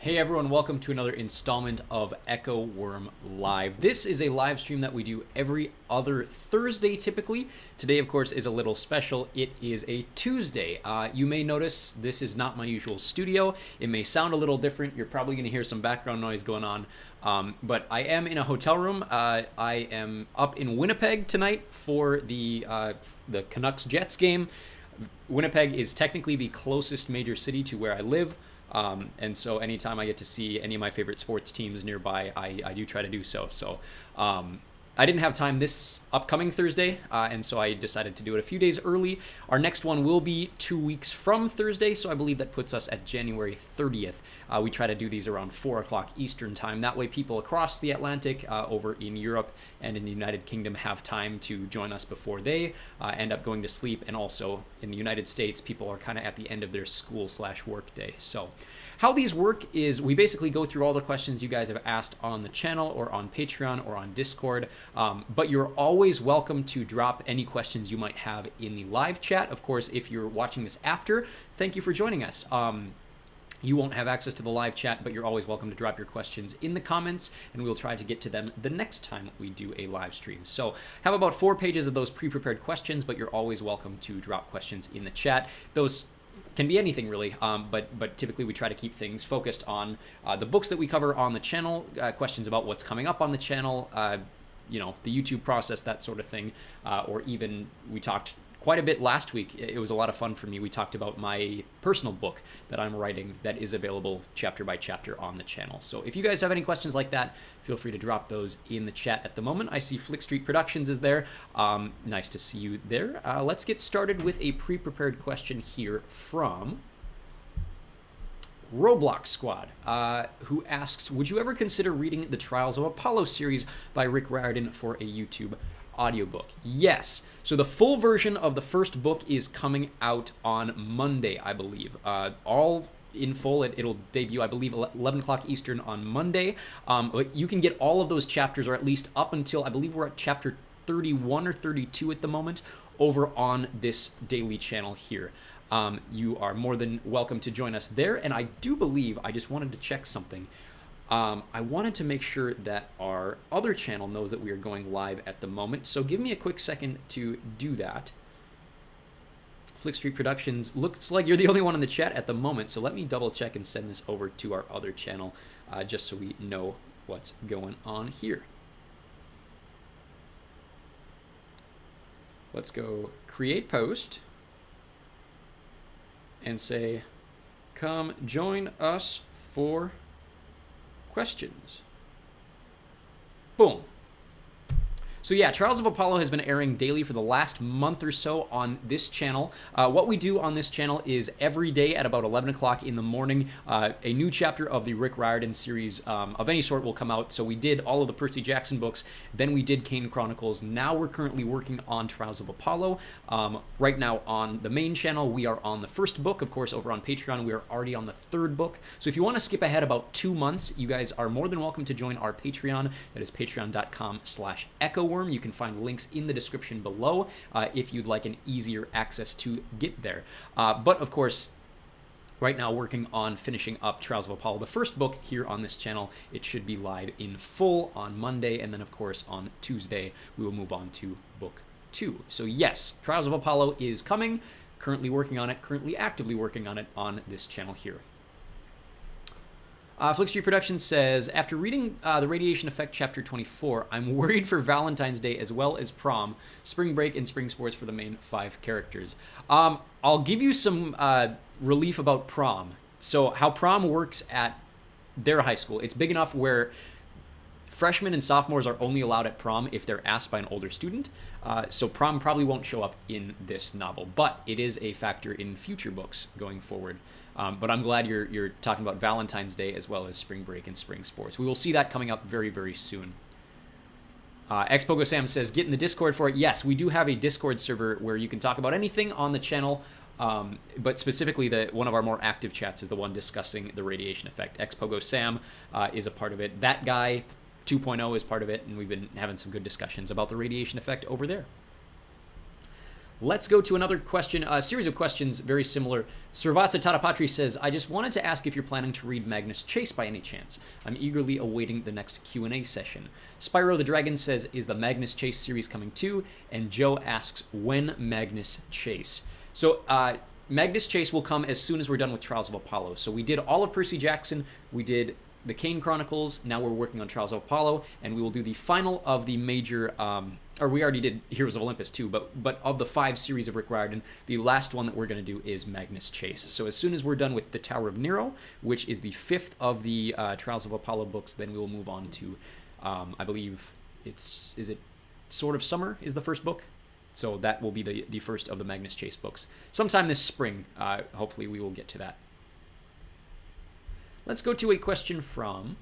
Hey everyone, welcome to another installment of Echo Wirm Live. This is a live stream that we do every other Thursday typically. Today, of course, is a little special. It is a Tuesday. You may notice this is not my usual studio. It may sound a little different. You're probably going to hear some background noise going on. But I am in a hotel room. I am up in Winnipeg tonight for the Canucks-Jets game. Winnipeg is technically the closest major city to where I live. And so anytime I get to see any of my favorite sports teams nearby, I do try to do so. So I didn't have time this upcoming Thursday, and so I decided to do it a few days early. Our next one will be 2 weeks from Thursday, so I believe that puts us at January 30th. We try to do these around 4 o'clock Eastern time. That way people across the Atlantic over in Europe and in the United Kingdom have time to join us before they end up going to sleep. And also in the United States, people are kind of at the end of their school/work day. So how these work is we basically go through all the questions you guys have asked on the channel or on Patreon or on Discord, but you're always welcome to drop any questions you might have in the live chat. Of course, if you're watching this after, thank you for joining us. You won't have access to the live chat, but you're always welcome to drop your questions in the comments, and we'll try to get to them the next time we do a live stream. So have about 4 pages of those pre-prepared questions, but you're always welcome to drop questions in the chat. Those can be anything really, but typically we try to keep things focused on the books that we cover on the channel, questions about what's coming up on the channel, the YouTube process, that sort of thing, or even we talked quite a bit last week. It was a lot of fun for me. We talked about my personal book that I'm writing that is available chapter by chapter on the channel. So if you guys have any questions like that, feel free to drop those in the chat at the moment. I see Flick Street Productions is there. Nice to see you there. Let's get started with a pre-prepared question here from Roblox Squad, who asks, would you ever consider reading the Trials of Apollo series by Rick Riordan for a YouTube audiobook? Yes. So the full version of the first book is coming out on Monday, I believe. All in full. It'll debut, I believe, 11 o'clock Eastern on Monday. But you can get all of those chapters, or at least up until, I believe we're at chapter 31 or 32 at the moment, over on this daily channel here. You are more than welcome to join us there. And I do believe, I just wanted to check something. I wanted to make sure that our other channel knows that we are going live at the moment. So give me a quick second to do that. Flick Street Productions, looks like you're the only one in the chat at the moment. So let me double check and send this over to our other channel just so we know what's going on here. Let's go create post and say, come join us for questions. Boom. So yeah, Trials of Apollo has been airing daily for the last month or so on this channel. What we do on this channel is every day at about 11 o'clock in the morning, a new chapter of the Rick Riordan series of any sort will come out. So we did all of the Percy Jackson books, then we did Kane Chronicles. Now we're currently working on Trials of Apollo. Right now on the main channel, we are on the first book. Of course, over on Patreon, we are already on the third book. So if you want to skip ahead about 2 months, you guys are more than welcome to join our Patreon. That is patreon.com/EchoWorm. You can find links in the description below if you'd like an easier access to get there. But of course, right now working on finishing up Trials of Apollo, the first book here on this channel. It should be live in full on Monday, and then of course on Tuesday we will move on to book 2. So yes, Trials of Apollo is coming. Currently working on it, currently actively working on it on this channel here. Flick Street Productions says, after reading The Radiation Effect Chapter 24, I'm worried for Valentine's Day as well as prom, spring break, and spring sports for the main 5 characters. I'll give you some relief about prom. So how prom works at their high school, it's big enough where freshmen and sophomores are only allowed at prom if they're asked by an older student. So prom probably won't show up in this novel, but it is a factor in future books going forward. But I'm glad you're talking about Valentine's Day as well as spring break and spring sports. We will see that coming up very, very soon. Xpogo Sam says, get in the Discord for it. Yes, we do have a Discord server where you can talk about anything on the channel, but specifically one of our more active chats is the one discussing the radiation effect. Xpogo Sam is a part of it. That guy 2.0 is part of it, and we've been having some good discussions about the radiation effect over there. Let's go to another question, a series of questions very similar. Srivatsa Tatapatri says, I just wanted to ask if you're planning to read Magnus Chase by any chance. I'm eagerly awaiting the next Q&A session. Spyro the Dragon says, is the Magnus Chase series coming too? And Joe asks, when Magnus Chase? So Magnus Chase will come as soon as we're done with Trials of Apollo. So we did all of Percy Jackson, we did the Kane Chronicles, now we're working on Trials of Apollo, and we will do the final of the major, or we already did Heroes of Olympus too, but of the 5 series of Rick Riordan, the last one that we're going to do is Magnus Chase. So as soon as we're done with the Tower of Nero, which is the 5th of the Trials of Apollo books, then we will move on to, I believe is it Sword of Summer is the first book? So that will be the first of the Magnus Chase books. Sometime this spring, hopefully we will get to that. Let's go to a question from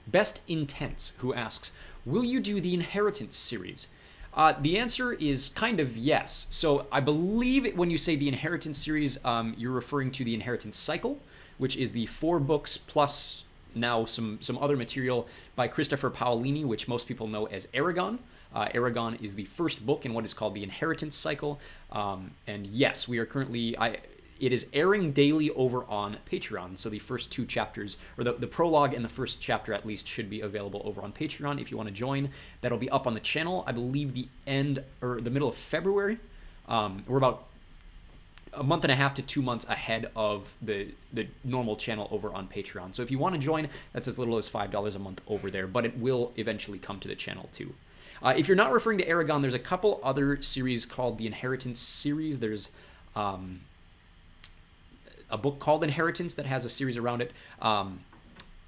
Best Intense, who asks, will you do the Inheritance series? The answer is kind of yes. So I believe when you say the Inheritance series, you're referring to the Inheritance Cycle, which is the 4 books plus now some other material by Christopher Paolini, which most people know as Aragon. Aragon is the first book in what is called the Inheritance Cycle. And yes, we are currently... It is airing daily over on Patreon, so the first 2 chapters, or the prologue and the first chapter at least, should be available over on Patreon if you want to join. That'll be up on the channel, I believe, the end or the middle of February. We're about a month and a half to 2 months ahead of the normal channel over on Patreon. So if you want to join, that's as little as $5 a month over there, but it will eventually come to the channel too. If you're not referring to Aragon, there's a couple other series called the Inheritance series. There's a book called Inheritance that has a series around it.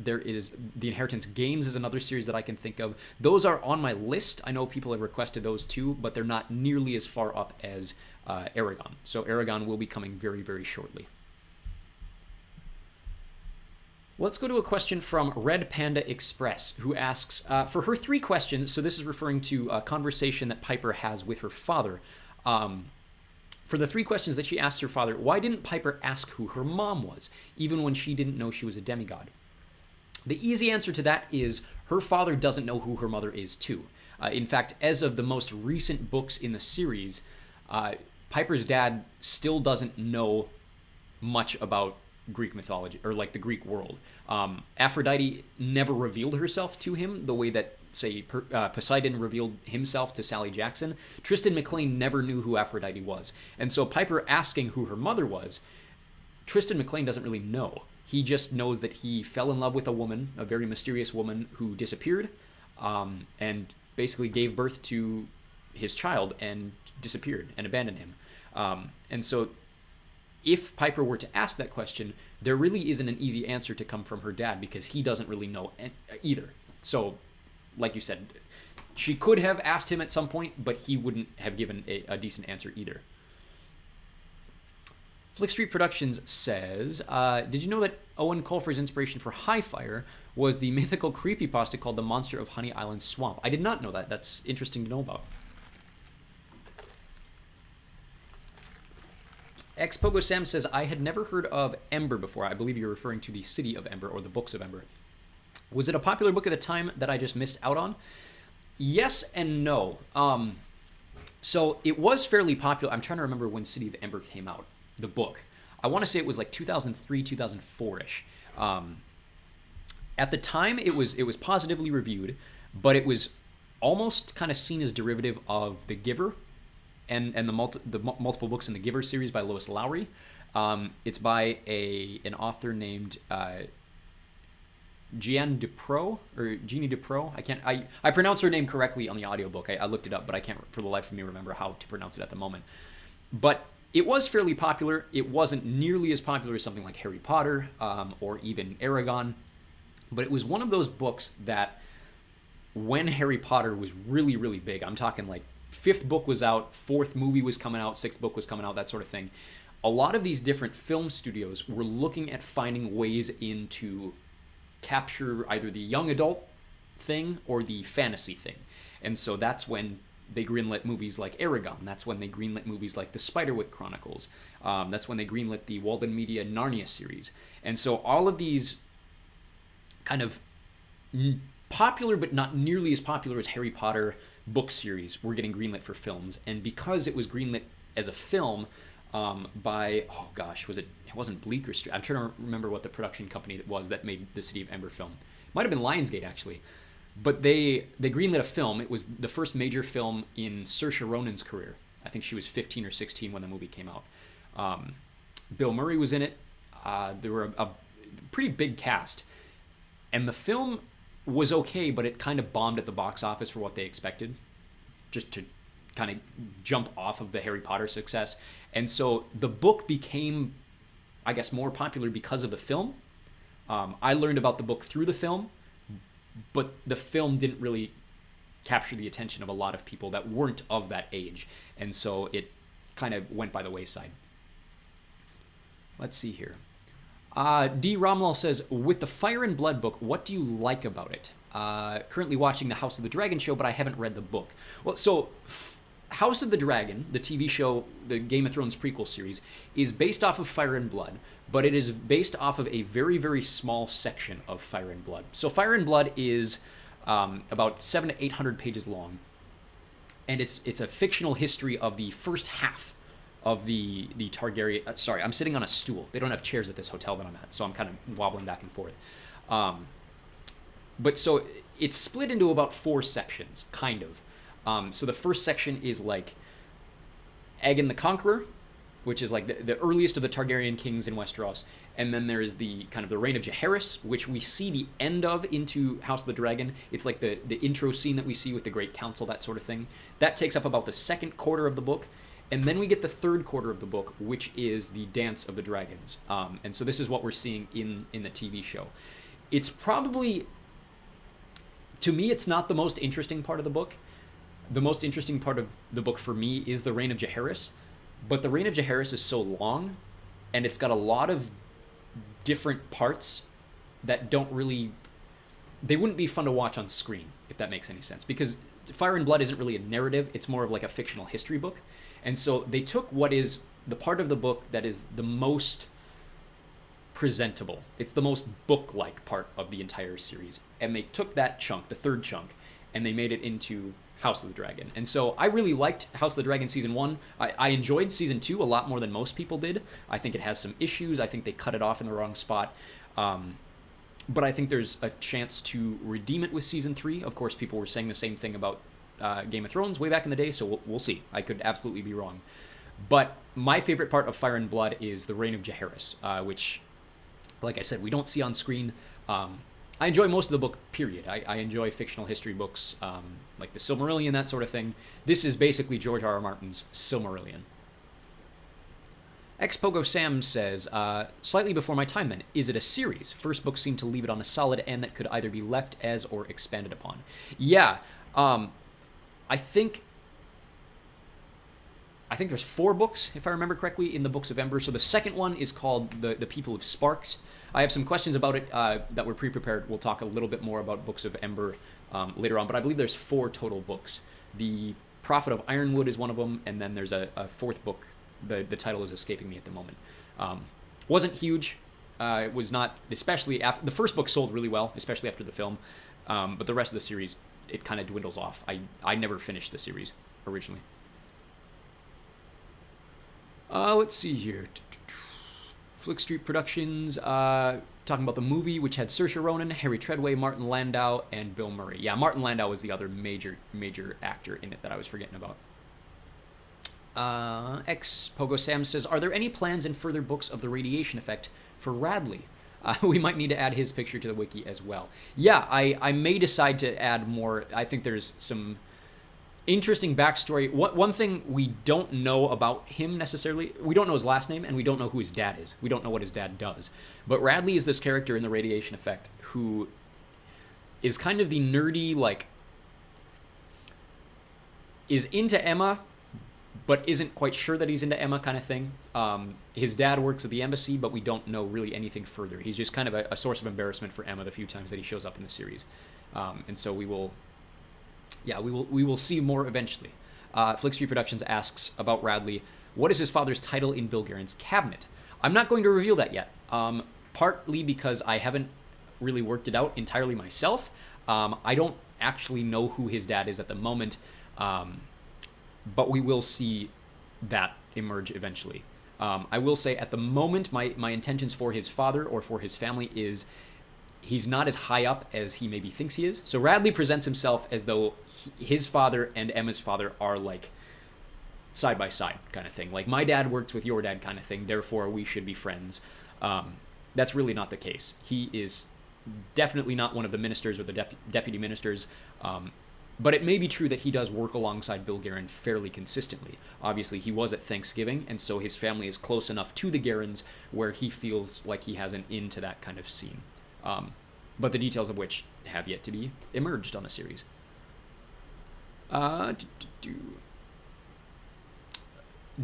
There is the Inheritance Games is another series that I can think of. Those are on my list. I know people have requested those too, but they're not nearly as far up as Aragon. So Aragon will be coming very, very shortly. Let's go to a question from Red Panda Express, who asks, for her 3 questions, so this is referring to a conversation that Piper has with her father. For the 3 questions that she asked her father, why didn't Piper ask who her mom was, even when she didn't know she was a demigod? The easy answer to that is her father doesn't know who her mother is too. In fact, as of the most recent books in the series, Piper's dad still doesn't know much about Greek mythology, or like the Greek world. Aphrodite never revealed herself to him the way that, say, Poseidon revealed himself to Sally Jackson. Tristan McLean never knew who Aphrodite was. And so Piper asking who her mother was, Tristan McLean doesn't really know. He just knows that he fell in love with a woman, a very mysterious woman who disappeared, and basically gave birth to his child and disappeared and abandoned him. And so if Piper were to ask that question, there really isn't an easy answer to come from her dad because he doesn't really know either. So, like you said, she could have asked him at some point, but he wouldn't have given a decent answer either. Flick Street Productions says, did you know that Owen Colfer's inspiration for High Fire was the mythical creepypasta called The Monster of Honey Island Swamp? I did not know that. That's interesting to know about. Pogo Sam says, I had never heard of Ember before. I believe you're referring to the City of Ember or the Books of Ember. Was it a popular book at the time that I just missed out on? Yes and no. So it was fairly popular. I'm trying to remember when City of Ember came out, the book. I want to say it was like 2003, 2004-ish. At the time, it was positively reviewed, but it was almost kind of seen as derivative of The Giver and the multiple books in the Giver series by Lois Lowry. It's by an author named Jeannie Dupro. I pronounce her name correctly on the audiobook. I looked it up, but I can't for the life of me remember how to pronounce it at the moment. But it was fairly popular. It wasn't nearly as popular as something like Harry Potter or even Aragon, but it was one of those books that when Harry Potter was really, really big, I'm talking like 5th book was out, 4th movie was coming out, 6th book was coming out, that sort of thing. A lot of these different film studios were looking at finding ways to capture either the young adult thing or the fantasy thing. And so that's when they greenlit movies like Aragon. That's when they greenlit movies like the Spiderwick Chronicles. That's when they greenlit the Walden Media Narnia series. And so all of these kind of popular but not nearly as popular as Harry Potter book series were getting greenlit for films, and because it was greenlit as a film by, oh gosh, it wasn't Bleecker Street. I'm trying to remember what the production company it was that made the City of Ember film. It might have been Lionsgate, actually. But they greenlit a film. It was the first major film in Saoirse Ronan's career. I think she was 15 or 16 when the movie came out. Bill Murray was in it. There were a pretty big cast. And the film was okay, but it kind of bombed at the box office for what they expected, just to kind of jump off of the Harry Potter success. And so the book became, I guess, more popular because of the film. I learned about the book through the film, but the film didn't really capture the attention of a lot of people that weren't of that age. And so it kind of went by the wayside. Let's see here. D. Romlal says, with the Fire and Blood book, what do you like about it? Currently watching the House of the Dragon show, but I haven't read the book. Well, so House of the Dragon, the TV show, the Game of Thrones prequel series, is based off of Fire and Blood, but it is based off of a very, very small section of Fire and Blood. So Fire and Blood is about 700 to 800 pages long, and it's a fictional history of the first half of the Targaryen. Sorry, I'm sitting on a stool. They don't have chairs at this hotel that I'm at, so I'm kind of wobbling back and forth. But so it's split into about 4 sections, kind of. So the first section is like Aegon the Conqueror, which is like the earliest of the Targaryen kings in Westeros. And then there is the kind of the reign of Jaehaerys, which we see the end of into House of the Dragon. It's like the intro scene that we see with the Great Council, that sort of thing. That takes up about the second quarter of the book. And then we get the third quarter of the book, which is the Dance of the Dragons. And so this is what we're seeing in the TV show. It's probably, to me, it's not the most interesting part of the book. The most interesting part of the book for me is the reign of Jaehaerys. But the reign of Jaehaerys is so long, and it's got a lot of different parts that don't really, they wouldn't be fun to watch on screen, if that makes any sense. Because Fire and Blood isn't really a narrative, it's more of like a fictional history book. And so they took what is the part of the book that is the most presentable. It's the most book-like part of the entire series. And they took that chunk, the third chunk, and they made it into House of the Dragon. And so I really liked House of the Dragon Season 1. I enjoyed Season 2 a lot more than most people did. I think it has some issues. I think they cut it off in the wrong spot. But I think there's a chance to redeem it with Season 3. Of course, people were saying the same thing about Game of Thrones way back in the day, so we'll see. I could absolutely be wrong. But my favorite part of Fire and Blood is the reign of Jaehaerys, which, like I said, we don't see on screen. I enjoy most of the book, period. I enjoy fictional history books, like the Silmarillion, that sort of thing. This is basically George R.R. Martin's Silmarillion. Xpogo Sam says, slightly before my time then, is it a series? First book seemed to leave it on a solid end that could either be left as or expanded upon. Yeah, I think there's 4 books, if I remember correctly, in the Books of Ember. So the second one is called The People of Sparks. I have some questions about it that were pre-prepared. We'll talk a little bit more about Books of Ember later on, but I believe there's 4 total books. The Prophet of Ironwood is one of them, and then there's a 4th book. The title is escaping me at the moment. Wasn't huge. It was not, especially after the first book sold really well, especially after the film. But the rest of the series, it kind of dwindles off. I never finished the series originally. Let's see here. Flick Street Productions, talking about the movie, which had Saoirse Ronan, Harry Treadway, Martin Landau, and Bill Murray. Yeah, Martin Landau was the other major actor in it that I was forgetting about. Pogo Sam says, are there any plans in further books of the radiation effect for Radley? We might need to add his picture to the wiki as well. Yeah, I may decide to add more. I think there's some interesting backstory. One thing we don't know about him necessarily, we don't know his last name, and we don't know who his dad is. We don't know what his dad does. But Radley is this character in the radiation effect who is kind of the nerdy, like, is into Emma, but isn't quite sure that he's into Emma kind of thing. His dad works at the embassy, but we don't know really anything further. He's just kind of a source of embarrassment for Emma the few times that he shows up in the series. And so we will see more eventually. Flick Street Productions asks about Radley, what is his father's title in Bilgerin's cabinet? I'm not going to reveal that yet, partly because I haven't really worked it out entirely myself. I don't actually know who his dad is at the moment. But we will see that emerge eventually. I will say at the moment, my intentions for his father or for his family is he's not as high up as he maybe thinks he is. So Radley presents himself as though his father and Emma's father are like side by side kind of thing. Like my dad works with your dad kind of thing, therefore we should be friends. That's really not the case. He is definitely not one of the ministers or the deputy ministers. But it may be true that he does work alongside Bill Guerin fairly consistently. Obviously, he was at Thanksgiving, and so his family is close enough to the Guerins where he feels like he has an in to that kind of scene. But the details of which have yet to be emerged on the series.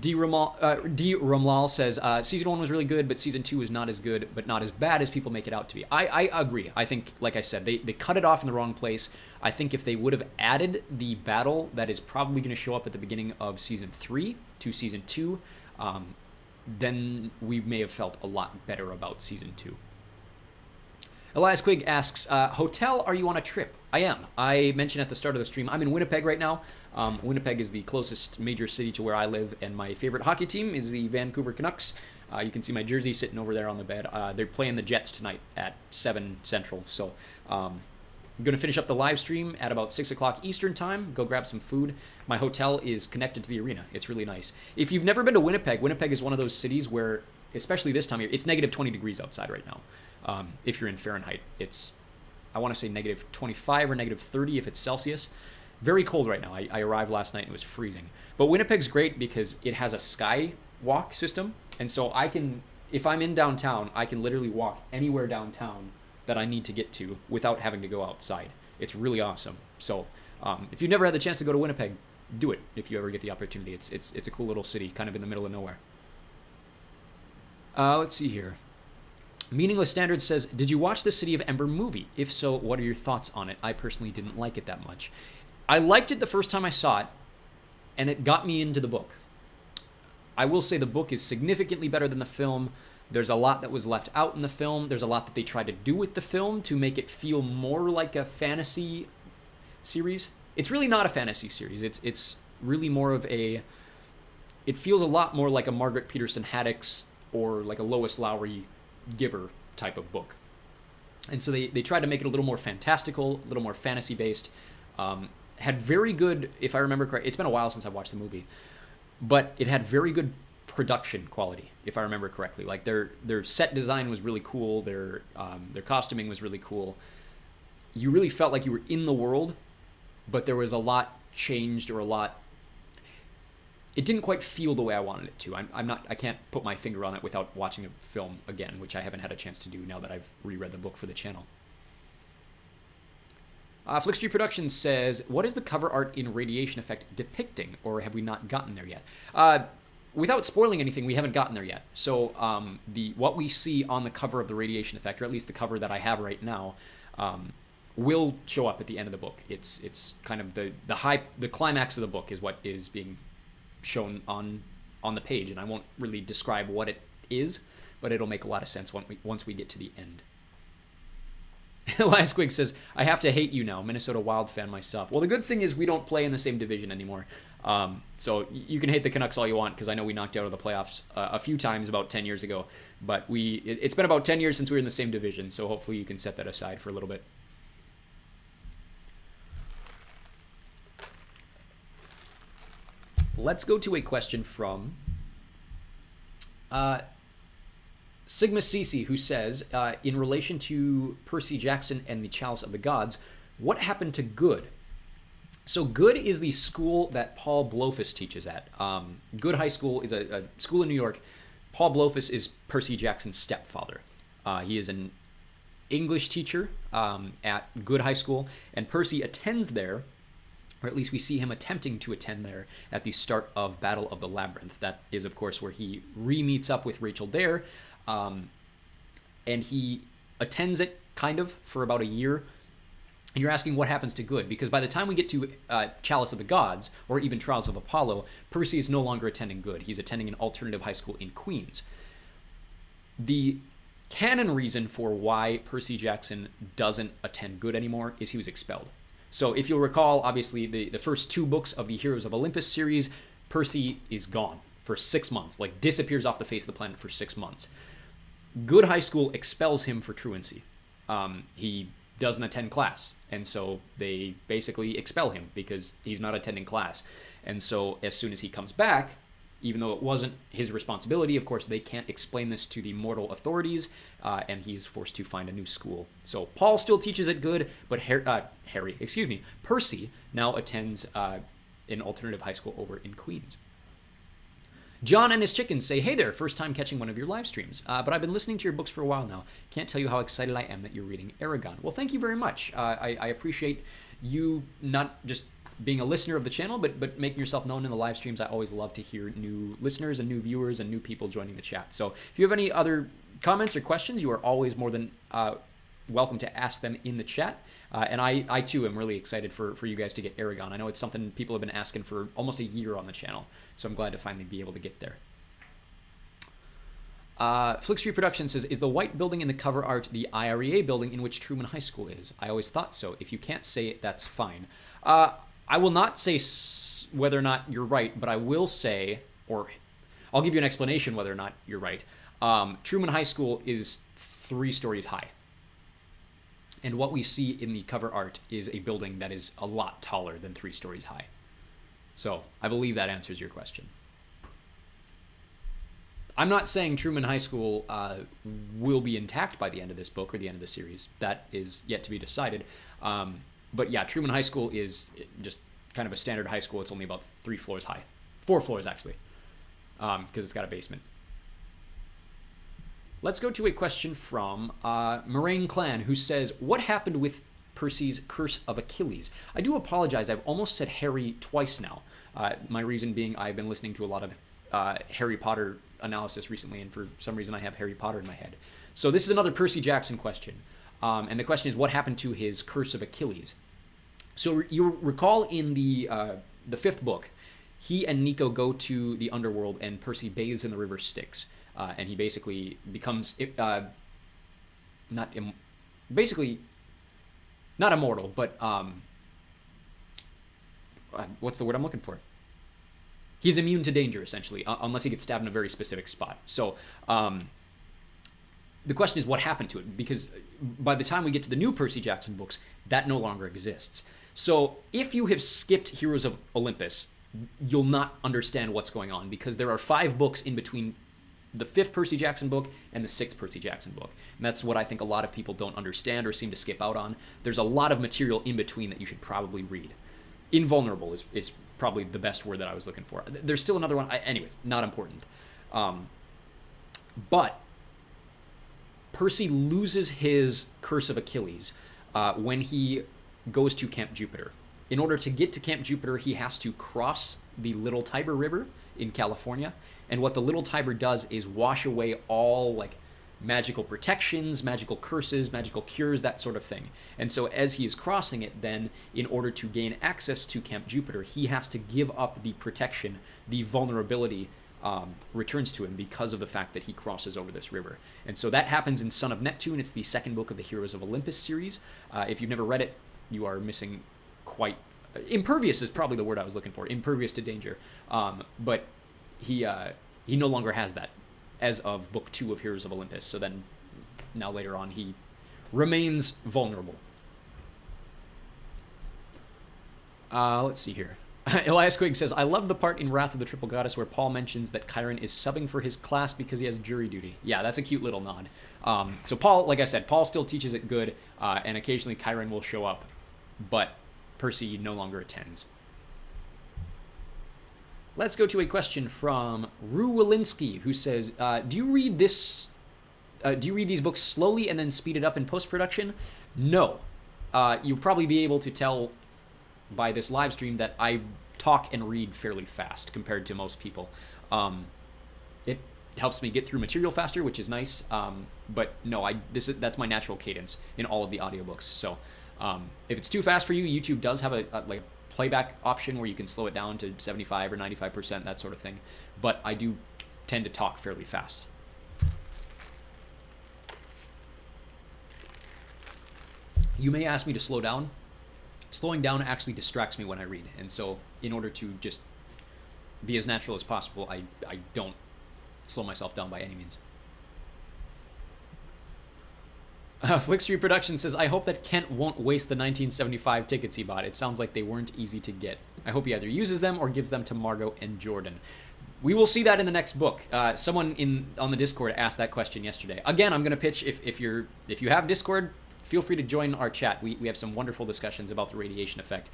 D. Rumlal says, Season 1 was really good, but Season 2 is not as good, but not as bad as people make it out to be. I agree. I think, like I said, they cut it off in the wrong place. I think if they would have added the battle that is probably going to show up at the beginning of Season 3 to Season 2, then we may have felt a lot better about Season 2. Elias Quigg asks, Hotel, are you on a trip? I am. I mentioned at the start of the stream, I'm in Winnipeg right now. Winnipeg is the closest major city to where I live, and my favorite hockey team is the Vancouver Canucks. You can see my jersey sitting over there on the bed. They're playing the Jets tonight at 7 Central, so I'm going to finish up the live stream at about 6 o'clock Eastern time, go grab some food. My hotel is connected to the arena. It's really nice. If you've never been to Winnipeg, Winnipeg is one of those cities where, especially this time of year, it's negative 20 degrees outside right now. If you're in Fahrenheit, it's, I want to say negative 25 or negative 30 if it's Celsius. Very cold right now. I arrived last night and it was freezing. But Winnipeg's great because it has a skywalk system. And so I can, if I'm in downtown, I can literally walk anywhere downtown that I need to get to without having to go outside. It's really awesome. So if you've never had the chance to go to Winnipeg, do it if you ever get the opportunity. It's a cool little city, kind of in the middle of nowhere. Let's see here. Meaningless Standards says, did you watch the City of Ember movie? If so, what are your thoughts on it? I personally didn't like it that much. I liked it the first time I saw it, and it got me into the book. I will say the book is significantly better than the film. There's a lot that was left out in the film. There's a lot that they tried to do with the film to make it feel more like a fantasy series. It's really not a fantasy series. It's really more of a... It feels a lot more like a Margaret Peterson Haddix or like a Lois Lowry Giver type of book. And so they tried to make it a little more fantastical, a little more fantasy-based. Had very good, if I remember correctly, it's been a while since I've watched the movie, but it had very good production quality, if I remember correctly. Like their set design was really cool, their costuming was really cool. You really felt like you were in the world, but there was a lot changed or a lot... It didn't quite feel the way I wanted it to. I can't put my finger on it without watching the film again, which I haven't had a chance to do now that I've reread the book for the channel. Flickstreet Productions says, what is the cover art in Radiation Effect depicting, or have we not gotten there yet? Without spoiling anything, we haven't gotten there yet. So what we see on the cover of the Radiation Effect, or at least the cover that I have right now, will show up at the end of the book. It's kind of the climax of the book is what is being shown on the page, and I won't really describe what it is, but it'll make a lot of sense once we get to the end. Elias Quigg says, I have to hate you now, Minnesota Wild fan myself. Well, the good thing is we don't play in the same division anymore. So you can hate the Canucks all you want, because I know we knocked out of the playoffs a few times about 10 years ago. But it's been about 10 years since we were in the same division, so hopefully you can set that aside for a little bit. Let's go to a question from Sigma Cece, who says, in relation to Percy Jackson and the Chalice of the Gods, what happened to Good? So Good is the school that Paul Blofus teaches at. Good High School is a school in New York. Paul Blofus is Percy Jackson's stepfather. He is an English teacher at Good High School, and Percy attends there, or at least we see him attempting to attend there at the start of Battle of the Labyrinth. That is, of course, where he re-meets up with Rachel Dare, and he attends it, kind of, for about a year. And you're asking what happens to Good, because by the time we get to Chalice of the Gods, or even Trials of Apollo, Percy is no longer attending Good. He's attending an alternative high school in Queens. The canon reason for why Percy Jackson doesn't attend Good anymore is he was expelled. So if you'll recall, obviously, the first 2 books of the Heroes of Olympus series, Percy is gone for 6 months, like disappears off the face of the planet for 6 months. Good High School expels him for truancy. He doesn't attend class, and so they basically expel him because he's not attending class. And so as soon as he comes back, even though it wasn't his responsibility, of course, they can't explain this to the mortal authorities, and he is forced to find a new school. So Paul still teaches at Good, but Percy now attends an alternative high school over in Queens. John and his chickens say, hey there, first time catching one of your live streams, but I've been listening to your books for a while now. Can't tell you how excited I am that you're reading Aragon. Well, thank you very much. I appreciate you not just being a listener of the channel, but making yourself known in the live streams. I always love to hear new listeners and new viewers and new people joining the chat. So if you have any other comments or questions, you are always more than welcome to ask them in the chat. And I too am really excited for you guys to get Aragon. I know it's something people have been asking for almost a year on the channel, so I'm glad to finally be able to get there. Flickstreet Production says, is the white building in the cover art the IREA building in which Truman High School is? I always thought so. If you can't say it, that's fine. I will not say whether or not you're right, but I will say, or I'll give you an explanation whether or not you're right. Truman High School is 3 stories high. And what we see in the cover art is a building that is a lot taller than 3 stories high. So I believe that answers your question. I'm not saying Truman High School will be intact by the end of this book or the end of the series. That is yet to be decided. But yeah, Truman High School is just kind of a standard high school. It's only about 3 floors high. 4 floors, actually, because it's got a basement. Let's go to a question from Moraine Clan, who says, what happened with Percy's Curse of Achilles? I do apologize. I've almost said Harry twice now. My reason being I've been listening to a lot of Harry Potter analysis recently, and for some reason I have Harry Potter in my head. So this is another Percy Jackson question. And the question is, what happened to his Curse of Achilles? So you recall in the 5th book, he and Nico go to the underworld, and Percy bathes in the river Styx. And he basically becomes not immortal, but what's the word I'm looking for? He's immune to danger, essentially, unless he gets stabbed in a very specific spot. So the question is, what happened to it? Because by the time we get to the new Percy Jackson books, that no longer exists. So if you have skipped Heroes of Olympus, you'll not understand what's going on, because there are 5 books in between the 5th Percy Jackson book and the 6th Percy Jackson book. And that's what I think a lot of people don't understand or seem to skip out on. There's a lot of material in between that you should probably read. Invulnerable is probably the best word that I was looking for. There's still another one. Anyways, not important. But Percy loses his Curse of Achilles when he goes to Camp Jupiter. In order to get to Camp Jupiter, he has to cross the Little Tiber River in California. And what the Little Tiber does is wash away all like magical protections, magical curses, magical cures, that sort of thing. And so as he is crossing it, then in order to gain access to Camp Jupiter, he has to give up the protection, the vulnerability returns to him because of the fact that he crosses over this river. And so that happens in Son of Neptune. It's the 2nd book of the Heroes of Olympus series. If you've never read it, you are missing quite... impervious is probably the word I was looking for. Impervious to danger. But he no longer has that as of book 2 of Heroes of Olympus. So then now later on he remains vulnerable. Let's see here. Elias Quigg says, I love the part in Wrath of the Triple Goddess where Paul mentions that Chiron is subbing for his class because he has jury duty. Yeah, that's a cute little nod. So Paul, like I said, Paul still teaches it good, and occasionally Chiron will show up, but Percy no longer attends. Let's go to a question from Rue Walensky, who says, do you read these books slowly and then speed it up in post-production? No. You'll probably be able to tell by this live stream that I talk and read fairly fast compared to most people. It helps me get through material faster, which is nice. But no, that's my natural cadence in all of the audiobooks. So if it's too fast for you, YouTube does have a playback option where you can slow it down to 75 or 95%, that sort of thing. But I do tend to talk fairly fast. You may ask me to slow down. slowing down actually distracts me when I read. And so in order to just be as natural as possible, I don't slow myself down by any means. Flick Street Production says, I hope that Kent won't waste the 1975 tickets he bought. It sounds like they weren't easy to get. I hope he either uses them or gives them to Margot and Jordan. We will see that in the next book. Someone on the Discord asked that question yesterday. Again, I'm going to pitch, if you have Discord, feel free to join our chat. We have some wonderful discussions about the radiation effect.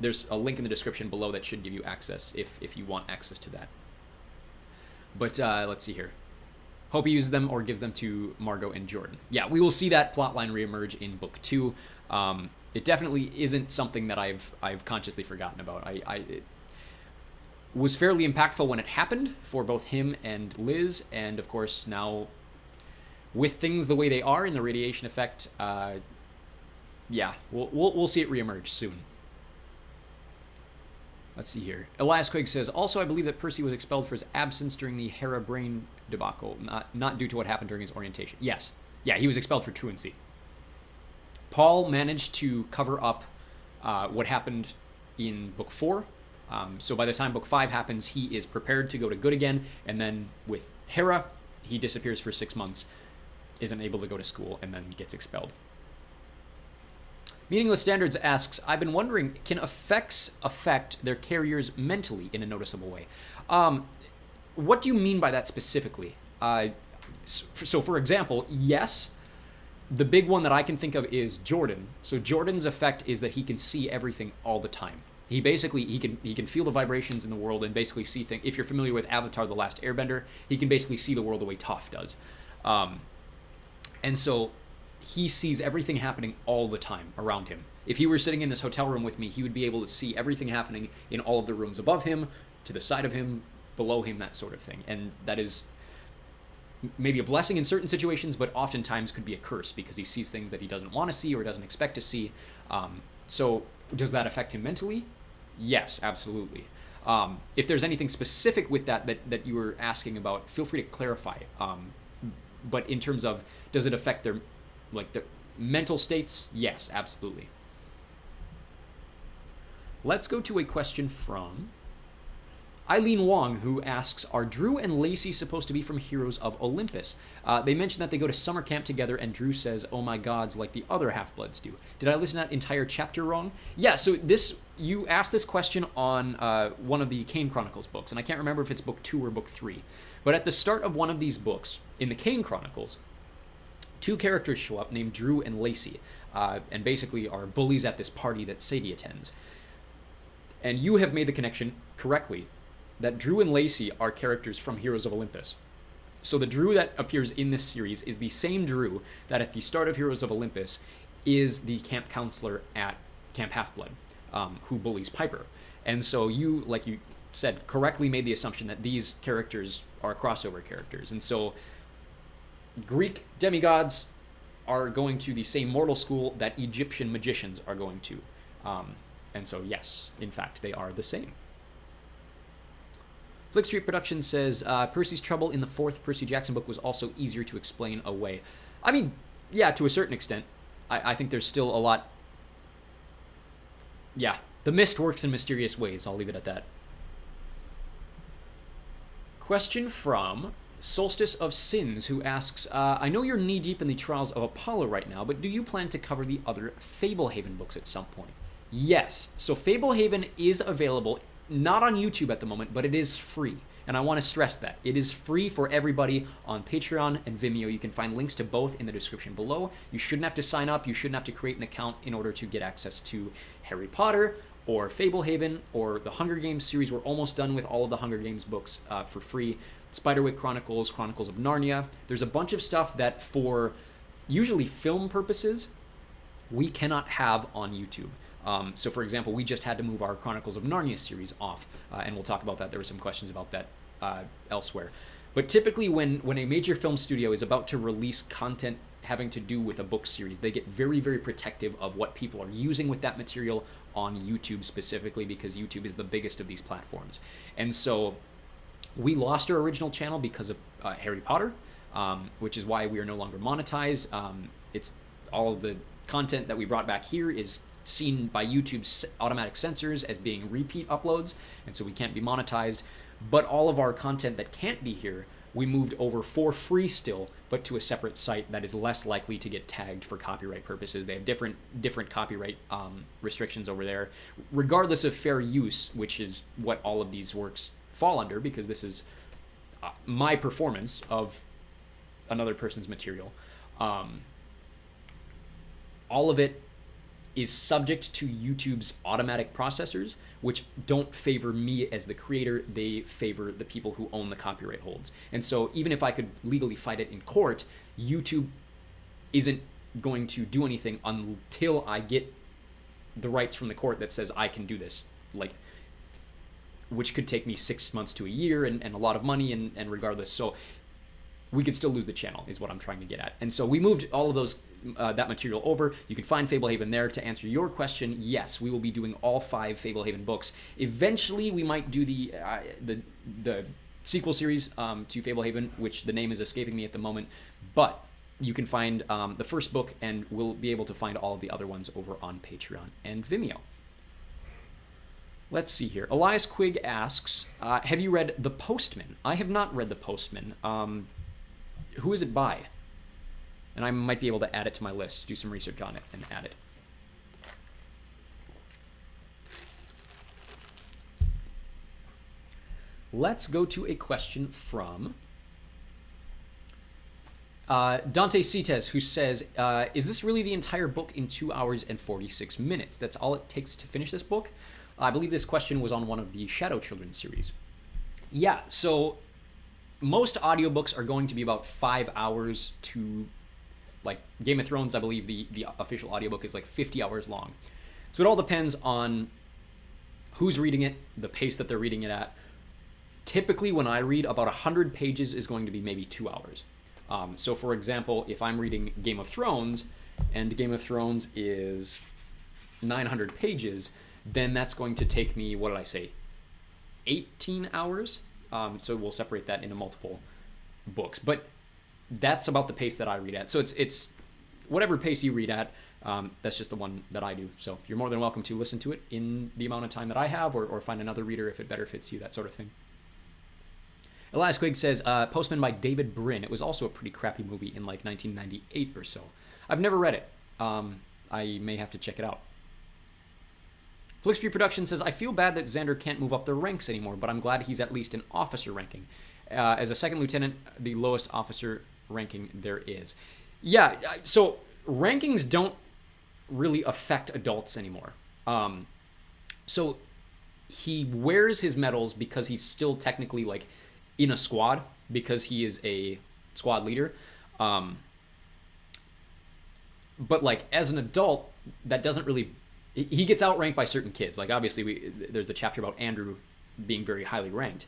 There's a link in the description below that should give you access if you want access to that. But let's see here. Hope he uses them or gives them to Margot and Jordan. Yeah, we will see that plotline reemerge in book 2. It definitely isn't something that I've consciously forgotten about. It was fairly impactful when it happened for both him and Liz, and of course now with things the way they are in the radiation effect, yeah, we'll see it reemerge soon. Let's see here. Elias Quigg says, also, I believe that Percy was expelled for his absence during the Hera brain debacle, not due to what happened during his orientation. Yes. Yeah, he was expelled for truancy. Paul managed to cover up what happened in book 4. So by the time book 5 happens, he is prepared to go to good again. And then with Hera, he disappears for 6 months, isn't able to go to school, and then gets expelled. Meaningless Standards asks, I've been wondering, can effects affect their carriers mentally in a noticeable way? What do you mean by that specifically? So for example, yes, the big one that I can think of is Jordan. So Jordan's effect is that he can see everything all the time. He basically, he can feel the vibrations in the world and basically see things. If you're familiar with Avatar: The Last Airbender, he can basically see the world the way Toph does. And so he sees everything happening all the time around him. If he were sitting in this hotel room with me, he would be able to see everything happening in all of the rooms above him, to the side of him, below him, that sort of thing. And that is maybe a blessing in certain situations, but oftentimes could be a curse because he sees things that he doesn't want to see or doesn't expect to see. So does that affect him mentally? Yes, absolutely. If there's anything specific with that you were asking about, feel free to clarify. But in terms of, does it affect their mental states? Yes, absolutely. Let's go to a question from Eileen Wong, who asks, are Drew and Lacey supposed to be from Heroes of Olympus? They mentioned that they go to summer camp together, and Drew says, oh my gods, like the other Half-Bloods do. Did I listen to that entire chapter wrong? Yeah, so you asked this question on one of the Kane Chronicles books, and I can't remember if it's book 2 or book 3. But at the start of one of these books, in the Kane Chronicles, 2 characters show up named Drew and Lacey, and basically are bullies at this party that Sadie attends. And you have made the connection correctly that Drew and Lacey are characters from Heroes of Olympus. So the Drew that appears in this series is the same Drew that at the start of Heroes of Olympus is the camp counselor at Camp Half-Blood, who bullies Piper. And so you, like you said, correctly made the assumption that these characters are crossover characters. And so Greek demigods are going to the same mortal school that Egyptian magicians are going to. And so, yes, in fact, they are the same. Flick Street Production says, Percy's trouble in the 4th Percy Jackson book was also easier to explain away. I mean, yeah, to a certain extent. I think there's still a lot. Yeah, the mist works in mysterious ways. I'll leave it at that. Question from Solstice of Sins, who asks, I know you're knee-deep in the Trials of Apollo right now, but do you plan to cover the other Fablehaven books at some point? Yes. So Fablehaven is available, not on YouTube at the moment, but it is free. And I want to stress that. It is free for everybody on Patreon and Vimeo. You can find links to both in the description below. You shouldn't have to sign up. You shouldn't have to create an account in order to get access to Harry Potter or Fablehaven or the Hunger Games series. We're almost done with all of the Hunger Games books for free. Spiderwick Chronicles, Chronicles of Narnia. There's a bunch of stuff that for usually film purposes, we cannot have on YouTube. So for example, we just had to move our Chronicles of Narnia series off, and we'll talk about that. There were some questions about that elsewhere. But typically when a major film studio is about to release content having to do with a book series, they get very, very protective of what people are using with that material on YouTube specifically, because YouTube is the biggest of these platforms. And so we lost our original channel because of Harry Potter, which is why we are no longer monetized. It's all of the content that we brought back here is seen by YouTube's automatic censors as being repeat uploads, and so we can't be monetized. But all of our content that can't be here, we moved over for free still, but to a separate site that is less likely to get tagged for copyright purposes. They have different copyright restrictions over there, regardless of fair use, which is what all of these works fall under, because this is my performance of another person's material. All of it is subject to YouTube's automatic processors, which don't favor me as the creator. They favor the people who own the copyright holds. And so even if I could legally fight it in court, YouTube isn't going to do anything until I get the rights from the court that says I can do this, like, which could take me 6 months to a year and a lot of money, and regardless. So we could still lose the channel is what I'm trying to get at. And so we moved all of those that material over. You can find Fablehaven there. To answer your question, yes, we will be doing all 5 Fablehaven books. Eventually, we might do the sequel series to Fablehaven, which the name is escaping me at the moment. But you can find the first book, and we'll be able to find all of the other ones over on Patreon and Vimeo. Let's see here. Elias Quigg asks, have you read The Postman? I have not read The Postman. Who is it by? And I might be able to add it to my list, do some research on it, and add it. Let's go to a question from Dante Cites, who says, is this really the entire book in 2 hours and 46 minutes? That's all it takes to finish this book? I believe this question was on one of the Shadow Children series. Yeah, so most audiobooks are going to be about 5 hours to, like, Game of Thrones, I believe the official audiobook is like 50 hours long. So it all depends on who's reading it, the pace that they're reading it at. Typically, when I read, about 100 pages is going to be maybe 2 hours. So for example, if I'm reading Game of Thrones, and Game of Thrones is 900 pages, then that's going to take me, what did I say, 18 hours? So we'll separate that into multiple books. But that's about the pace that I read at. So it's whatever pace you read at, that's just the one that I do. So you're more than welcome to listen to it in the amount of time that I have, or find another reader if it better fits you, that sort of thing. Elias Quigg says, Postman by David Brin. It was also a pretty crappy movie in like 1998 or so. I've never read it. I may have to check it out. Flickstreet Production says, I feel bad that Xander can't move up the ranks anymore, but I'm glad he's at least an officer ranking. As a second lieutenant, the lowest officer ranking there is. Yeah, so rankings don't really affect adults anymore. So he wears his medals because he's still technically like in a squad, because he is a squad leader. But like as an adult, that doesn't really, he gets outranked by certain kids. Like obviously there's the chapter about Andrew being very highly ranked.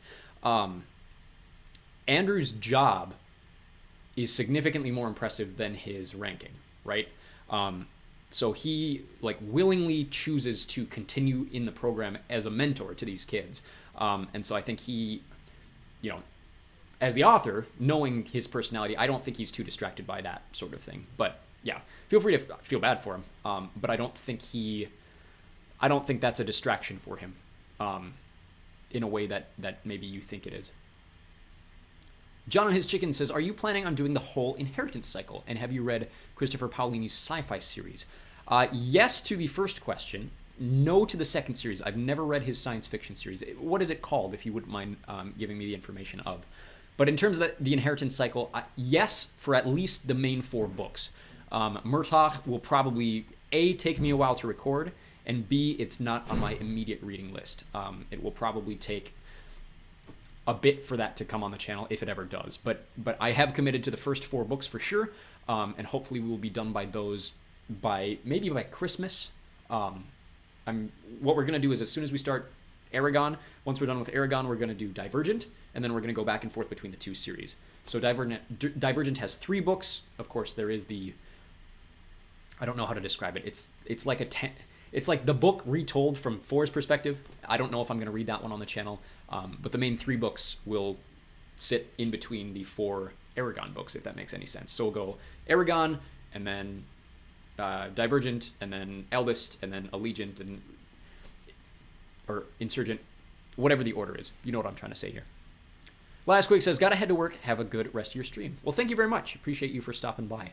Andrew's job is significantly more impressive than his ranking, right? So he like willingly chooses to continue in the program as a mentor to these kids. And so I think he, you know, as the author, knowing his personality, I don't think he's too distracted by that sort of thing. But yeah, feel free to feel bad for him. But I don't think that's a distraction for him in a way that maybe you think it is. John and His Chicken says, are you planning on doing the whole inheritance cycle? And have you read Christopher Paolini's sci-fi series? Yes to the first question. No to the second series. I've never read his science fiction series. What is it called, if you wouldn't mind giving me the information of? But in terms of the inheritance cycle, yes, for at least the main 4 books. Murtaugh will probably, A, take me a while to record, and B, it's not on my immediate reading list. It will probably take a bit for that to come on the channel, if it ever does. But I have committed to the first 4 books for sure, and hopefully we will be done by those maybe by Christmas. What we're going to do is, as soon as we start Aragon, once we're done with Aragon, we're going to do Divergent, and then we're going to go back and forth between the 2 series. So Divergent has 3 books. Of course, there is I don't know how to describe it. It's like it's like the book retold from 4's perspective. I don't know if I'm going to read that one on the channel, but the main 3 books will sit in between the 4 Aragon books, if that makes any sense. So we'll go Aragon, and then Divergent, and then Eldest, and then Allegiant, or Insurgent, whatever the order is. You know what I'm trying to say here. Last Quake says, gotta head to work. Have a good rest of your stream. Well, thank you very much. Appreciate you for stopping by.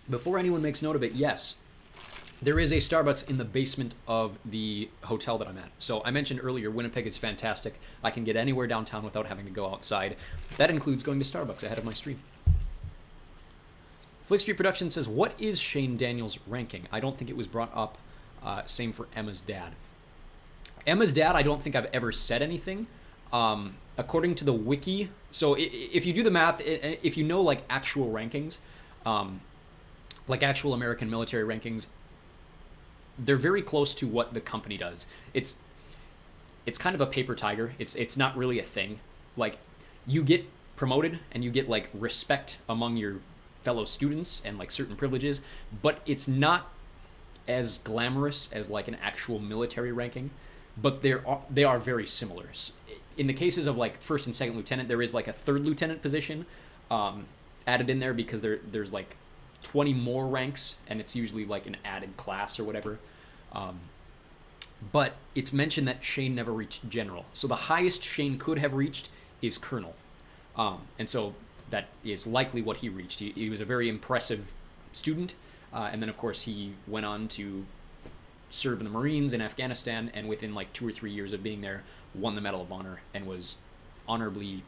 Before anyone makes note of it, yes, there is a Starbucks in the basement of the hotel that I'm at. So I mentioned earlier, Winnipeg is fantastic. I can get anywhere downtown without having to go outside. That includes going to Starbucks ahead of my stream. Flick Street Production says, what is Shane Daniels' ranking? I don't think it was brought up. Same for Emma's dad. Emma's dad, I don't think I've ever said anything. According to the wiki, so if you do the math, if you know like actual rankings, like actual American military rankings, they're very close to what the company does. It's kind of a paper tiger. It's not really a thing. Like, you get promoted and you get like respect among your fellow students and like certain privileges, but it's not as glamorous as like an actual military ranking. But they are very similar. In the cases of like first and second lieutenant, there is like a third lieutenant position added in there because there's like 20 more ranks, and it's usually like an added class or whatever. But it's mentioned that Shane never reached general. So the highest Shane could have reached is colonel. And so that is likely what he reached. He was a very impressive student. And then, of course, he went on to serve in the Marines in Afghanistan, and within like 2 or 3 years of being there, won the Medal of Honor and was honorably,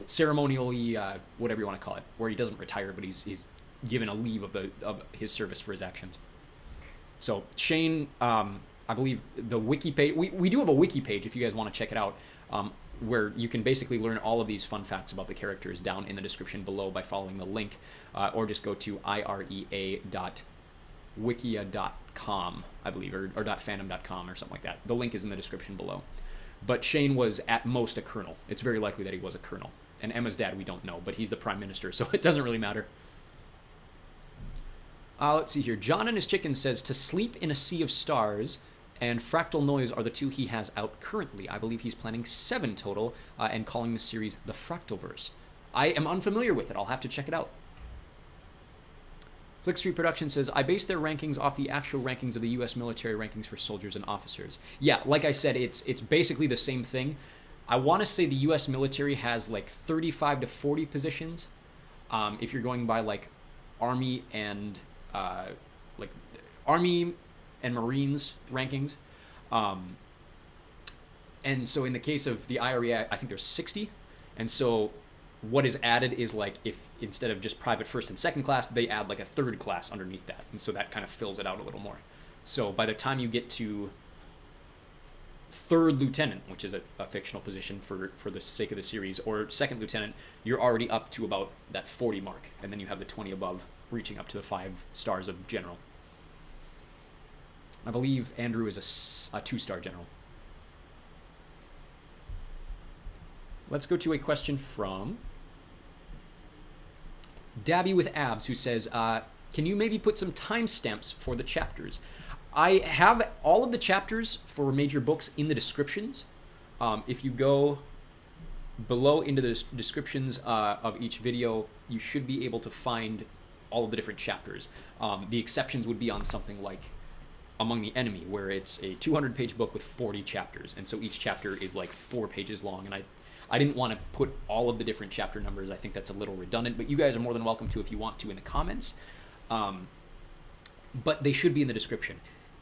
ceremonially, whatever you want to call it, where he doesn't retire, but he's given a leave of his service for his actions. So Shane, I believe the wiki page, we do have a wiki page if you guys want to check it out, where you can basically learn all of these fun facts about the characters down in the description below by following the link, or just go to irea.wikia.com, I believe, or .fandom.com or something like that. The link is in the description below. But Shane was at most a colonel. It's very likely that he was a colonel. And Emma's dad, we don't know, but he's the prime minister, so it doesn't really matter. Let's see here. John and his chicken says, to sleep in a sea of stars and Fractal Noise are the two he has out currently. I believe he's planning 7 total and calling the series the Fractalverse. I am unfamiliar with it. I'll have to check it out. Flick Street Production says, I base their rankings off the actual rankings of the U.S. military rankings for soldiers and officers. Yeah, like I said, it's basically the same thing. I want to say the U.S. military has like 35 to 40 positions. If you're going by like Army and Marines rankings. And so in the case of the IRA, I think there's 60. And so what is added is like, if instead of just private first and second class, they add like a third class underneath that. And so that kind of fills it out a little more. So by the time you get to third lieutenant, which is a fictional position for the sake of the series, or second lieutenant, you're already up to about that 40 mark. And then you have the 20 above, reaching up to the 5 stars of general. I believe Andrew is a 2-star general. Let's go to a question from Dabby with Abs, who says, can you maybe put some timestamps for the chapters? I have all of the chapters for major books in the descriptions. If you go below into the descriptions of each video, you should be able to find all of the different chapters. The exceptions would be on something like Among the Enemy, where it's a 200-page book with 40 chapters, and so each chapter is like 4 pages long, and I didn't want to put all of the different chapter numbers. I think that's a little redundant, but you guys are more than welcome to if you want to in the comments. But they should be in the description.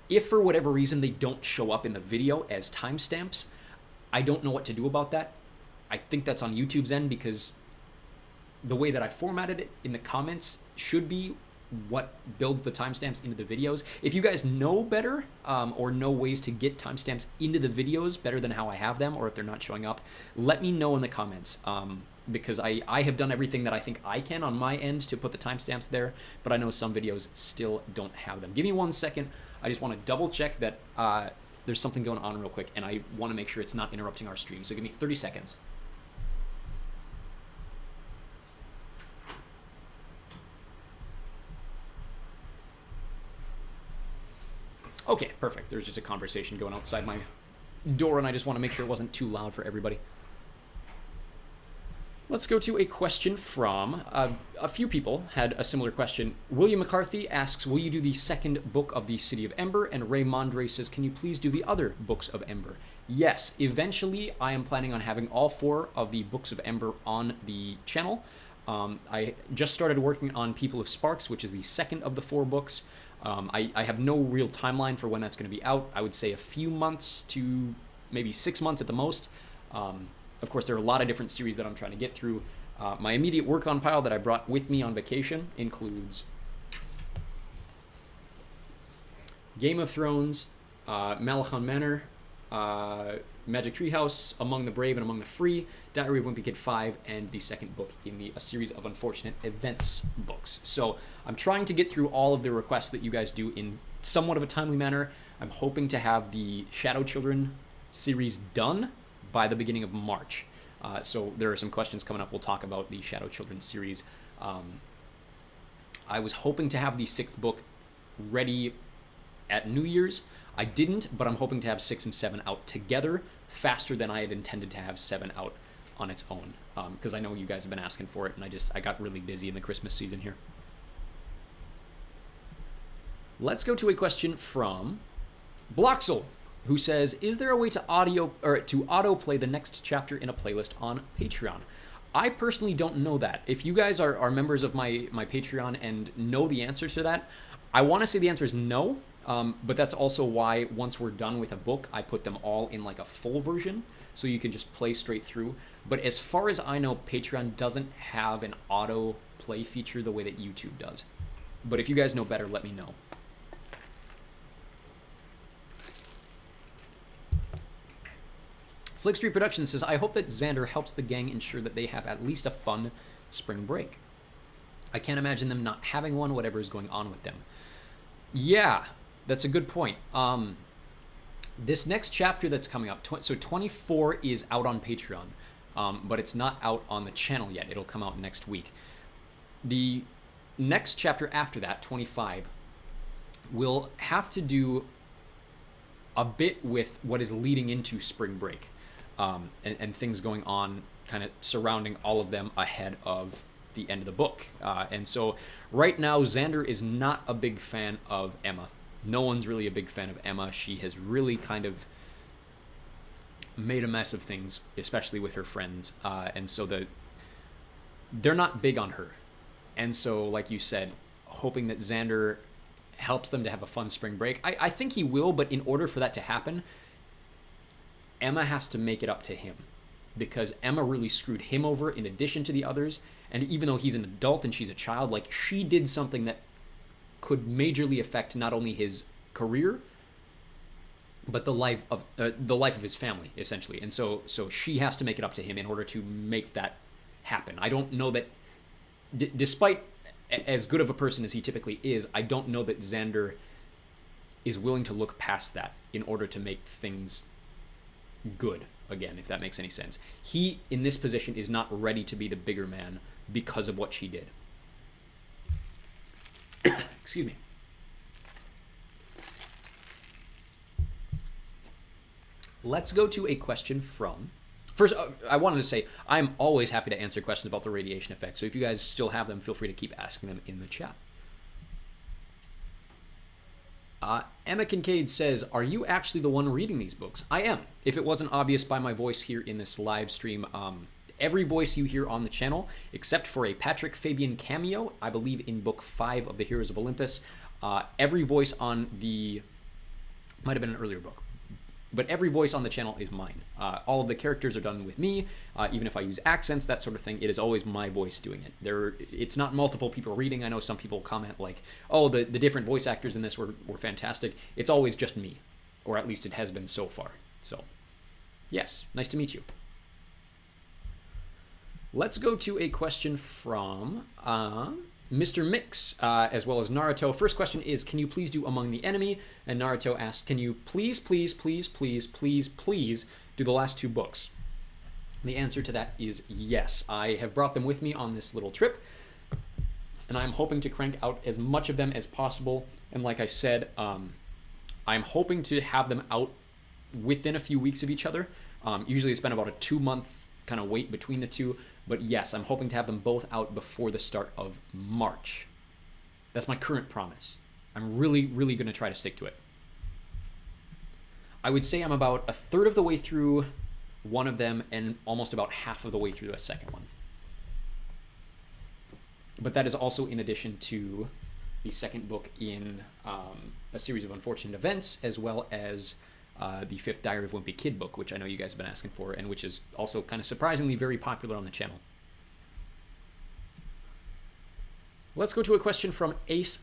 If for whatever reason they don't show up in the video as timestamps, I don't know what to do about that. I think that's on YouTube's end, because the way that I formatted it in the comments should be what builds the timestamps into the videos. If you guys know better, or know ways to get timestamps into the videos better than how I have them, or if they're not showing up, let me know in the comments, because I have done everything that I think I can on my end to put the timestamps there, but I know some videos still don't have them. Give me 1 second. I just want to double check that there's something going on real quick, and I want to make sure it's not interrupting our stream, so give me 30 seconds. Okay, perfect. There's just a conversation going outside my door, and I just want to make sure it wasn't too loud for everybody. Let's go to a question from a few people had a similar question. William McCarthy asks, will you do the second book of the City of Ember? And Ray Mondre says, can you please do the other books of Ember? Yes, eventually I am planning on having all 4 of the books of Ember on the channel. I just started working on People of Sparks, which is the second of the 4 books. I have no real timeline for when that's going to be out. I would say a few months to maybe 6 months at the most. Of course, there are a lot of different series that I'm trying to get through. My immediate work-on pile that I brought with me on vacation includes Game of Thrones, Malachon Manor, Magic Treehouse, Among the Brave and Among the Free, Diary of Wimpy Kid 5, and the second book in a series of Unfortunate Events books. So I'm trying to get through all of the requests that you guys do in somewhat of a timely manner. I'm hoping to have the Shadow Children series done by the beginning of March. So there are some questions coming up. We'll talk about the Shadow Children series. I was hoping to have the 6th book ready at New Year's. I didn't, but I'm hoping to have 6 and 7 out together faster than I had intended to have 7 out on its own, because I know you guys have been asking for it, and I got really busy in the Christmas season here. Let's go to a question from Bloxel, who says, is there a way to autoplay the next chapter in a playlist on Patreon? I personally don't know that. If you guys are members of my Patreon and know the answer to that, I want to say the answer is no. But that's also why once we're done with a book, I put them all in like a full version, so you can just play straight through. But as far as I know, Patreon doesn't have an auto play feature the way that YouTube does. But if you guys know better, let me know. Flick Street Productions says, I hope that Xander helps the gang ensure that they have at least a fun spring break. I can't imagine them not having one, whatever is going on with them. Yeah, that's a good point. This next chapter that's coming up, so 24 is out on Patreon, but it's not out on the channel yet. It'll come out next week. The next chapter after that, 25, will have to do a bit with what is leading into spring break, and things going on kind of surrounding all of them ahead of the end of the book. And so right now, Xander is not a big fan of Emma. No one's really a big fan of Emma. She has really kind of made a mess of things, especially with her friends. And so they're not big on her. And so, like you said, hoping that Xander helps them to have a fun spring break. I think he will, but in order for that to happen, Emma has to make it up to him, because Emma really screwed him over in addition to the others. And even though he's an adult and she's a child, like, she did something that could majorly affect not only his career, but the life of his family, essentially. And so she has to make it up to him in order to make that happen. I don't know that, despite as good of a person as he typically is, I don't know that Xander is willing to look past that in order to make things good again, if that makes any sense. He, in this position, is not ready to be the bigger man because of what she did. Excuse me. Let's go to a question from... First, I wanted to say, I'm always happy to answer questions about the radiation effect, so if you guys still have them, feel free to keep asking them in the chat. Emma Kincaid says, are you actually the one reading these books? I am. If it wasn't obvious by my voice here in this live stream, every voice you hear on the channel, except for a Patrick Fabian cameo, I believe in book 5 of the Heroes of Olympus, every voice on the... might have been an earlier book. But every voice on the channel is mine. All of the characters are done with me. Even if I use accents, that sort of thing, it is always my voice doing it. It's not multiple people reading. I know some people comment like, oh, the different voice actors in this were fantastic. It's always just me, or at least it has been so far. So, yes, nice to meet you. Let's go to a question from Mr. Mix, as well as Naruto. First question is, can you please do Among the Enemy? And Naruto asks, can you please do the last 2 books? The answer to that is yes. I have brought them with me on this little trip, and I'm hoping to crank out as much of them as possible. And like I said, I'm hoping to have them out within a few weeks of each other. Usually it's been about a 2-month kind of wait between the two. But yes, I'm hoping to have them both out before the start of March. That's my current promise. I'm really, really going to try to stick to it. I would say I'm about a third of the way through one of them and almost about half of the way through a second one. But that is also in addition to the second book in a series of unfortunate events, as well as the fifth Diary of a Wimpy Kid book, which I know you guys have been asking for, and which is also kind of surprisingly very popular on the channel. Let's go to a question from Ace,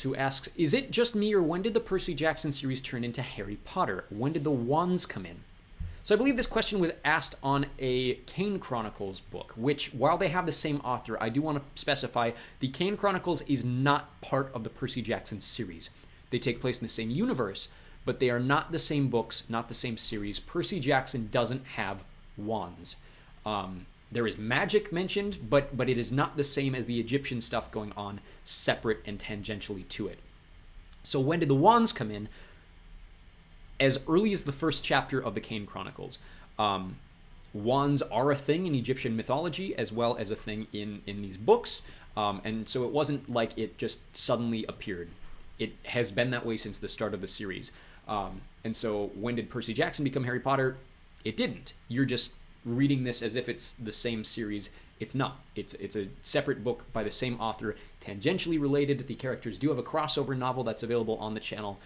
who asks, is it just me, or when did the Percy Jackson series turn into Harry Potter? When did the wands come in? So I believe this question was asked on a Kane Chronicles book, which, while they have the same author, I do want to specify the Kane Chronicles is not part of the Percy Jackson series. They take place in the same universe, but they are not the same books, not the same series. Percy Jackson doesn't have wands. There is magic mentioned, but it is not the same as the Egyptian stuff going on, separate and tangentially to it. So when did the wands come in? As early as the first chapter of the Kane Chronicles. Wands are a thing in Egyptian mythology, as well as a thing in these books. And so it wasn't like it just suddenly appeared. It has been that way since the start of the series. And so when did Percy Jackson become Harry Potter? It didn't. You're just reading this as if it's the same series. It's not. It's a separate book by the same author, tangentially related. The characters do have a crossover novel that's available on the channel,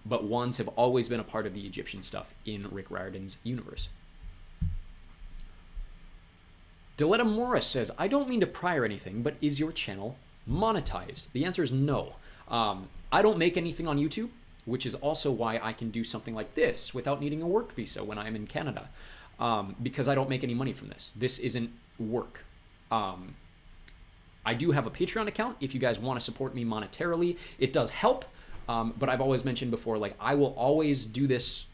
but wands have always been a part of the Egyptian stuff in Rick Riordan's universe. Deletta Morris says, I don't mean to pry or anything, but is your channel monetized? The answer is no. I don't make anything on YouTube, which is also why I can do something like this without needing a work visa when I'm in Canada. Because I don't make any money from this. This isn't work. I do have a Patreon account if you guys want to support me monetarily. It does help, but I've always mentioned before, like, I will always do this.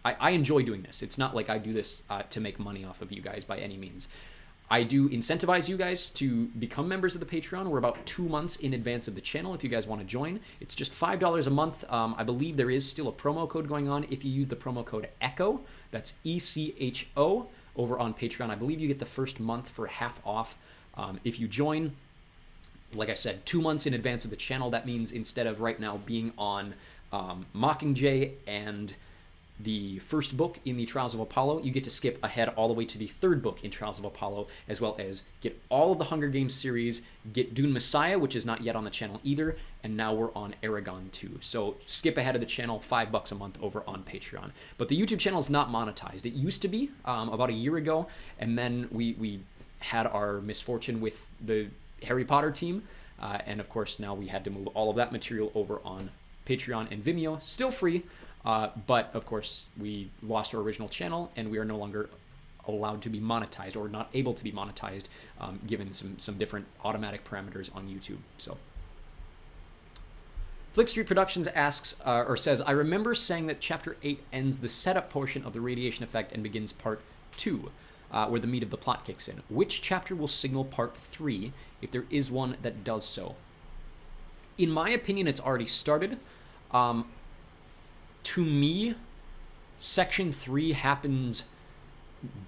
I enjoy doing this. It's not like I do this to make money off of you guys by any means. I do incentivize you guys to become members of the Patreon. We're about 2 months in advance of the channel if you guys want to join. It's just $5 a month. I believe there is still a promo code going on if you use the promo code ECHO. That's ECHO over on Patreon. I believe you get the first month for half off if you join. Like I said, 2 months in advance of the channel. That means instead of right now being on Mockingjay and the first book in the Trials of Apollo, you get to skip ahead all the way to the third book in Trials of Apollo, as well as get all of the Hunger Games series, get Dune Messiah, which is not yet on the channel either, and now we're on Aragon 2. So skip ahead of the channel, $5 a month over on Patreon. But the YouTube channel is not monetized. It used to be about a year ago, and then we had our misfortune with the Harry Potter team, and of course now we had to move all of that material over on Patreon and Vimeo, still free. But of course, we lost our original channel, and we are no longer allowed to be monetized, or not able to be monetized, given some different automatic parameters on YouTube. So, Flick Street Productions asks or says, I remember saying that Chapter 8 ends the setup portion of the radiation effect and begins Part 2, where the meat of the plot kicks in. Which chapter will signal Part 3, if there is one that does so? In my opinion, it's already started. To me, Section 3 happens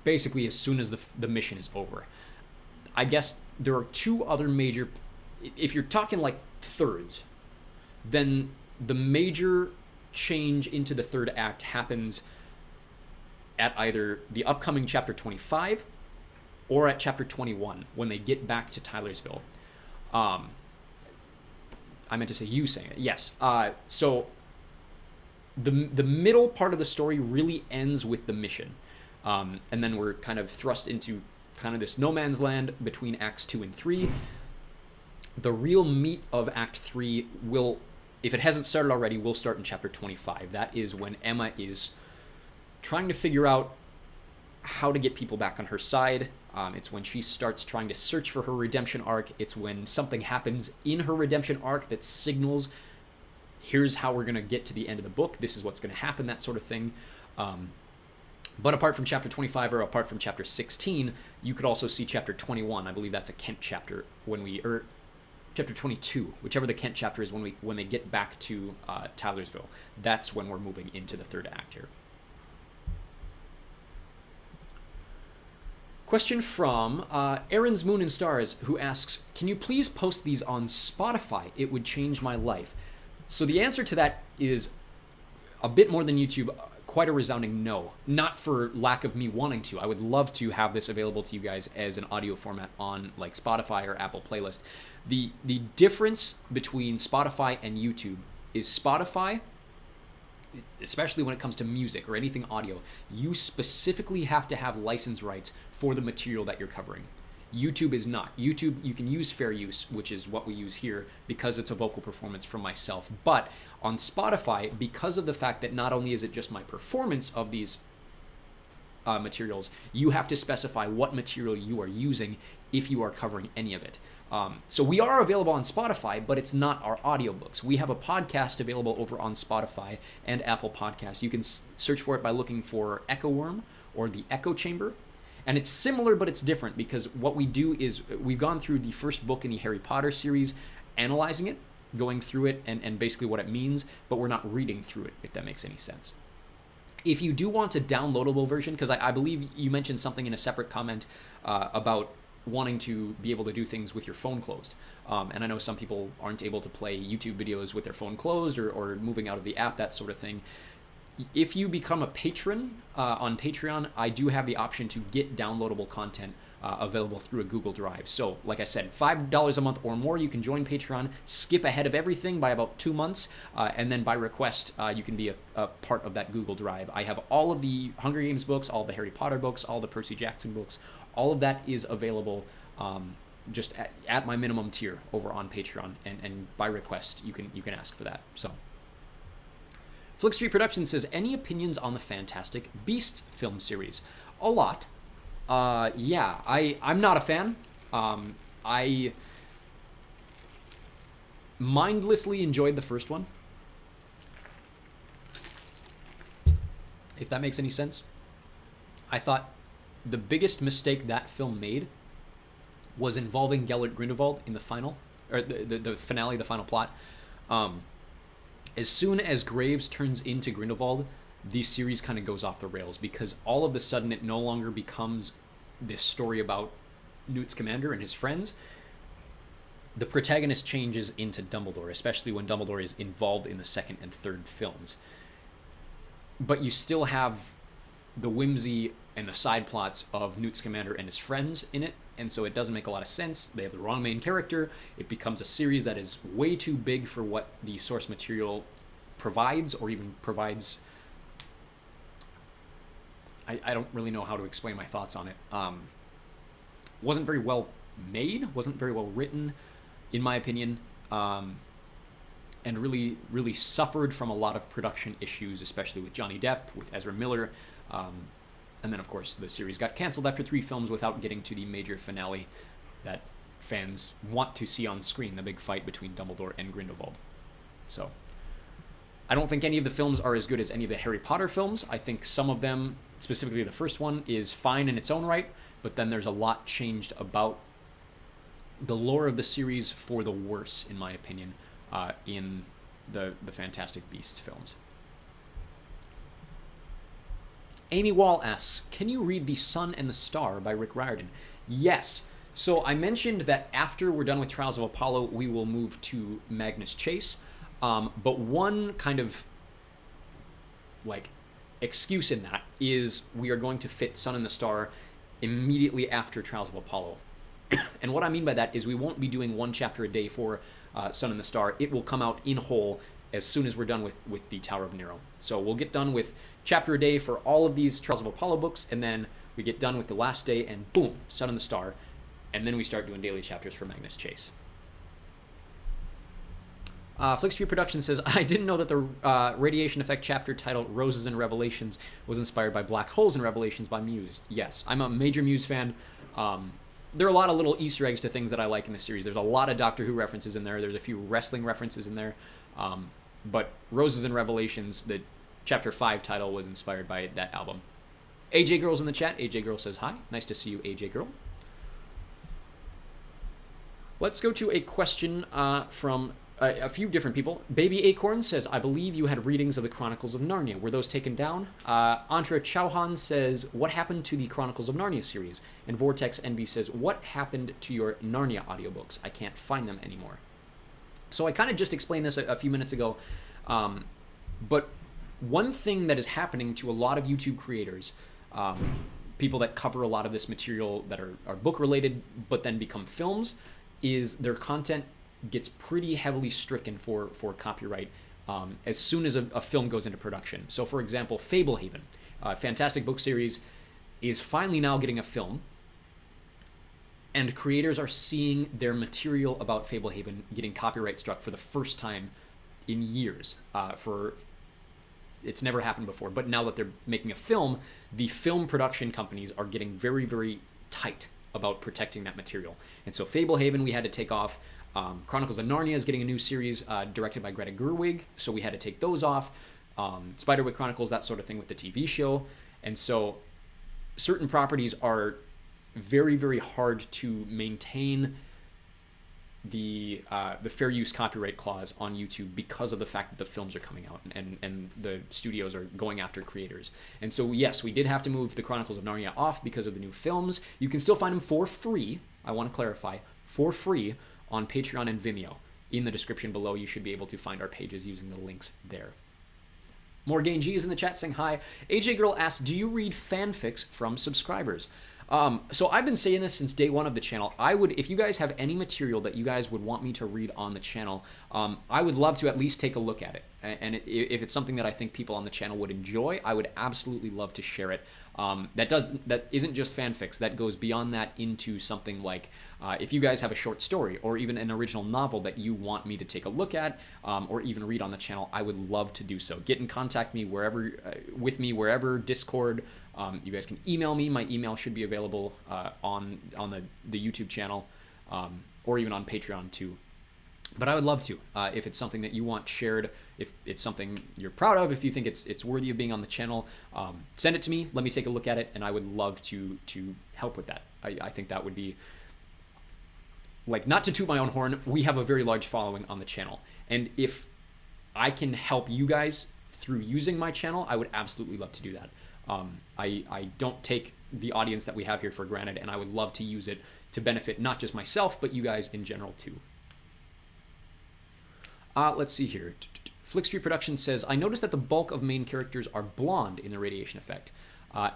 basically as soon as the mission is over. I guess there are two other major... If you're talking like thirds, then the major change into the third act happens at either the upcoming Chapter 25 or at Chapter 21, when they get back to Tylersville. I meant to say you saying it. Yes. So... The middle part of the story really ends with the mission. And then we're kind of thrust into kind of this no man's land between Acts 2 and 3. The real meat of Act 3 will, if it hasn't started already, will start in Chapter 25. That is when Emma is trying to figure out how to get people back on her side. It's when she starts trying to search for her redemption arc. It's when something happens in her redemption arc that signals, here's how we're going to get to the end of the book. This is what's going to happen, that sort of thing. But apart from Chapter 25 or apart from Chapter 16, you could also see Chapter 21. I believe that's a Kent chapter or Chapter 22, whichever the Kent chapter is when they get back to Tylersville. That's when we're moving into the third act here. Question from Aaron's Moon and Stars, who asks, can you please post these on Spotify? It would change my life. So the answer to that is a bit more than YouTube, quite a resounding no. Not for lack of me wanting to. I would love to have this available to you guys as an audio format on like Spotify or Apple Playlist. The difference between Spotify and YouTube is Spotify, especially when it comes to music or anything audio, you specifically have to have license rights for the material that you're covering. YouTube is not. YouTube, you can use fair use, which is what we use here, because it's a vocal performance from myself. But on Spotify, because of the fact that not only is it just my performance of these materials, you have to specify what material you are using if you are covering any of it. So we are available on Spotify, but it's not our audiobooks. We have a podcast available over on Spotify and Apple Podcasts. You can search for it by looking for Echo Wirm or the Echo Chamber. And it's similar, but it's different, because what we do is we've gone through the first book in the Harry Potter series, analyzing it, going through it, and basically what it means, but we're not reading through it, if that makes any sense. If you do want a downloadable version, because I believe you mentioned something in a separate comment about wanting to be able to do things with your phone closed. And I know some people aren't able to play YouTube videos with their phone closed or moving out of the app, that sort of thing. If you become a patron on Patreon, I do have the option to get downloadable content available through a Google Drive. So like I said, $5 a month or more, you can join Patreon, skip ahead of everything by about 2 months, and then by request, you can be a part of that Google Drive. I have all of the Hunger Games books, all the Harry Potter books, all the Percy Jackson books. All of that is available just at my minimum tier over on Patreon, and by request, you can ask for that. So Flick Street Productions says, any opinions on the Fantastic Beasts film series? A lot. Yeah, I'm not a fan. I mindlessly enjoyed the first one, if that makes any sense. I thought the biggest mistake that film made was involving Gellert Grindelwald in the final, or the finale, the final plot. As soon as Graves turns into Grindelwald, the series kind of goes off the rails, because all of a sudden it no longer becomes this story about Newt Scamander and his friends. The protagonist changes into Dumbledore, especially when Dumbledore is involved in the second and third films. But you still have the whimsy and the side plots of Newt Scamander and his friends in it, and so it doesn't make a lot of sense. They have the wrong main character. It becomes a series that is way too big for what the source material provides, or even provides. I don't really know how to explain my thoughts on it. Wasn't very well made, wasn't very well written, in my opinion, and really, really suffered from a lot of production issues, especially with Johnny Depp, with Ezra Miller. And then, of course, the series got canceled after 3 films without getting to the major finale that fans want to see on screen, the big fight between Dumbledore and Grindelwald. So, I don't think any of the films are as good as any of the Harry Potter films. I think some of them, specifically the first one, is fine in its own right, but then there's a lot changed about the lore of the series for the worse, in my opinion, in the Fantastic Beasts films. Amy Wall asks, can you read The Sun and the Star by Rick Riordan? Yes. So I mentioned that after we're done with Trials of Apollo, we will move to Magnus Chase. But one kind of like excuse in that is we are going to fit Sun and the Star immediately after Trials of Apollo. And what I mean by that is we won't be doing 1 chapter a day for Sun and the Star. It will come out in whole as soon as we're done with the Tower of Nero. So we'll get done with chapter a day for all of these Trials of Apollo books, and then we get done with the last day, and boom, Sun and the Star, and then we start doing daily chapters for Magnus Chase. Flick Street Productions says, I didn't know that the Radiation Effect chapter titled Roses and Revelations was inspired by Black Holes and Revelations by Muse. Yes, I'm a major Muse fan. There are a lot of little Easter eggs to things that I like in the series. There's a lot of Doctor Who references in there. There's a few wrestling references in there. But Roses and Revelations, the Chapter 5 title, was inspired by that album. AJ Girl's in the chat. AJ Girl says hi. Nice to see you, AJ Girl. Let's go to a question from A few different people. Baby Acorn says, I believe you had readings of the Chronicles of Narnia. Were those taken down? Antra Chauhan says, what happened to the Chronicles of Narnia series? And Vortex Envy says, what happened to your Narnia audiobooks? I can't find them anymore. So I kind of just explained this a few minutes ago. But one thing that is happening to a lot of YouTube creators, people that cover a lot of this material that are book related but then become films, is their content gets pretty heavily stricken for copyright as soon as a film goes into production. So for example, Fablehaven, a fantastic book series, is finally now getting a film, and creators are seeing their material about Fablehaven getting copyright struck for the first time in years. It's never happened before, but now that they're making a film, the film production companies are getting very, very tight about protecting that material. And so Fablehaven we had to take off. Chronicles of Narnia is getting a new series directed by Greta Gerwig, so we had to take those off. Spiderwick Chronicles, that sort of thing with the TV show. And so certain properties are very, very hard to maintain the fair use copyright clause on YouTube because of the fact that the films are coming out and the studios are going after creators. And so yes, we did have to move the Chronicles of Narnia off because of the new films. You can still find them for free. I want to clarify, for free on Patreon and Vimeo. In the description below, you should be able to find our pages using the links there. Morgan G is in the chat saying hi. AJ Girl asks, do you read fanfics from subscribers? So I've been saying this since day one of the channel. I would, if you guys have any material that you guys would want me to read on the channel, I would love to at least take a look at it. And if it's something that I think people on the channel would enjoy, I would absolutely love to share it. That isn't just fanfics. That goes beyond that into something like if you guys have a short story or even an original novel that you want me to take a look at or even read on the channel, I would love to do so. Get in contact with me wherever, Discord. You guys can email me. My email should be available on the YouTube channel or even on Patreon too. But I would love to, if it's something that you want shared, if it's something you're proud of, if you think it's worthy of being on the channel, send it to me. Let me take a look at it, and I would love to help with that. I think that would be, like, not to toot my own horn, we have a very large following on the channel, and if I can help you guys through using my channel, I would absolutely love to do that. I don't take the audience that we have here for granted, and I would love to use it to benefit not just myself, but you guys in general too. Let's see here. Flick Street Productions says, I noticed that the bulk of main characters are blonde in the radiation effect.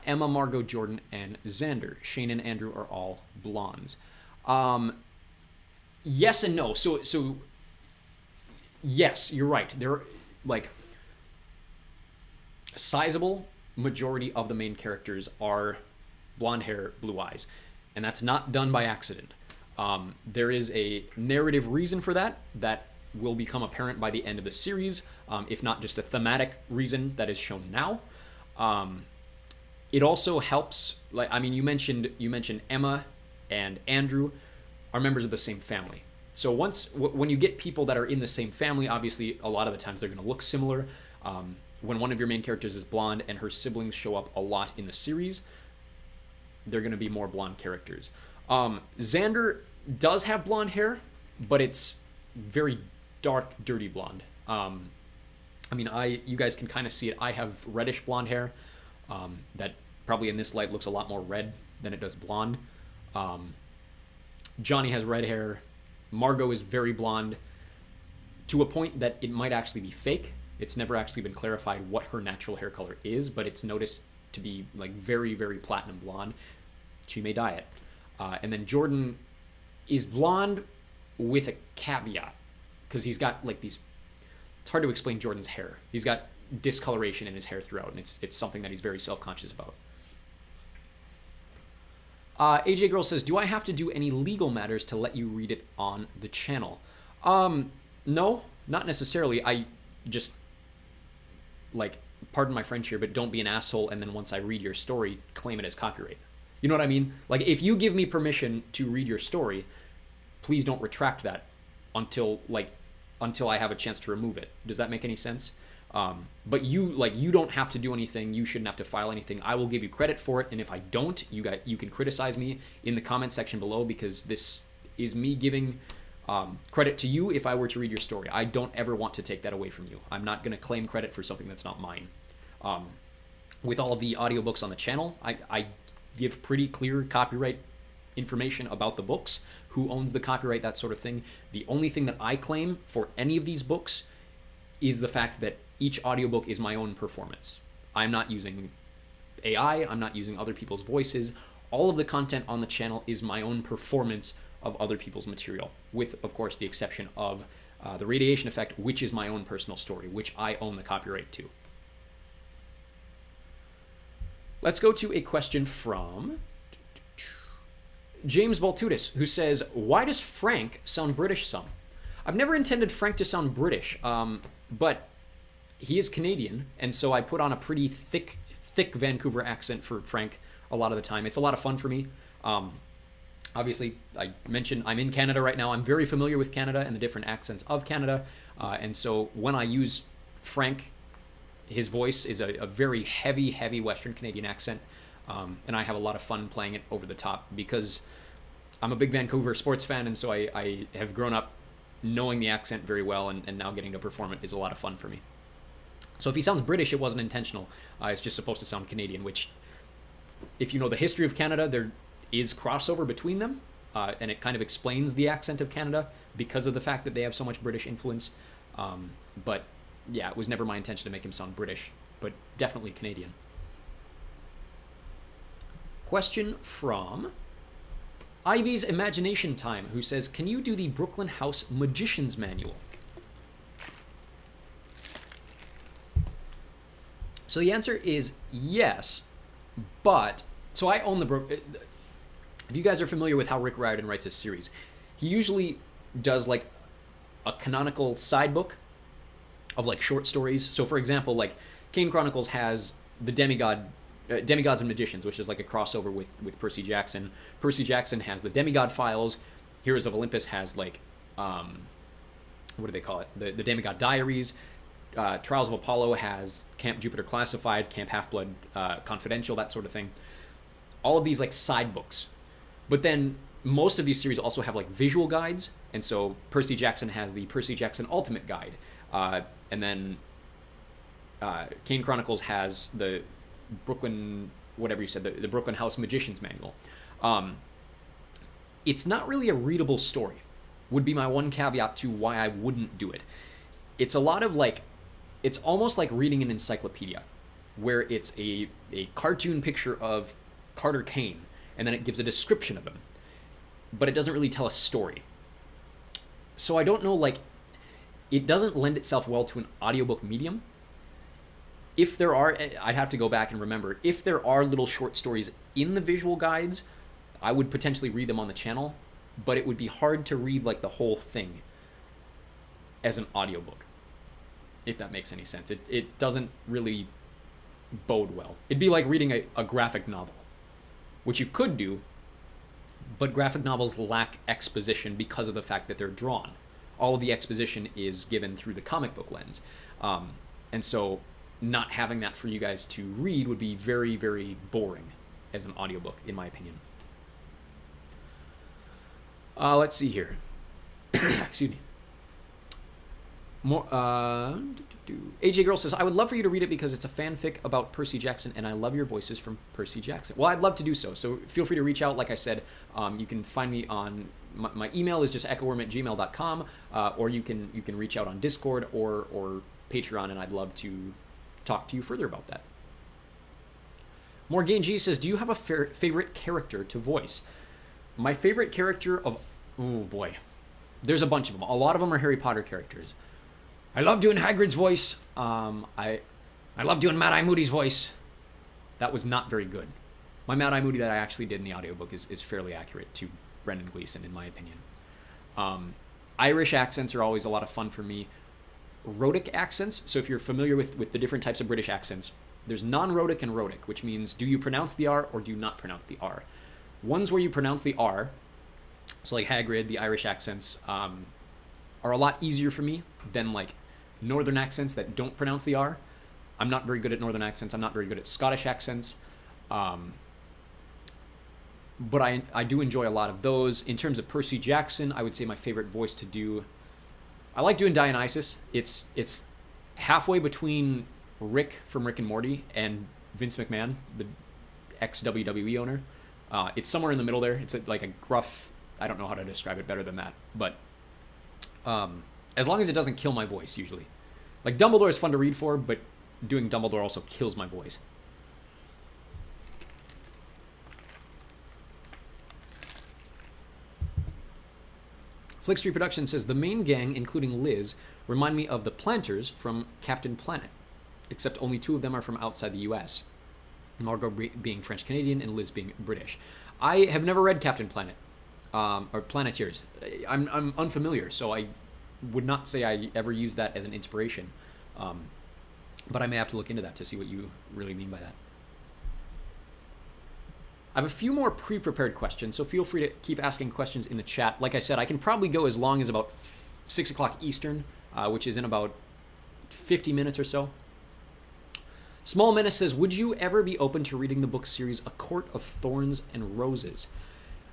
Emma, Margot, Jordan, and Xander. Shane and Andrew are all blondes. Yes and no. So yes, you're right. They're like a sizable majority of the main characters are blonde hair, blue eyes, and that's not done by accident. There is a narrative reason for that will become apparent by the end of the series, if not just a thematic reason that is shown now. It also helps, like, I mean, you mentioned Emma and Andrew are members of the same family. So when you get people that are in the same family, obviously a lot of the times they're going to look similar. When one of your main characters is blonde and her siblings show up a lot in the series, they're going to be more blonde characters. Xander does have blonde hair, but it's very dark, dirty blonde. I mean, you guys can kind of see it. I have reddish blonde hair that probably in this light looks a lot more red than it does blonde. Johnny has red hair. Margot is very blonde to a point that it might actually be fake. It's never actually been clarified what her natural hair color is, but it's noticed to be like very, very platinum blonde. She may dye it. And then Jordan is blonde with a caveat, because he's got like these, it's hard to explain Jordan's hair. He's got discoloration in his hair throughout, and it's something that he's very self-conscious about. AJ Girl says, do I have to do any legal matters to let you read it on the channel? No, not necessarily. I just, like, pardon my French here, but don't be an asshole and then once I read your story, claim it as copyright. You know what I mean? Like, if you give me permission to read your story, please don't retract that until I have a chance to remove it. Does that make any sense? But you don't have to do anything. You shouldn't have to file anything. I will give you credit for it, and if I don't, you can criticize me in the comment section below, because this is me giving Credit to you if I were to read your story. I don't ever want to take that away from you. I'm not going to claim credit for something that's not mine. With all of the audiobooks on the channel, I give pretty clear copyright information about the books, who owns the copyright, that sort of thing. The only thing that I claim for any of these books is the fact that each audiobook is my own performance. I'm not using AI, I'm not using other people's voices. All of the content on the channel is my own performance of other people's material, with, of course, the exception of the radiation effect, which is my own personal story, which I own the copyright to. Let's go to a question from James Baltudis, who says, why does Frank sound British some? I've never intended Frank to sound British, but he is Canadian, and so I put on a pretty thick Vancouver accent for Frank a lot of the time. It's a lot of fun for me. Obviously, I mentioned I'm in Canada right now. I'm very familiar with Canada and the different accents of Canada, and so when I use Frank, his voice is a very heavy Western Canadian accent, and I have a lot of fun playing it over the top because I'm a big Vancouver sports fan, and so I have grown up knowing the accent very well, and now getting to perform it is a lot of fun for me. So if he sounds British, it wasn't intentional. It's just supposed to sound Canadian, which, if you know the history of Canada, there is crossover between them, and it kind of explains the accent of Canada because of the fact that they have so much British influence. But yeah, it was never my intention to make him sound British, but definitely Canadian. Question from Ivy's Imagination Time, who says, can you do the Brooklyn House Magician's Manual? So the answer is yes, but, so I own if you guys are familiar with how Rick Riordan writes his series, he usually does like a canonical side book of like short stories. So for example, like Kane Chronicles has the Demigods and Magicians, which is like a crossover with Percy Jackson. Percy Jackson has the Demigod Files. Heroes of Olympus has like, what do they call it? The Demigod Diaries. Trials of Apollo has Camp Jupiter Classified, Camp Half-Blood Confidential, that sort of thing. All of these like side books. But then most of these series also have like visual guides. And so Percy Jackson has the Percy Jackson Ultimate Guide. And then Kane Chronicles has the Brooklyn, whatever you said, the Brooklyn House Magician's Manual. It's not really a readable story, would be my one caveat to why I wouldn't do it. It's a lot of like, it's almost like reading an encyclopedia, where it's a cartoon picture of Carter Kane, and then it gives a description of him, but it doesn't really tell a story. So I don't know, like, it doesn't lend itself well to an audiobook medium. If there are, I'd have to go back and remember, if there are little short stories in the visual guides, I would potentially read them on the channel, but it would be hard to read like the whole thing as an audiobook, if that makes any sense. It doesn't really bode well. It'd be like reading a graphic novel, which you could do, but graphic novels lack exposition because of the fact that they're drawn. All of the exposition is given through the comic book lens. And so not having that for you guys to read would be very, very boring as an audiobook, in my opinion. Let's see here. Excuse me. More. AJ Girl says, I would love for you to read it because it's a fanfic about Percy Jackson, and I love your voices from Percy Jackson. Well, I'd love to do so. So feel free to reach out. Like I said, you can find me on my email is just echoworm@gmail.com, or you can reach out on Discord or Patreon, and I'd love to talk to you further about that. Morgan G says, do you have a favorite character to voice? My favorite character of, oh boy, there's a bunch of them. A lot of them are Harry Potter characters. I love doing Hagrid's voice. I love doing Mad Eye Moody's voice. That was not very good. My Mad Eye Moody that I actually did in the audiobook is fairly accurate to Brendan Gleeson, in my opinion. Irish accents are always a lot of fun for me. Rhotic accents, so if you're familiar with the different types of British accents, there's non-rhotic and rhotic, which means do you pronounce the R or do you not pronounce the R? Ones where you pronounce the R, so like Hagrid, the Irish accents, are a lot easier for me than like northern accents that don't pronounce the R. I'm not very good at northern accents. I'm not very good at Scottish accents. but I do enjoy a lot of those. In terms of Percy Jackson, I would say my favorite voice to do, I like doing Dionysus. It's halfway between Rick from Rick and Morty and Vince McMahon, the ex-WWE owner. It's somewhere in the middle there. It's like a gruff, I don't know how to describe it better than that, but as long as it doesn't kill my voice, usually. Like, Dumbledore is fun to read for, but doing Dumbledore also kills my voice. Flick Street Productions says, the main gang, including Liz, remind me of the Planters from Captain Planet, except only 2 of them are from outside the US. Margot being French-Canadian and Liz being British. I have never read Captain Planet, or Planeteers. I'm unfamiliar, so I would not say I ever used that as an inspiration. But I may have to look into that to see what you really mean by that. I have a few more pre-prepared questions, so feel free to keep asking questions in the chat. Like I said, I can probably go as long as about 6 o'clock Eastern, which is in about 50 minutes or so. Small Menace says, would you ever be open to reading the book series A Court of Thorns and Roses?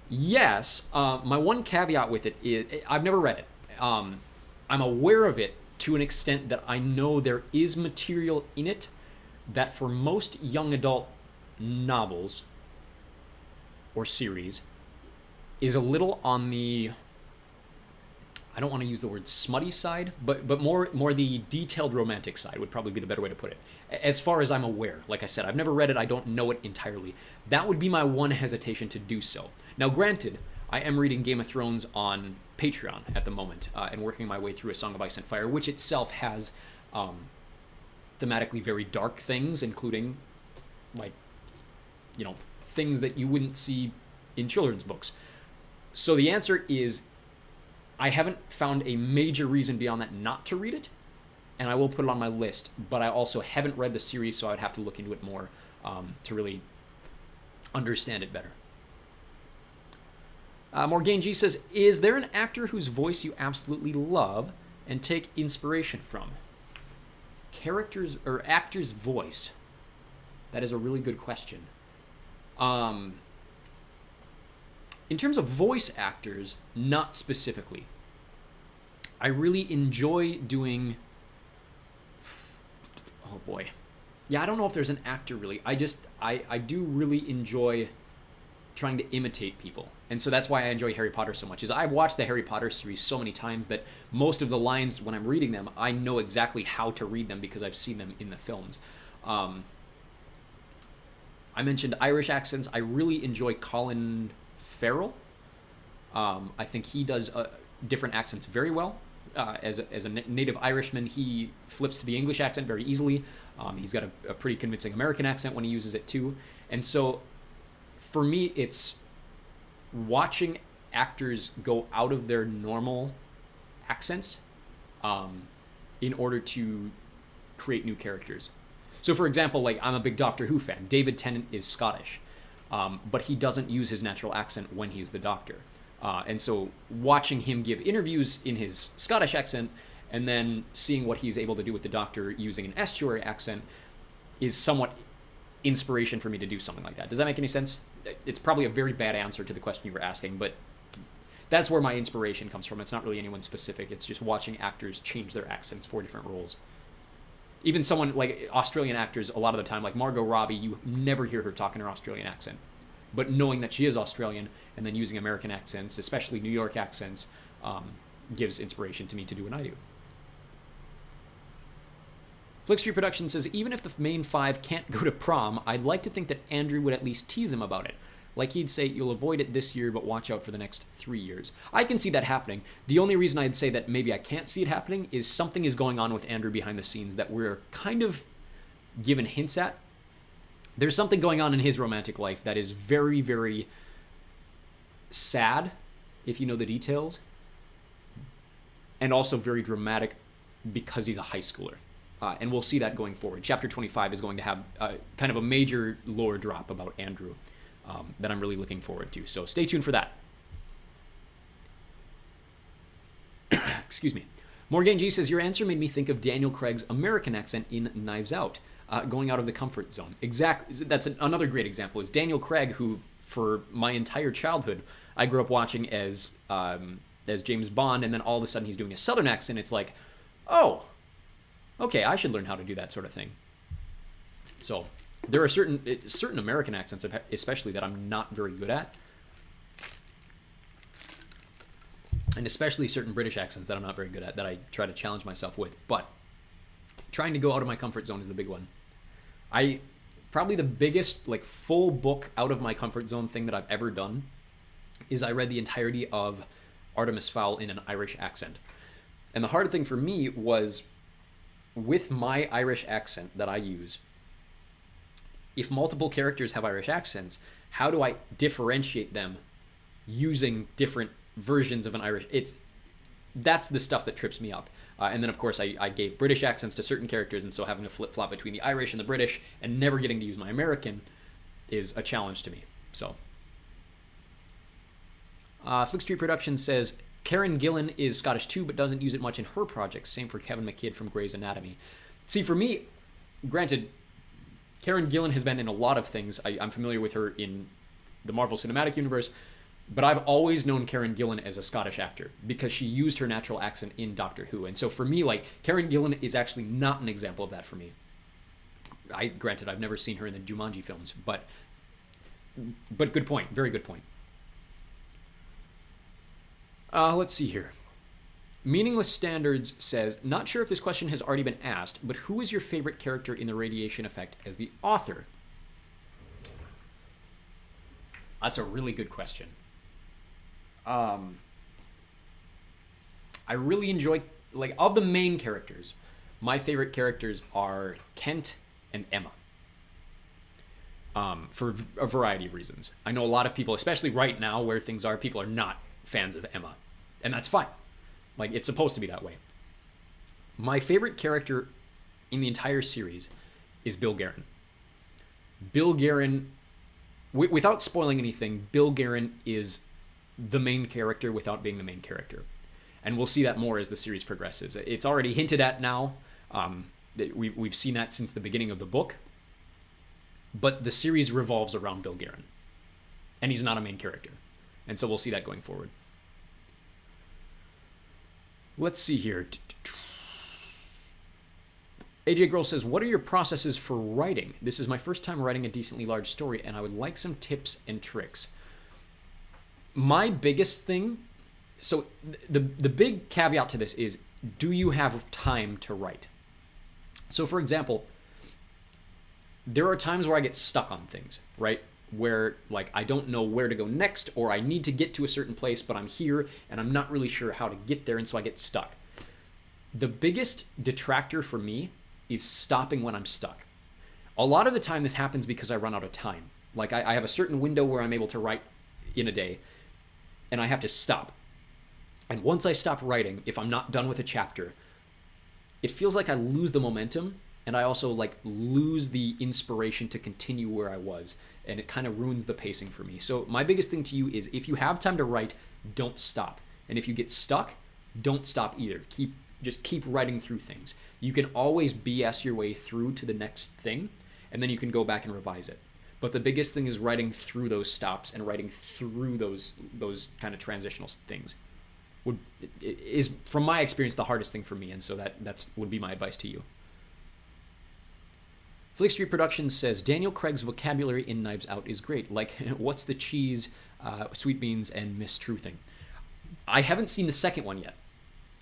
Yes. My one caveat with it is I've never read it. I'm aware of it to an extent that I know there is material in it that for most young adult novels or series is a little on the, I don't want to use the word smutty side, but more the detailed romantic side would probably be the better way to put it. As far as I'm aware, like I said, I've never read it, I don't know it entirely. That would be my one hesitation to do so. Now, granted, I am reading Game of Thrones on Patreon at the moment, and working my way through A Song of Ice and Fire, which itself has thematically very dark things, including, like, you know, things that you wouldn't see in children's books. So the answer is, I haven't found a major reason beyond that not to read it, and I will put it on my list, but I also haven't read the series, so I'd have to look into it more to really understand it better. Morgan G says, is there an actor whose voice you absolutely love and take inspiration from? Characters or actor's voice? That is a really good question. In terms of voice actors, not specifically. I really enjoy doing... Oh boy. Yeah, I don't know if there's an actor really. I do really enjoy trying to imitate people. And so that's why I enjoy Harry Potter so much, is I've watched the Harry Potter series so many times that most of the lines when I'm reading them, I know exactly how to read them because I've seen them in the films. I mentioned Irish accents. I really enjoy Colin Farrell. I think he does different accents very well. As a native Irishman, he flips to the English accent very easily. He's got a pretty convincing American accent when he uses it too. And so for me, it's watching actors go out of their normal accents in order to create new characters. So for example, like, I'm a big Doctor Who fan. David Tennant is Scottish, but he doesn't use his natural accent when he's the Doctor. And so watching him give interviews in his Scottish accent and then seeing what he's able to do with the Doctor using an estuary accent is somewhat inspiration for me to do something like that. Does that make any sense? It's probably a very bad answer to the question you were asking, but that's where my inspiration comes from. It's not really anyone specific. It's just watching actors change their accents for different roles. Even someone like Australian actors, a lot of the time, like Margot Robbie, you never hear her talk in her Australian accent. But knowing that she is Australian and then using American accents, especially New York accents, gives inspiration to me to do what I do. Flick Street Productions says, even if the main 5 can't go to prom, I'd like to think that Andrew would at least tease them about it. Like he'd say, you'll avoid it this year, but watch out for the next 3 years. I can see that happening. The only reason I'd say that maybe I can't see it happening is something is going on with Andrew behind the scenes that we're kind of given hints at. There's something going on in his romantic life that is very, very sad, if you know the details, and also very dramatic because he's a high schooler. And we'll see that going forward. Chapter 25 is going to have kind of a major lore drop about Andrew that I'm really looking forward to. So stay tuned for that. Excuse me. Morgan G says, your answer made me think of Daniel Craig's American accent in Knives Out, going out of the comfort zone. Exactly. That's another great example, is Daniel Craig, who for my entire childhood, I grew up watching as James Bond, and then all of a sudden he's doing a Southern accent. It's like, oh, okay, I should learn how to do that sort of thing. So there are certain American accents, especially, that I'm not very good at, and especially certain British accents that I'm not very good at, that I try to challenge myself with. But trying to go out of my comfort zone is the big one. Probably the biggest full book out of my comfort zone thing that I've ever done is I read the entirety of Artemis Fowl in an Irish accent. And the hard thing for me was, with my Irish accent that I use, if multiple characters have Irish accents, how do I differentiate them using different versions of an Irish? That's the stuff that trips me up. And then, of course, I gave British accents to certain characters, and so having to flip-flop between the Irish and the British and never getting to use my American is a challenge to me. So, Flick Street Productions says, Karen Gillan is Scottish too, but doesn't use it much in her projects. Same for Kevin McKidd from Grey's Anatomy. See, for me, granted, Karen Gillan has been in a lot of things. I'm familiar with her in the Marvel Cinematic Universe, but I've always known Karen Gillan as a Scottish actor because she used her natural accent in Doctor Who. And so for me, Karen Gillan is actually not an example of that for me. Granted, I've never seen her in the Jumanji films, but good point. Very good point. Let's see here. Meaningless Standards says, not sure if this question has already been asked, but who is your favorite character in the Radiation Effect as the author? That's a really good question. I really enjoy, of the main characters, my favorite characters are Kent and Emma. For a variety of reasons. I know a lot of people, especially right now where things are, people are not fans of Emma. And that's fine. It's supposed to be that way. My favorite character in the entire series is Bill Guerin. Bill Guerin, without spoiling anything, Bill Guerin is the main character without being the main character. And we'll see that more as the series progresses. It's already hinted at now. We've seen that since the beginning of the book. But the series revolves around Bill Guerin. And he's not a main character. And so we'll see that going forward. Let's see here. AJ Girl says, what are your processes for writing? This is my first time writing a decently large story, and I would like some tips and tricks. My biggest thing, so the big caveat to this is, do you have time to write? So for example, there are times where I get stuck on things, right? Where I don't know where to go next, or I need to get to a certain place, but I'm here and I'm not really sure how to get there, and so I get stuck. The biggest detractor for me is stopping when I'm stuck. A lot of the time this happens because I run out of time. I have a certain window where I'm able to write in a day, and I have to stop. And once I stop writing, if I'm not done with a chapter, it feels like I lose the momentum, and I also lose the inspiration to continue where I was, and it kind of ruins the pacing for me. So my biggest thing to you is, if you have time to write, don't stop. And if you get stuck, don't stop either. Just keep writing through things. You can always BS your way through to the next thing, and then you can go back and revise it. But the biggest thing is writing through those stops and writing through those kind of transitional things. Is, from my experience, the hardest thing for me, and so that would be my advice to you. Flick Street Productions says, Daniel Craig's vocabulary in Knives Out is great. What's the cheese, sweet beans, and mistruthing? I haven't seen the second one yet,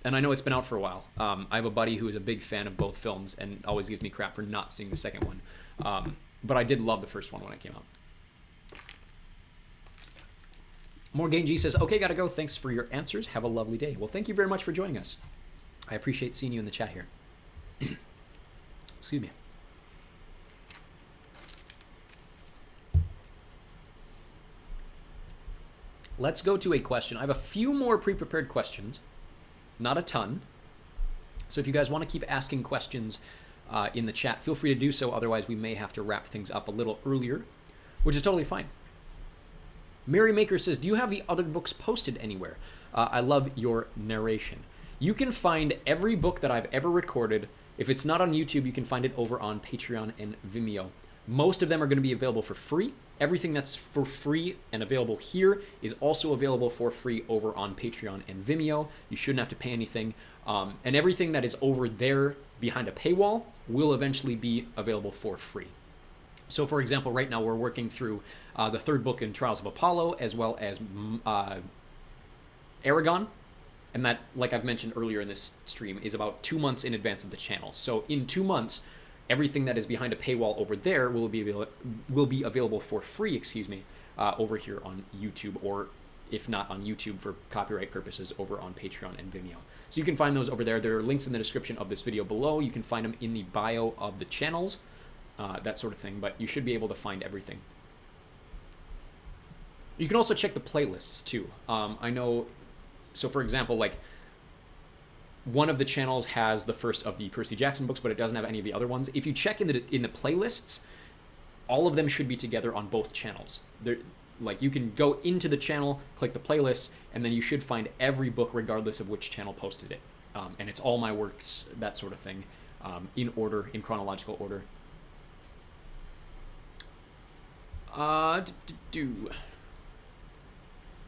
and I know it's been out for a while. I have a buddy who is a big fan of both films and always gives me crap for not seeing the second one. But I did love the first one when it came out. Morgan G says, okay, gotta go. Thanks for your answers. Have a lovely day. Well, thank you very much for joining us. I appreciate seeing you in the chat here. Excuse me. Let's go to a question. I have a few more pre-prepared questions, not a ton. So if you guys want to keep asking questions in the chat, feel free to do so. Otherwise, we may have to wrap things up a little earlier, which is totally fine. Mary Maker says, do you have the other books posted anywhere? I love your narration. You can find every book that I've ever recorded. If it's not on YouTube, you can find it over on Patreon and Vimeo. Most of them are going to be available for free. Everything that's for free and available here is also available for free over on Patreon and Vimeo. You shouldn't have to pay anything. And everything that is over there behind a paywall will eventually be available for free. So, for example, right now we're working through the third book in Trials of Apollo, as well as Aragon. And that, like I've mentioned earlier in this stream, is about 2 months in advance of the channel. So in 2 months, everything that is behind a paywall over there will be available for free, over here on YouTube, or if not on YouTube for copyright purposes, over on Patreon and Vimeo. So you can find those over there. There are links in the description of this video below. You can find them in the bio of the channels, that sort of thing, but you should be able to find everything. You can also check the playlists too. I know, so for example, like, one of the channels has the first of the Percy Jackson books, but it doesn't have any of the other ones. If you check in the playlists, all of them should be together on both channels. Like, you can go into the channel, click the playlists, and then you should find every book regardless of which channel posted it. And it's all my works, that sort of thing, in order, in chronological order.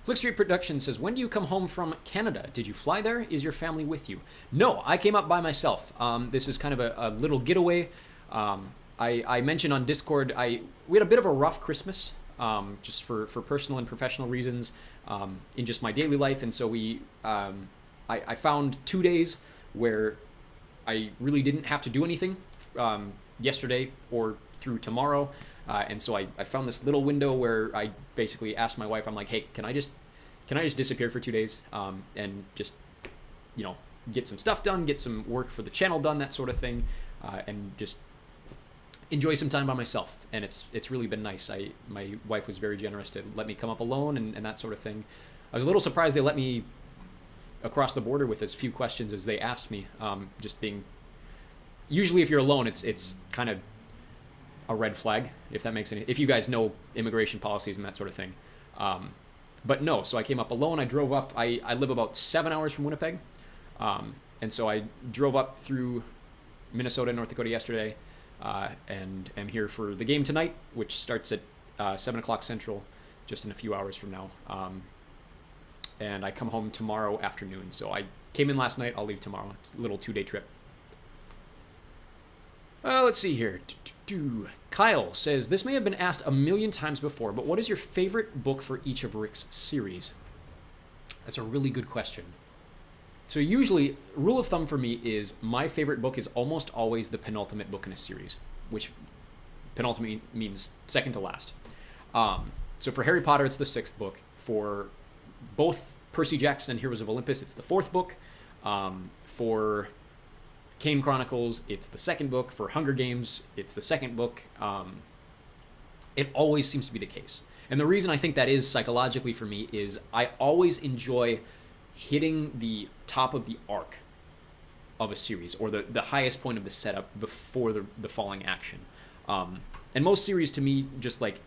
Flick Street Production says, when do you come home from Canada? Did you fly there? Is your family with you? No, I came up by myself. This is kind of a little getaway. I mentioned on Discord, we had a bit of a rough Christmas, just for personal and professional reasons, in just my daily life. And so I found 2 days where I really didn't have to do anything, yesterday or through tomorrow. And so I found this little window where I basically asked my wife, I'm like, hey, can I just disappear for 2 days, and just, get some stuff done, get some work for the channel done, that sort of thing, and just enjoy some time by myself. And it's really been nice. My wife was very generous to let me come up alone and that sort of thing. I was a little surprised they let me across the border with as few questions as they asked me. Just being, usually if you're alone, it's kind of a red flag, if that makes any, if you guys know immigration policies and that sort of thing. But no, so I came up alone. I drove up. I live about 7 hours from Winnipeg. And so I drove up through Minnesota and North Dakota yesterday, and am here for the game tonight, which starts at 7 o'clock Central, just in a few hours from now. And I come home tomorrow afternoon. So I came in last night. I'll leave tomorrow. It's a little 2-day trip. Let's see here. Kyle says, this may have been asked a million times before, but what is your favorite book for each of Rick's series? That's a really good question. So usually, rule of thumb for me is my favorite book is almost always the penultimate book in a series, which penultimate means second to last. So for Harry Potter, it's the 6th book. For both Percy Jackson and Heroes of Olympus, it's the 4th book. For Kane Chronicles, it's the 2nd book. For Hunger Games, it's the 2nd book. It always seems to be the case. And the reason I think that is psychologically for me is I always enjoy hitting the top of the arc of a series, or the highest point of the setup before the falling action. And most series to me just like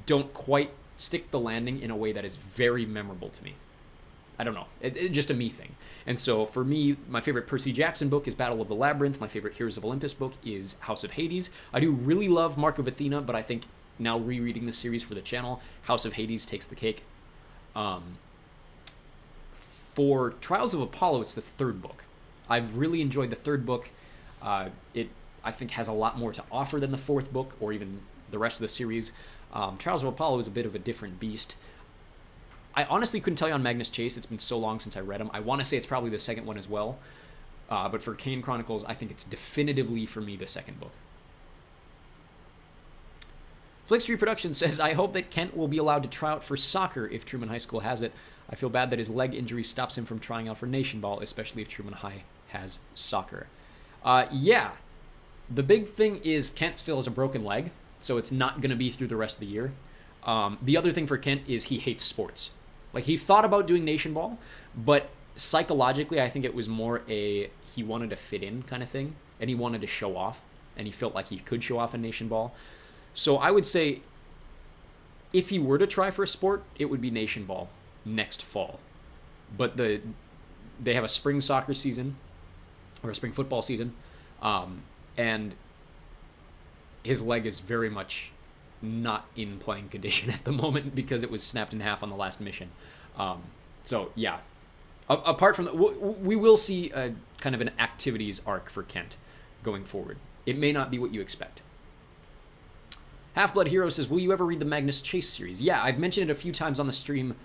don't quite stick the landing in a way that is very memorable to me. I don't know. It's just a me thing. And so for me, my favorite Percy Jackson book is Battle of the Labyrinth. My favorite Heroes of Olympus book is House of Hades. I do really love Mark of Athena, but I think now rereading the series for the channel, House of Hades takes the cake. For Trials of Apollo, it's the 3rd book. I've really enjoyed the 3rd book. It, I think, has a lot more to offer than the 4th book, or even the rest of the series. Trials of Apollo is a bit of a different beast. I honestly couldn't tell you on Magnus Chase. It's been so long since I read them. I want to say it's probably the 2nd one as well. But for Kane Chronicles, I think it's definitively, for me, the 2nd book. Flick Street Productions says, I hope that Kent will be allowed to try out for soccer if Truman High School has it. I feel bad that his leg injury stops him from trying out for Nation Ball, especially if Truman High has soccer. Yeah. The big thing is Kent still has a broken leg, so it's not going to be through the rest of the year. The other thing for Kent is he hates sports. Like, he thought about doing Nation Ball, but psychologically, I think it was more he wanted to fit in kind of thing, and he wanted to show off, and he felt like he could show off in Nation Ball. So I would say, if he were to try for a sport, it would be Nation Ball next fall. But they have a spring soccer season, or a spring football season, and his leg is very much not in playing condition at the moment because it was snapped in half on the last mission. So yeah, apart from that, we will see a kind of an activities arc for Kent going forward. It may not be what you expect. Half-Blood Hero says, will you ever read the Magnus Chase series? Yeah, I've mentioned it a few times on the stream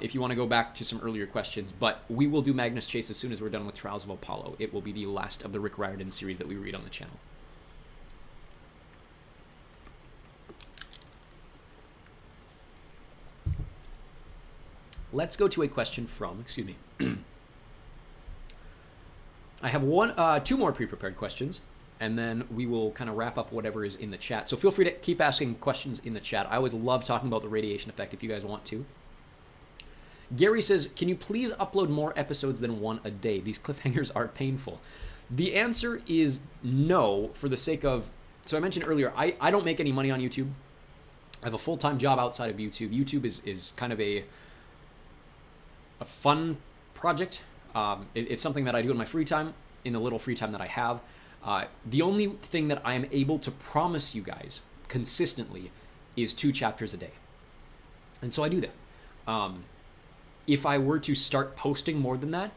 if you want to go back to some earlier questions, but we will do Magnus Chase as soon as we're done with Trials of Apollo. It will be the last of the Rick Riordan series that we read on the channel. Let's go to a question from, excuse me. I have two more pre-prepared questions, and then we will kind of wrap up whatever is in the chat. So feel free to keep asking questions in the chat. I would love talking about the radiation effect if you guys want to. Gary says, can you please upload more episodes than one a day? These cliffhangers are painful. The answer is no, for the sake of, so I mentioned earlier, I don't make any money on YouTube. I have a full-time job outside of YouTube. YouTube is kind of a fun project. It's something that I do in my free time, in the little free time that I have. The only thing that I am able to promise you guys consistently is 2 chapters a day. And so I do that. If I were to start posting more than that,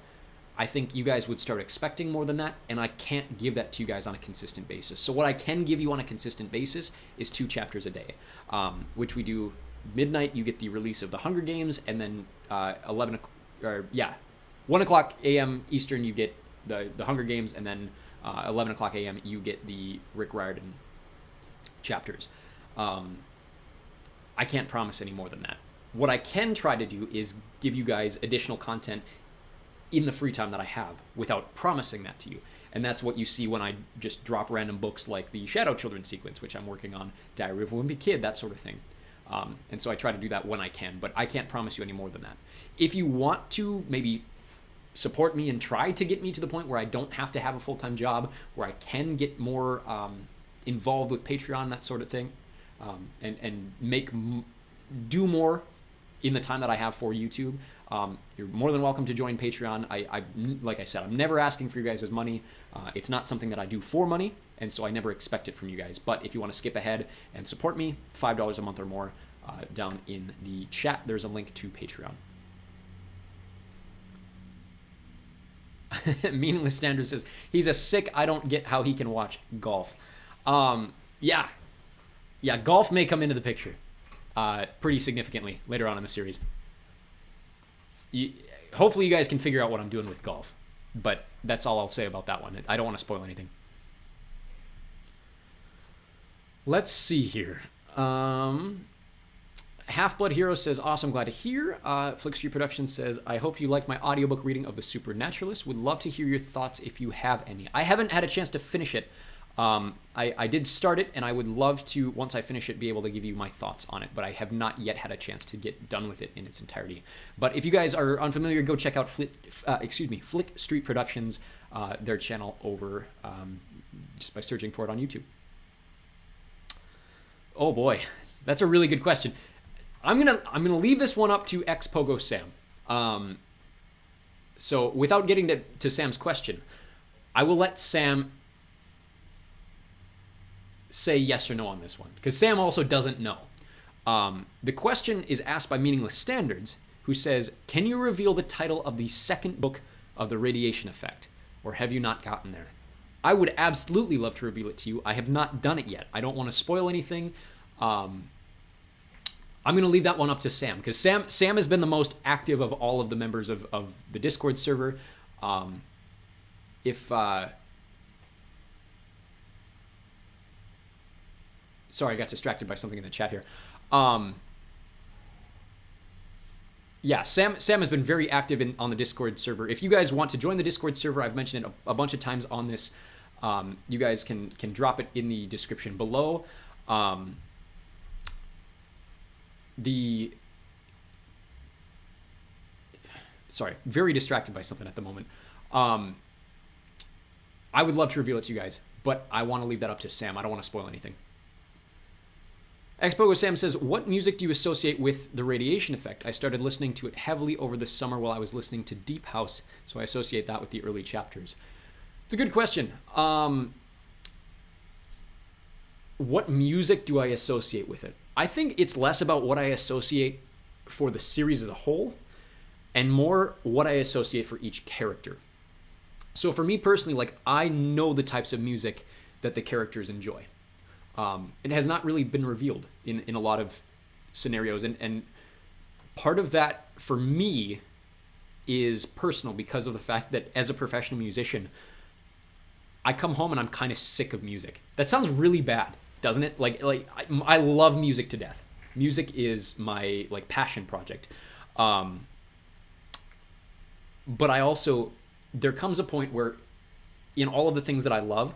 I think you guys would start expecting more than that, and I can't give that to you guys on a consistent basis. So what I can give you on a consistent basis is 2 chapters a day, which we do midnight. You get the release of the Hunger Games, and then 1 o'clock a.m. Eastern, you get the Hunger Games, and then 11 o'clock a.m. you get the Rick Riordan chapters. I can't promise any more than that. What I can try to do is give you guys additional content in the free time that I have without promising that to you. And that's what you see when I just drop random books like the Shadow Children sequence, which I'm working on, Diary of a Wimpy Kid, that sort of thing. And so I try to do that when I can, but I can't promise you any more than that. If you want to maybe support me and try to get me to the point where I don't have to have a full-time job, where I can get more involved with Patreon, that sort of thing, and do more in the time that I have for YouTube, you're more than welcome to join Patreon. I like I said, I'm never asking for you guys' money. It's not something that I do for money, and so I never expect it from you guys. But if you want to skip ahead and support me, $5 a month or more, down in the chat, there's a link to Patreon. Meaningless Standard says, he's a sick, I don't get how he can watch golf. Yeah, golf may come into the picture pretty significantly later on in the series. Hopefully you guys can figure out what I'm doing with golf, but that's all I'll say about that one. I don't want to spoil anything. Let's see here. Half-Blood Hero says, awesome, glad to hear. Flick Street Productions says, I hope you like my audiobook reading of The Supernaturalist. Would love to hear your thoughts if you have any. I haven't had a chance to finish it. I did start it, and I would love to, once I finish it, be able to give you my thoughts on it, but I have not yet had a chance to get done with it in its entirety. But if you guys are unfamiliar, go check out Flick Street Productions, their channel over, just by searching for it on YouTube. Oh boy, that's a really good question. I'm gonna leave this one up to Pogo Sam. So without getting to Sam's question, I will let Sam say yes or no on this one, because Sam also doesn't know. The question is asked by Meaningless Standards, who says, can you reveal the title of the second book of the Radiation Effect, or have you not gotten there? I would absolutely love to reveal it to you. I have not done it yet. I don't want to spoil anything. I'm going to leave that one up to Sam, because Sam has been the most active of all of the members of the Discord server. Sorry, I got distracted by something in the chat here. Yeah, Sam has been very active on the Discord server. If you guys want to join the Discord server, I've mentioned it a bunch of times on this. You guys can drop it in the description below. Sorry, very distracted by something at the moment. I would love to reveal it to you guys, but I want to leave that up to Sam. I don't want to spoil anything. Expo Sam says, what music do you associate with the Radiation Effect? I started listening to it heavily over the summer while I was listening to Deep House, so I associate that with the early chapters. It's a good question. what music do I associate with it? I think it's less about what I associate for the series as a whole and more what I associate for each character. So for me personally, like, I know the types of music that the characters enjoy. It has not really been revealed in a lot of scenarios. And part of that for me is personal because of the fact that as a professional musician, I come home and I'm kind of sick of music. That sounds really bad, doesn't it? Like I love music to death. Music is my like passion project. But I also, there comes a point where in all of the things that I love,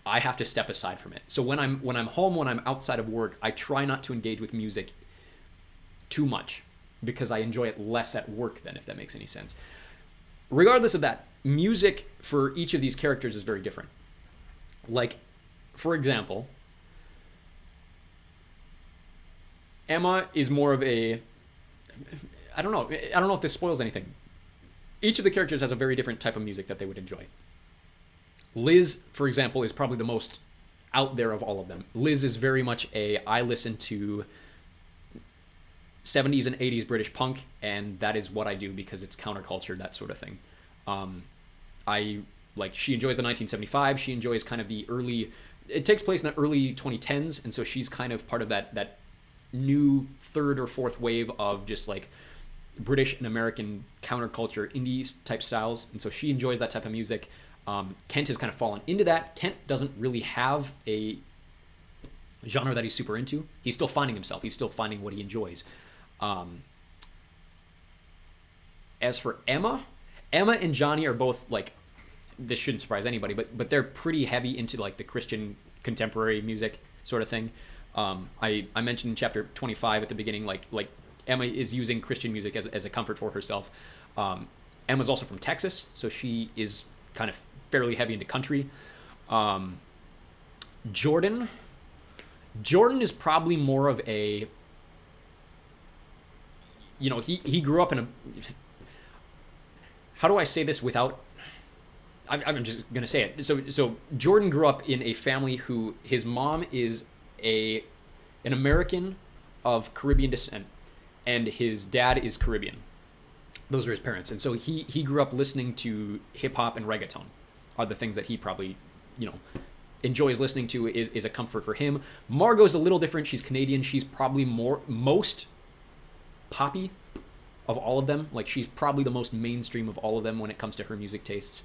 I have to step aside from it. So when I'm home, when I'm outside of work, I try not to engage with music too much because I enjoy it less at work then, if that makes any sense. Regardless of that, music for each of these characters is very different. Like, for example, Emma is more of a, I don't know if this spoils anything. Each of the characters has a very different type of music that they would enjoy. Liz, for example, is probably the most out there of all of them. Liz is very much I listen to 70s and 80s British punk, and that is what I do because it's counterculture, that sort of thing. She enjoys the 1975. She enjoys kind of the early, it takes place in the early 2010s, and so she's kind of part of that new third or fourth wave of just like British and American counterculture indie type styles, and so she enjoys that type of music. Kent has kind of fallen into that. Kent doesn't really have a genre that he's super into. He's still finding himself. He's still finding what he enjoys. As for Emma and Johnny are both like, this shouldn't surprise anybody, but they're pretty heavy into like the Christian contemporary music sort of thing. I mentioned in chapter 25 at the beginning, like Emma is using Christian music as a comfort for herself. Emma's also from Texas, so she is kind of fairly heavy into country. Jordan is probably more of a, he grew up in a, how do I say this without, I'm just going to say it. So Jordan grew up in a family who, his mom is an American of Caribbean descent, and his dad is Caribbean. Those are his parents. And so he grew up listening to hip hop and reggaeton are the things that he probably, enjoys listening to, is a comfort for him. Margot's a little different. She's Canadian. She's probably most poppy of all of them. Like, she's probably the most mainstream of all of them when it comes to her music tastes.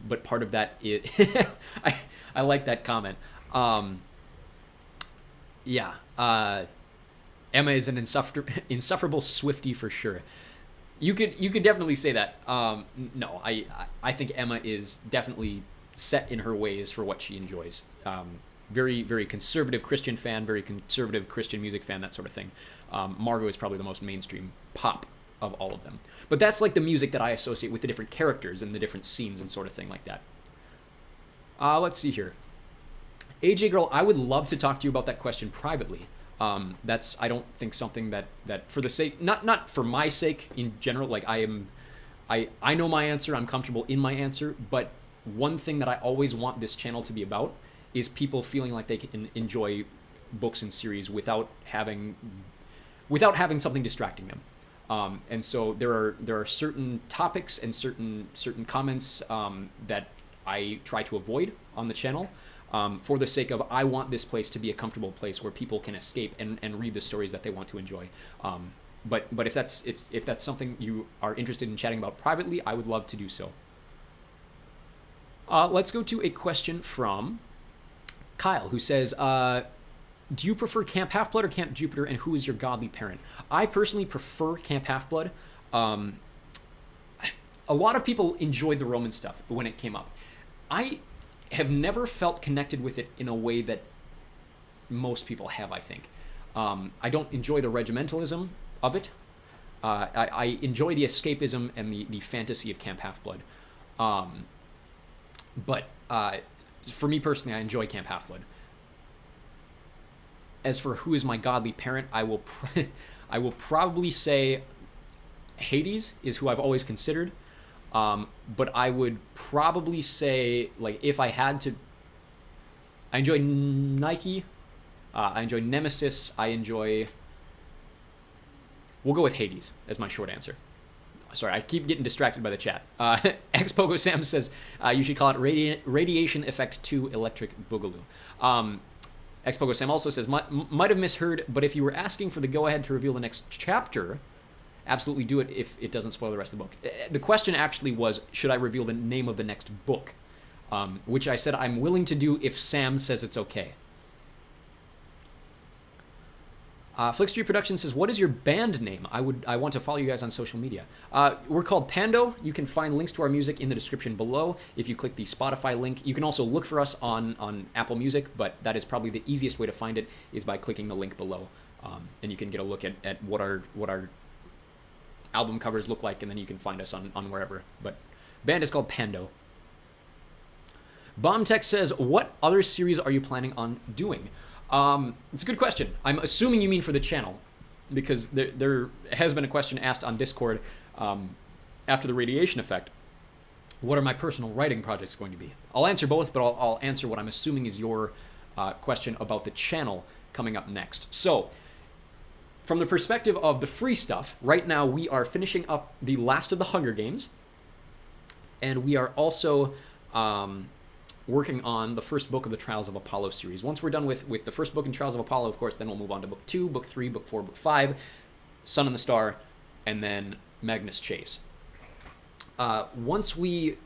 But part of that is, I like that comment. Emma is an insufferable Swiftie for sure. You could definitely say that. No, I think Emma is definitely set in her ways for what she enjoys. Very, very conservative Christian fan, very conservative Christian music fan, that sort of thing. Margot is probably the most mainstream pop of all of them. But that's like the music that I associate with the different characters and the different scenes and sort of thing like that. Let's see here. AJ Girl, I would love to talk to you about that question privately. That's, I don't think, something that for the sake, not for my sake in general, like I know my answer, I'm comfortable in my answer, but one thing that I always want this channel to be about is people feeling like they can enjoy books and series without having something distracting them. And so there are certain topics and certain comments that I try to avoid on the channel. For the sake of, I want this place to be a comfortable place where people can escape and read the stories that they want to enjoy. But if that's something you are interested in chatting about privately, I would love to do so. Let's go to a question from Kyle, who says, do you prefer Camp Half-Blood or Camp Jupiter, and who is your godly parent? I personally prefer Camp Half-Blood. A lot of people enjoyed the Roman stuff when it came up. I have never felt connected with it in a way that most people have, I think. I don't enjoy the regimentalism of it. I enjoy the escapism and the fantasy of Camp Half-Blood. But for me personally, I enjoy Camp Half-Blood. As for who is my godly parent, I will probably say Hades is who I've always considered. But I would probably say, like, if I had to, I enjoy Nike I enjoy Nemesis. I enjoy... We'll go with Hades as my short answer. Sorry, I keep getting distracted by the chat. Xpogo Sam says you should call it Radiation Effect 2 Electric Boogaloo. Xpogo Sam also says, might have misheard, but if you were asking for the go-ahead to reveal the next chapter, absolutely do it if it doesn't spoil the rest of the book. The question actually was, should I reveal the name of the next book? Which I said I'm willing to do if Sam says it's okay. Flickstreet Productions says, what is your band name? I want to follow you guys on social media. We're called Pando. You can find links to our music in the description below. If you click the Spotify link, you can also look for us on Apple Music, but that is probably the easiest way to find it is by clicking the link below. And you can get a look at what our album covers look like, and then you can find us on wherever. But band is called Pando. Bombtech says, what other series are you planning on doing? It's a good question. I'm assuming you mean for the channel, because there has been a question asked on Discord after the Radiation Effect. What are my personal writing projects going to be? I'll answer both, but I'll answer what I'm assuming is your question about the channel coming up next. So, from the perspective of the free stuff, right now we are finishing up the last of the Hunger Games, and we are also... working on the first book of the Trials of Apollo series. Once we're done with the first book in Trials of Apollo, of course, then we'll move on to book 2, book 3, book 4, book 5, Sun and the Star, and then Magnus Chase. Once we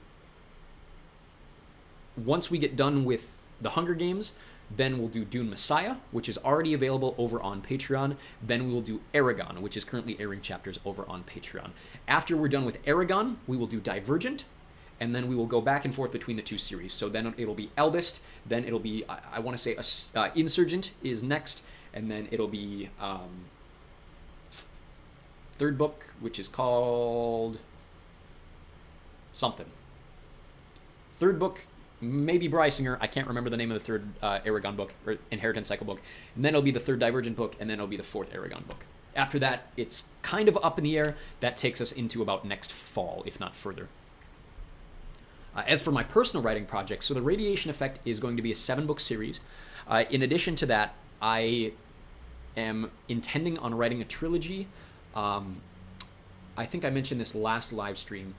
get done with the Hunger Games, then we'll do Dune Messiah, which is already available over on Patreon. Then we will do Aragon, which is currently airing chapters over on Patreon. After we're done with Aragon, we will do Divergent, and then we will go back and forth between the two series. So then it'll be Eldest, then it'll be, I want to say, Insurgent is next, and then it'll be third book, which is called something. Third book, maybe Brysinger. I can't remember the name of the third Aragon book, or Inheritance Cycle book. And then it'll be the third Divergent book, and then it'll be the fourth Aragon book. After that, it's kind of up in the air. That takes us into about next fall, if not further. As for my personal writing project, so the Radiation Effect is going to be a 7-book series. In addition to that, I am intending on writing a trilogy. I think I mentioned this last live stream,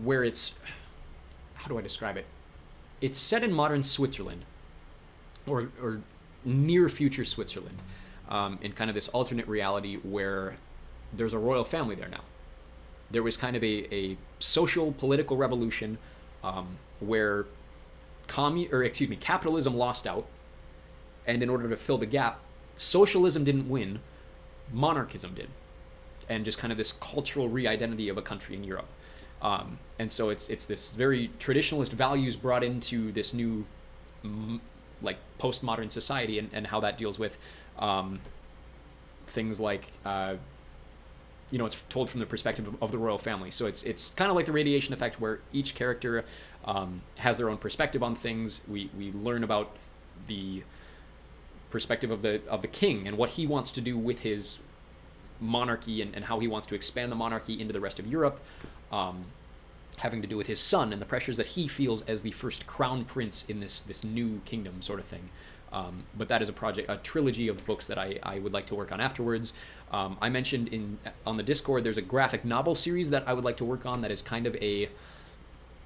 where it's, how do I describe it? It's set in modern Switzerland, or near future Switzerland, in kind of this alternate reality where there's a royal family there now. There was kind of a social political revolution where capitalism lost out, and in order to fill the gap, socialism didn't win, monarchism did, and just kind of this cultural re-identity of a country in Europe. And so it's this very traditionalist values brought into this new like postmodern society, and how that deals with things like it's told from the perspective of the royal family. So it's kind of like the Radiation Effect, where each character has their own perspective on things. We learn about the perspective of the king and what he wants to do with his monarchy, and how he wants to expand the monarchy into the rest of Europe, having to do with his son and the pressures that he feels as the first crown prince in this new kingdom sort of thing. But that is a trilogy of books that I would like to work on afterwards. I mentioned on the Discord, there's a graphic novel series that I would like to work on that is kind of a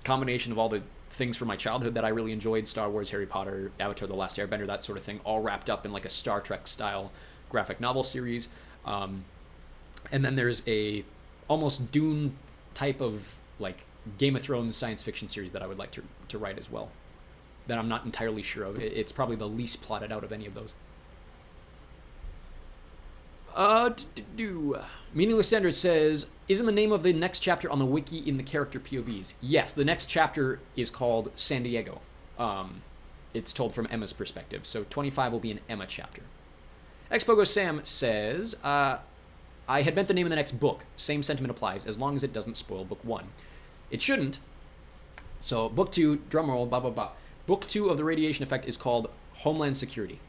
combination of all the things from my childhood that I really enjoyed: Star Wars, Harry Potter, Avatar: The Last Airbender, that sort of thing, all wrapped up in like a Star Trek style graphic novel series. And then there's a almost Dune type of like Game of Thrones science fiction series that I would like to write as well, that I'm not entirely sure of. It's probably the least plotted out of any of those. Meaningless Standard says, isn't the name of the next chapter on the wiki in the character POVs? Yes, the next chapter is called San Diego. It's told from Emma's perspective, so 25 will be an Emma chapter. Xpogo Sam says, I had meant the name of the next book. Same sentiment applies, as long as it doesn't spoil book 1. It shouldn't. So book 2, drumroll, blah, blah, blah. Book 2 of the Radiation Effect is called Homeland Security.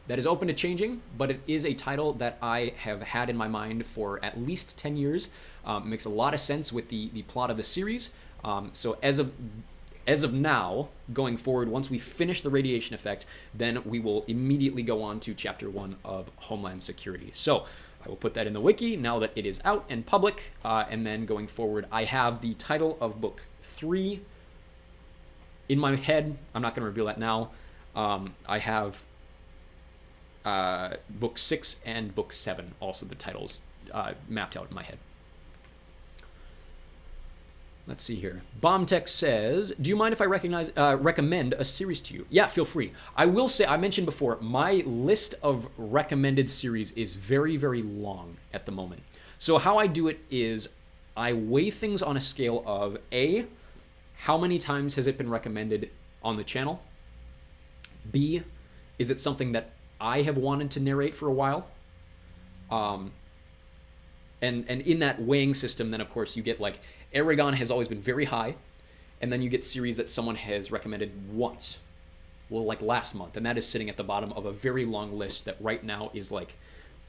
That is open to changing, but it is a title that I have had in my mind for at least 10 years. It makes a lot of sense with the plot of the series. So as of as of now, going forward, once we finish the radiation effect, then we will immediately go on to chapter 1 of Homeland Security. So I will put that in the wiki now that it is out and public, and then going forward, I have the title of book 3 in my head. I'm not going to reveal that now. I have book 6 and book 7, also the titles mapped out in my head. Let's see here. Bombtech says, do you mind if I recommend a series to you? Yeah, feel free. I will say, I mentioned before, my list of recommended series is very, very long at the moment. So how I do it is I weigh things on a scale of A, how many times has it been recommended on the channel? B, is it something that I have wanted to narrate for a while? And in that weighing system, then of course you get like, Aragon has always been very high, and then you get series that someone has recommended once, well, like last month, and that is sitting at the bottom of a very long list that right now is like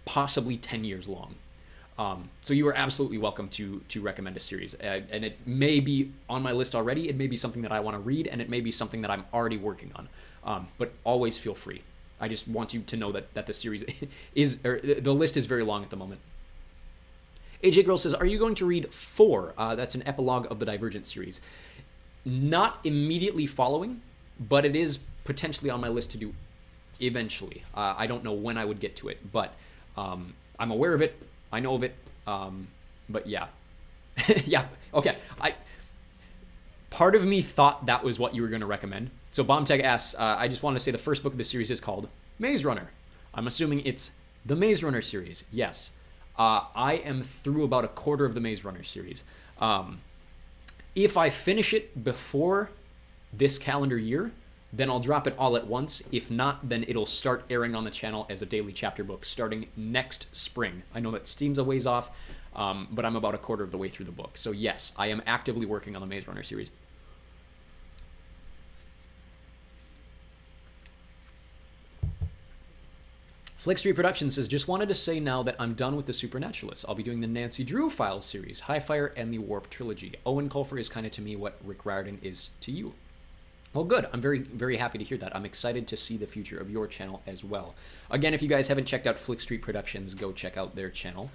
possibly 10 years long. So you are absolutely welcome to recommend a series, and it may be on my list already, it may be something that I want to read, and it may be something that I'm already working on, but always feel free. I just want you to know that the series is, or the list is very long at the moment. AJ Girl says, are you going to read 4? That's an epilogue of the Divergent series. Not immediately following, but it is potentially on my list to do eventually. I don't know when I would get to it, but I'm aware of it. I know of it. But yeah. Yeah, okay. Part of me thought that was what you were going to recommend. So Bombtech asks, I just want to say the first book of the series is called Maze Runner. I'm assuming it's the Maze Runner series. Yes. I am through about a quarter of the Maze Runner series. If I finish it before this calendar year, then I'll drop it all at once. If not, then it'll start airing on the channel as a daily chapter book starting next spring. I know that seems a ways off, but I'm about a quarter of the way through the book. So yes, I am actively working on the Maze Runner series. Flick Street Productions says, just wanted to say now that I'm done with the Supernaturalists. I'll be doing the Nancy Drew Files series, High Fire, and the Warp Trilogy. Owen Colfer is kind of to me what Rick Riordan is to you. Well, good. I'm very, very happy to hear that. I'm excited to see the future of your channel as well. Again, if you guys haven't checked out Flick Street Productions, go check out their channel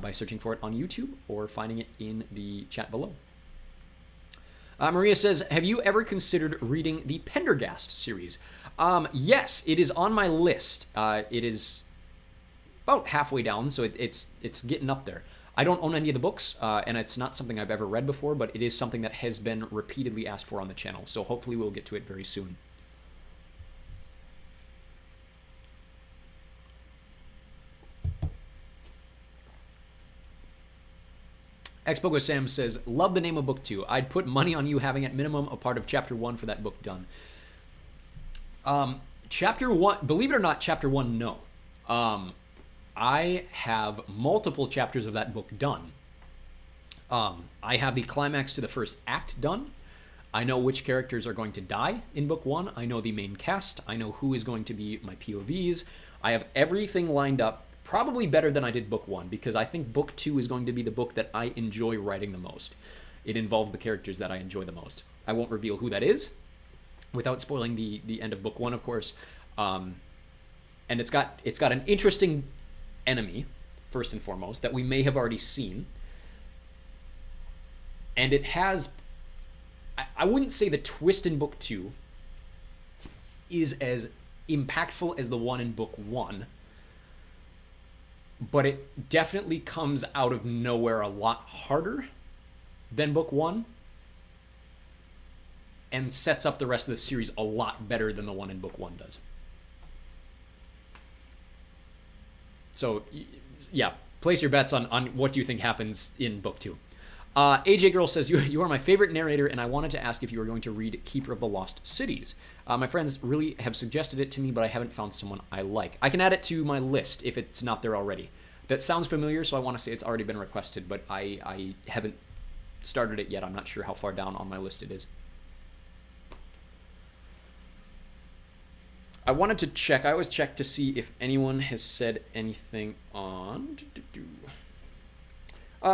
by searching for it on YouTube or finding it in the chat below. Maria says, have you ever considered reading the Pendergast series? Yes, it is on my list. It is about halfway down, so it's getting up there. I don't own any of the books, and it's not something I've ever read before, but it is something that has been repeatedly asked for on the channel, so hopefully we'll get to it very soon. Expogo Sam says, love the name of book 2. I'd put money on you having at minimum a part of chapter 1 for that book done. Chapter 1, believe it or not, chapter 1, no. I have multiple chapters of that book done. I have the climax to the first act done. I know which characters are going to die in book 1. I know the main cast. I know who is going to be my POVs. I have everything lined up, probably better than I did book 1, because I think book 2 is going to be the book that I enjoy writing the most. It involves the characters that I enjoy the most. I won't reveal who that is, without spoiling the end of book 1, of course. And it's got an interesting enemy, first and foremost, that we may have already seen. And it has, I wouldn't say the twist in book 2 is as impactful as the one in book 1, but it definitely comes out of nowhere a lot harder than book 1 and sets up the rest of the series a lot better than the one in book 1 does. So, yeah, place your bets on what you think happens in book 2. AJ Girl says, you are my favorite narrator, and I wanted to ask if you were going to read Keeper of the Lost Cities. My friends really have suggested it to me, but I haven't found someone I like. I can add it to my list if it's not there already. That sounds familiar, so I want to say it's already been requested, but I haven't started it yet. I'm not sure how far down on my list it is. I wanted to check. I always check to see if anyone has said anything on...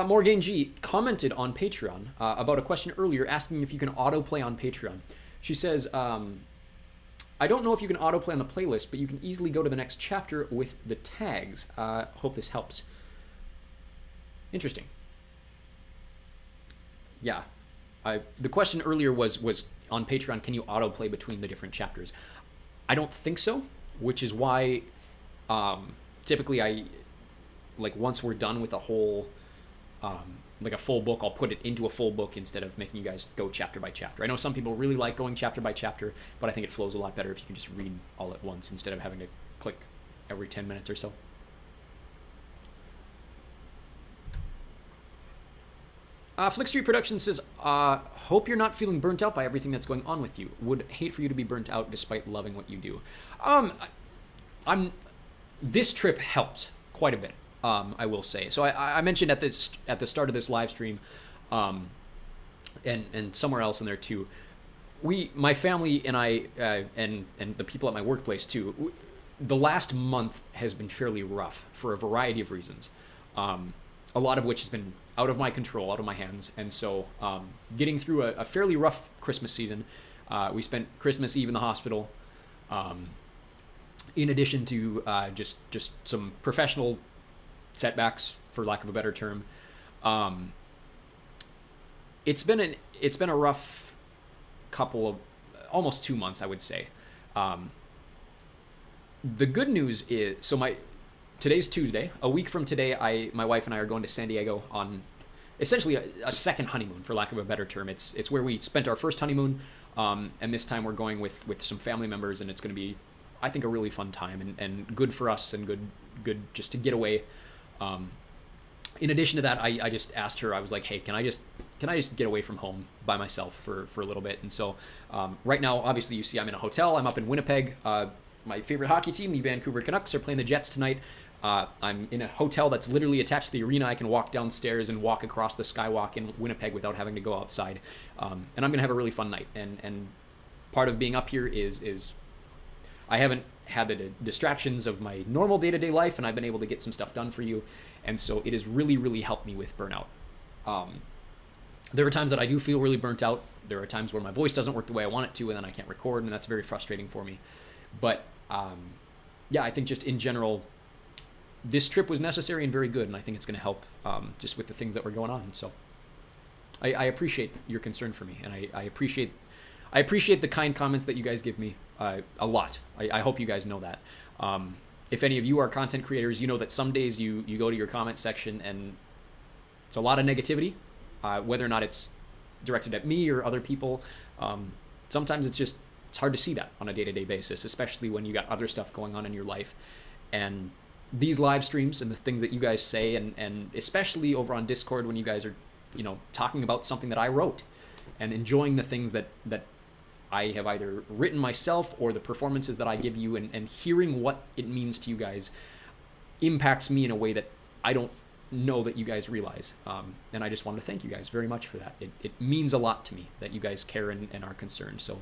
Morgan G commented on Patreon about a question earlier asking if you can autoplay on Patreon. She says, I don't know if you can autoplay on the playlist, but you can easily go to the next chapter with the tags. Hope this helps. Interesting. Yeah. The question earlier was on Patreon, can you autoplay between the different chapters? I don't think so, which is why typically I, like, once we're done with a whole, like a full book, I'll put it into a full book instead of making you guys go chapter by chapter. I know some people really like going chapter by chapter, but I think it flows a lot better if you can just read all at once instead of having to click every 10 minutes or so. Flick Street Productions says, hope you're not feeling burnt out by everything that's going on with you. Would hate for you to be burnt out despite loving what you do. This trip helped quite a bit. I will say. So I mentioned at the start of this live stream, and somewhere else in there too, my family and I, and the people at my workplace too, the last month has been fairly rough for a variety of reasons, a lot of which has been out of my control, out of my hands, and so getting through a fairly rough Christmas season. We spent Christmas Eve in the hospital, in addition to just some professional setbacks, for lack of a better term. It's been a rough couple of almost 2 months, I would say. The good news is, today's Tuesday. A week from today, my wife and I are going to San Diego on essentially a second honeymoon, for lack of a better term. It's where we spent our first honeymoon, and this time we're going with some family members, and it's going to be, I think, a really fun time and good for us and good just to get away. In addition to that, I just asked her, I was like, hey, can I just get away from home by myself for a little bit? And so right now, obviously, you see I'm in a hotel. I'm up in Winnipeg. My favorite hockey team, the Vancouver Canucks, are playing the Jets tonight. I'm in a hotel that's literally attached to the arena. I can walk downstairs and walk across the skywalk in Winnipeg without having to go outside. And I'm going to have a really fun night. And part of being up here is I haven't had the distractions of my normal day-to-day life, and I've been able to get some stuff done for you. And so it has really, really helped me with burnout. There are times that I do feel really burnt out. There are times where my voice doesn't work the way I want it to, and then I can't record, and that's very frustrating for me. But yeah, I think just in general, this trip was necessary and very good, and I think it's going to help just with the things that were going on. So I appreciate your concern for me, and I appreciate the kind comments that you guys give me a lot. I hope you guys know that. If any of you are content creators, you know that some days you go to your comment section and it's a lot of negativity, whether or not it's directed at me or other people. Sometimes it's hard to see that on a day-to-day basis, especially when you got other stuff going on in your life. And these live streams and the things that you guys say, and especially over on Discord when you guys are, talking about something that I wrote and enjoying the things that I have either written myself or the performances that I give you, and hearing what it means to you guys impacts me in a way that I don't know that you guys realize. And I just want to thank you guys very much for that. It means a lot to me that you guys care and are concerned. So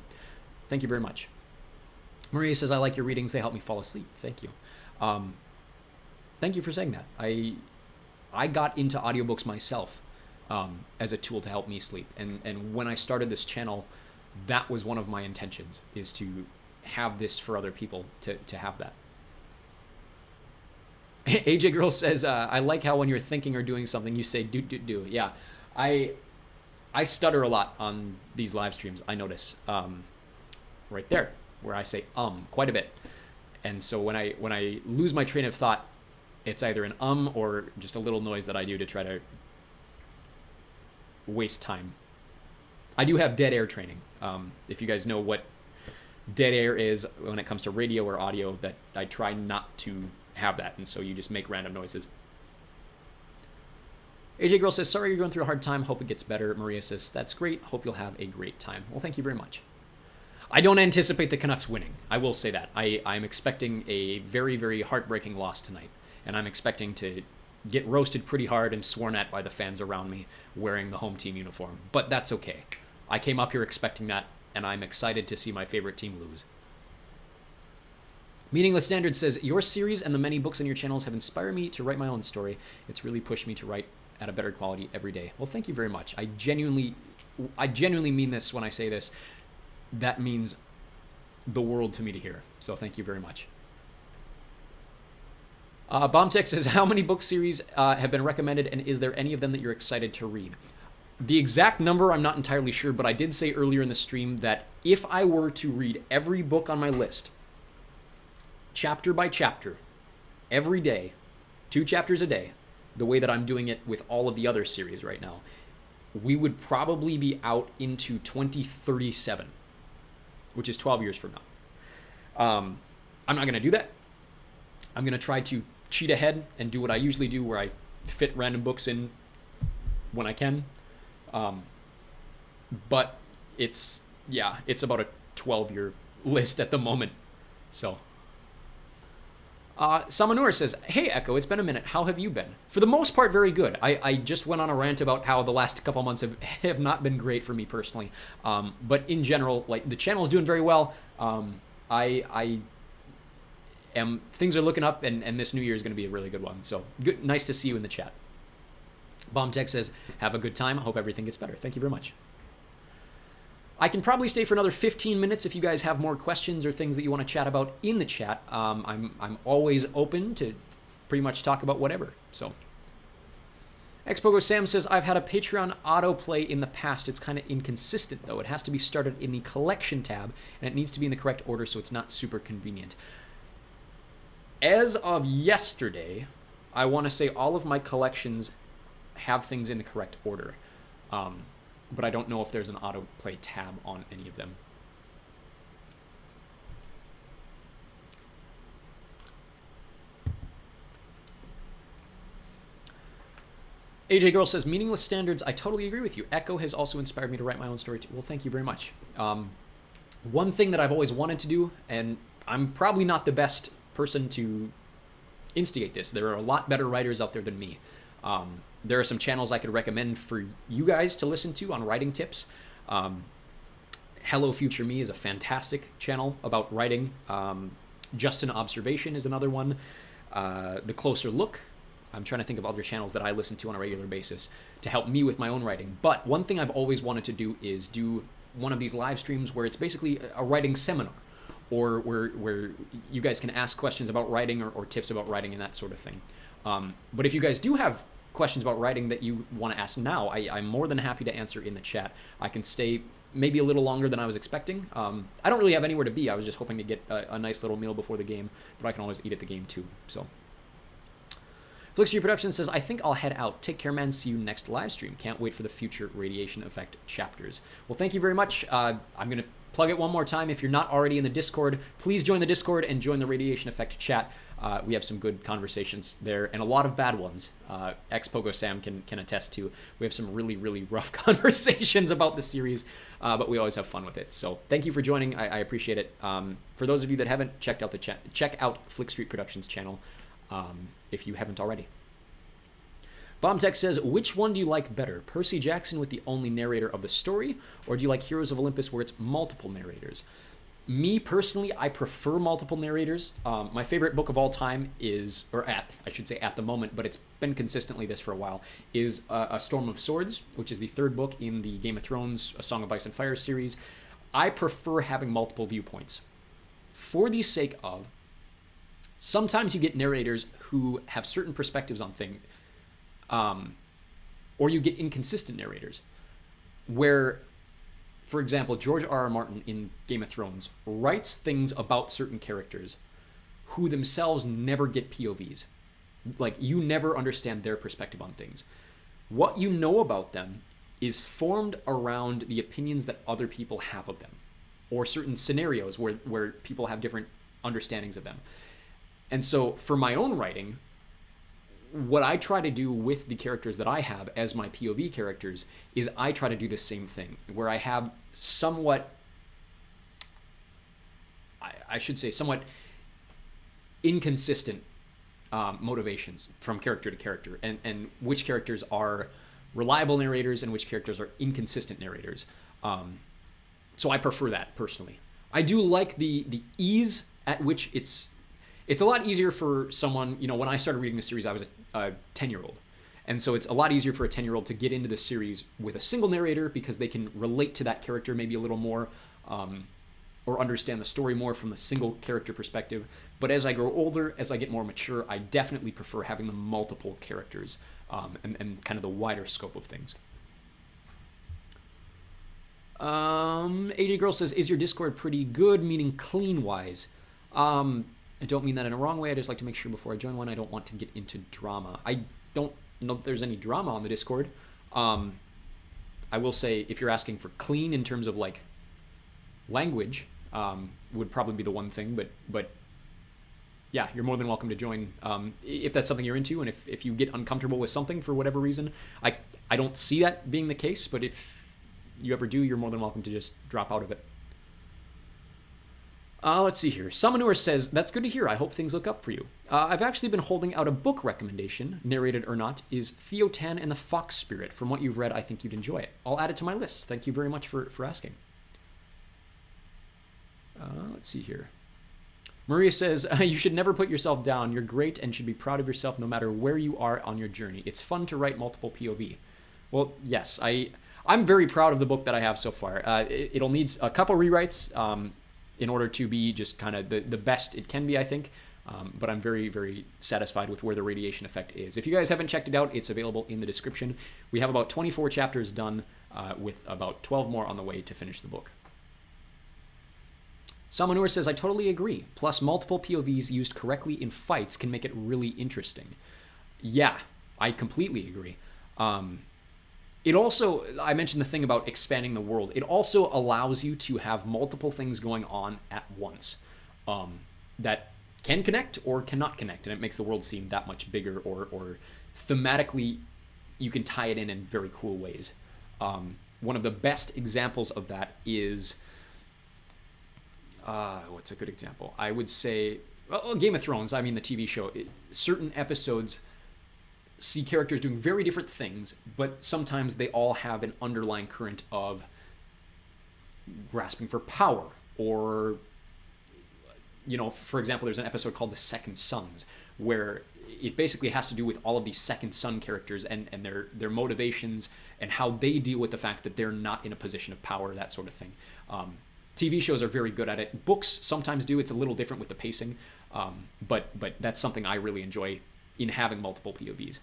thank you very much. Maria says, I like your readings. They help me fall asleep. Thank you. Thank you for saying that. I got into audiobooks myself as a tool to help me sleep. And when I started this channel, that was one of my intentions, is to have this for other people to have that. AJ Girl says, I like how when you're thinking or doing something, you say do. Yeah, I stutter a lot on these live streams. I notice right there where I say quite a bit. And so when I lose my train of thought, it's either an or just a little noise that I do to try to waste time. I do have dead air training. If you guys know what dead air is when it comes to radio or audio, that I try not to have that, and so you just make random noises. AJ Girl says, sorry you're going through a hard time. Hope it gets better. Maria says, that's great. Hope you'll have a great time. Well, thank you very much. I don't anticipate the Canucks winning. I will say that. I'm expecting a very, very heartbreaking loss tonight, and I'm expecting to get roasted pretty hard and sworn at by the fans around me wearing the home team uniform. But that's okay. I came up here expecting that, and I'm excited to see my favorite team lose. Meaningless Standard says, your series and the many books on your channels have inspired me to write my own story. It's really pushed me to write at a better quality every day. Well, thank you very much. I genuinely mean this when I say this. That means the world to me to hear. So thank you very much. Bombtech says, how many book series have been recommended, and is there any of them that you're excited to read? The exact number, I'm not entirely sure, but I did say earlier in the stream that if I were to read every book on my list, chapter by chapter, every day, 2 chapters a day, the way that I'm doing it with all of the other series right now, we would probably be out into 2037, which is 12 years from now. I'm not going to do that. I'm going to try to cheat ahead and do what I usually do, where I fit random books in when I can. But it's about a 12-year list at the moment. So, Samanur says, hey, Echo, it's been a minute. How have you been? For the most part, very good. I just went on a rant about how the last couple months have not been great for me personally. But in general, like, the channel is doing very well. Things are looking up, and this new year is going to be a really good one. So good, nice to see you in the chat. Bombtech says, have a good time. I hope everything gets better. Thank you very much. I can probably stay for another 15 minutes if you guys have more questions or things that you want to chat about in the chat. I'm always open to pretty much talk about whatever. So, Xpogo Sam says, I've had a Patreon autoplay in the past. It's kind of inconsistent, though. It has to be started in the collection tab, and it needs to be in the correct order, so it's not super convenient. As of yesterday, I want to say all of my collections have things in the correct order. But I don't know if there's an autoplay tab on any of them. AJ Girl says, meaningless standards, I totally agree with you. Echo has also inspired me to write my own story too. Well, thank you very much. One thing that I've always wanted to do, and I'm probably not the best person to instigate this. There are a lot better writers out there than me. There are some channels I could recommend for you guys to listen to on writing tips. Hello Future Me is a fantastic channel about writing. Just an Observation is another one. The Closer Look. I'm trying to think of other channels that I listen to on a regular basis to help me with my own writing. But one thing I've always wanted to do is do one of these live streams where it's basically a writing seminar, or where you guys can ask questions about writing or tips about writing and that sort of thing. But if you guys do have questions about writing that you want to ask now, I'm more than happy to answer in the chat. I can stay maybe a little longer than I was expecting. I don't really have anywhere to be. I was just hoping to get a nice little meal before the game, but I can always eat at the game too. So, Flickstreet Productions says, I think I'll head out. Take care, man. See you next live stream. Can't wait for the future Radiation Effect chapters. Well, thank you very much. I'm going to plug it one more time. If you're not already in the Discord, please join the Discord and join the Radiation Effect chat. We have some good conversations there and a lot of bad ones. Xpogo Sam can attest to. We have some really, really rough conversations about the series, but we always have fun with it. So thank you for joining. I appreciate it. For those of you that haven't checked out the check out Flickstreet Productions channel if you haven't already. Bombtech says, which one do you like better? Percy Jackson with the only narrator of the story, or do you like Heroes of Olympus where it's multiple narrators? Me, personally, I prefer multiple narrators. My favorite book of all time is, I should say at the moment, but it's been consistently this for a while, is A Storm of Swords, which is the 3rd book in the Game of Thrones, A Song of Ice and Fire series. I prefer having multiple viewpoints for the sake of sometimes you get narrators who have certain perspectives on things, or you get inconsistent narrators where, for example, George R.R. Martin in Game of Thrones writes things about certain characters who themselves never get POVs. Like, you never understand their perspective on things. What you know about them is formed around the opinions that other people have of them, or certain scenarios where people have different understandings of them. And so for my own writing, what I try to do with the characters that I have as my POV characters is I try to do the same thing, where I have somewhat, I should say, somewhat inconsistent motivations from character to character, and which characters are reliable narrators and which characters are inconsistent narrators. So I prefer that personally. I do like the ease at which it's a lot easier for someone, when I started reading the series, I was a 10-year-old. And so it's a lot easier for a 10-year-old to get into the series with a single narrator because they can relate to that character maybe a little more, or understand the story more from the single character perspective. But as I grow older, as I get more mature, I definitely prefer having the multiple characters, and kind of the wider scope of things. AJ Girl says, is your Discord pretty good, meaning clean-wise? I don't mean that in a wrong way. I just like to make sure before I join one, I don't want to get into drama. I don't know that there's any drama on the Discord. I will say, if you're asking for clean in terms of like language, would probably be the one thing, but yeah, you're more than welcome to join if that's something you're into, and if you get uncomfortable with something for whatever reason. I don't see that being the case, but if you ever do, you're more than welcome to just drop out of it. Let's see here. Summoner says, that's good to hear. I hope things look up for you. I've actually been holding out a book recommendation, narrated or not, is Theotan and the Fox Spirit. From what you've read, I think you'd enjoy it. I'll add it to my list. Thank you very much for asking. Let's see here. Maria says, you should never put yourself down. You're great and should be proud of yourself no matter where you are on your journey. It's fun to write multiple POV. Well, yes, I'm very proud of the book that I have so far. It'll need a couple rewrites in order to be just kind of the best it can be, I think. But I'm very, very satisfied with where the radiation effect is. If you guys haven't checked it out, it's available in the description. We have about 24 chapters done with about 12 more on the way to finish the book. Salmanur says, I totally agree. Plus, multiple POVs used correctly in fights can make it really interesting. Yeah, I completely agree. It also, I mentioned the thing about expanding the world. It also allows you to have multiple things going on at once that can connect or cannot connect, and it makes the world seem that much bigger, or thematically you can tie it in very cool ways. One of the best examples of that is, what's a good example? I would say, well, Game of Thrones, I mean the TV show. Certain episodes see characters doing very different things, but sometimes they all have an underlying current of grasping for power, or, you know, for example, there's an episode called The Second Sons, where it basically has to do with all of these Second Son characters and their motivations and how they deal with the fact that they're not in a position of power, that sort of thing. TV shows are very good at it. Books sometimes do. It's a little different with the pacing, but that's something I really enjoy in having multiple POVs.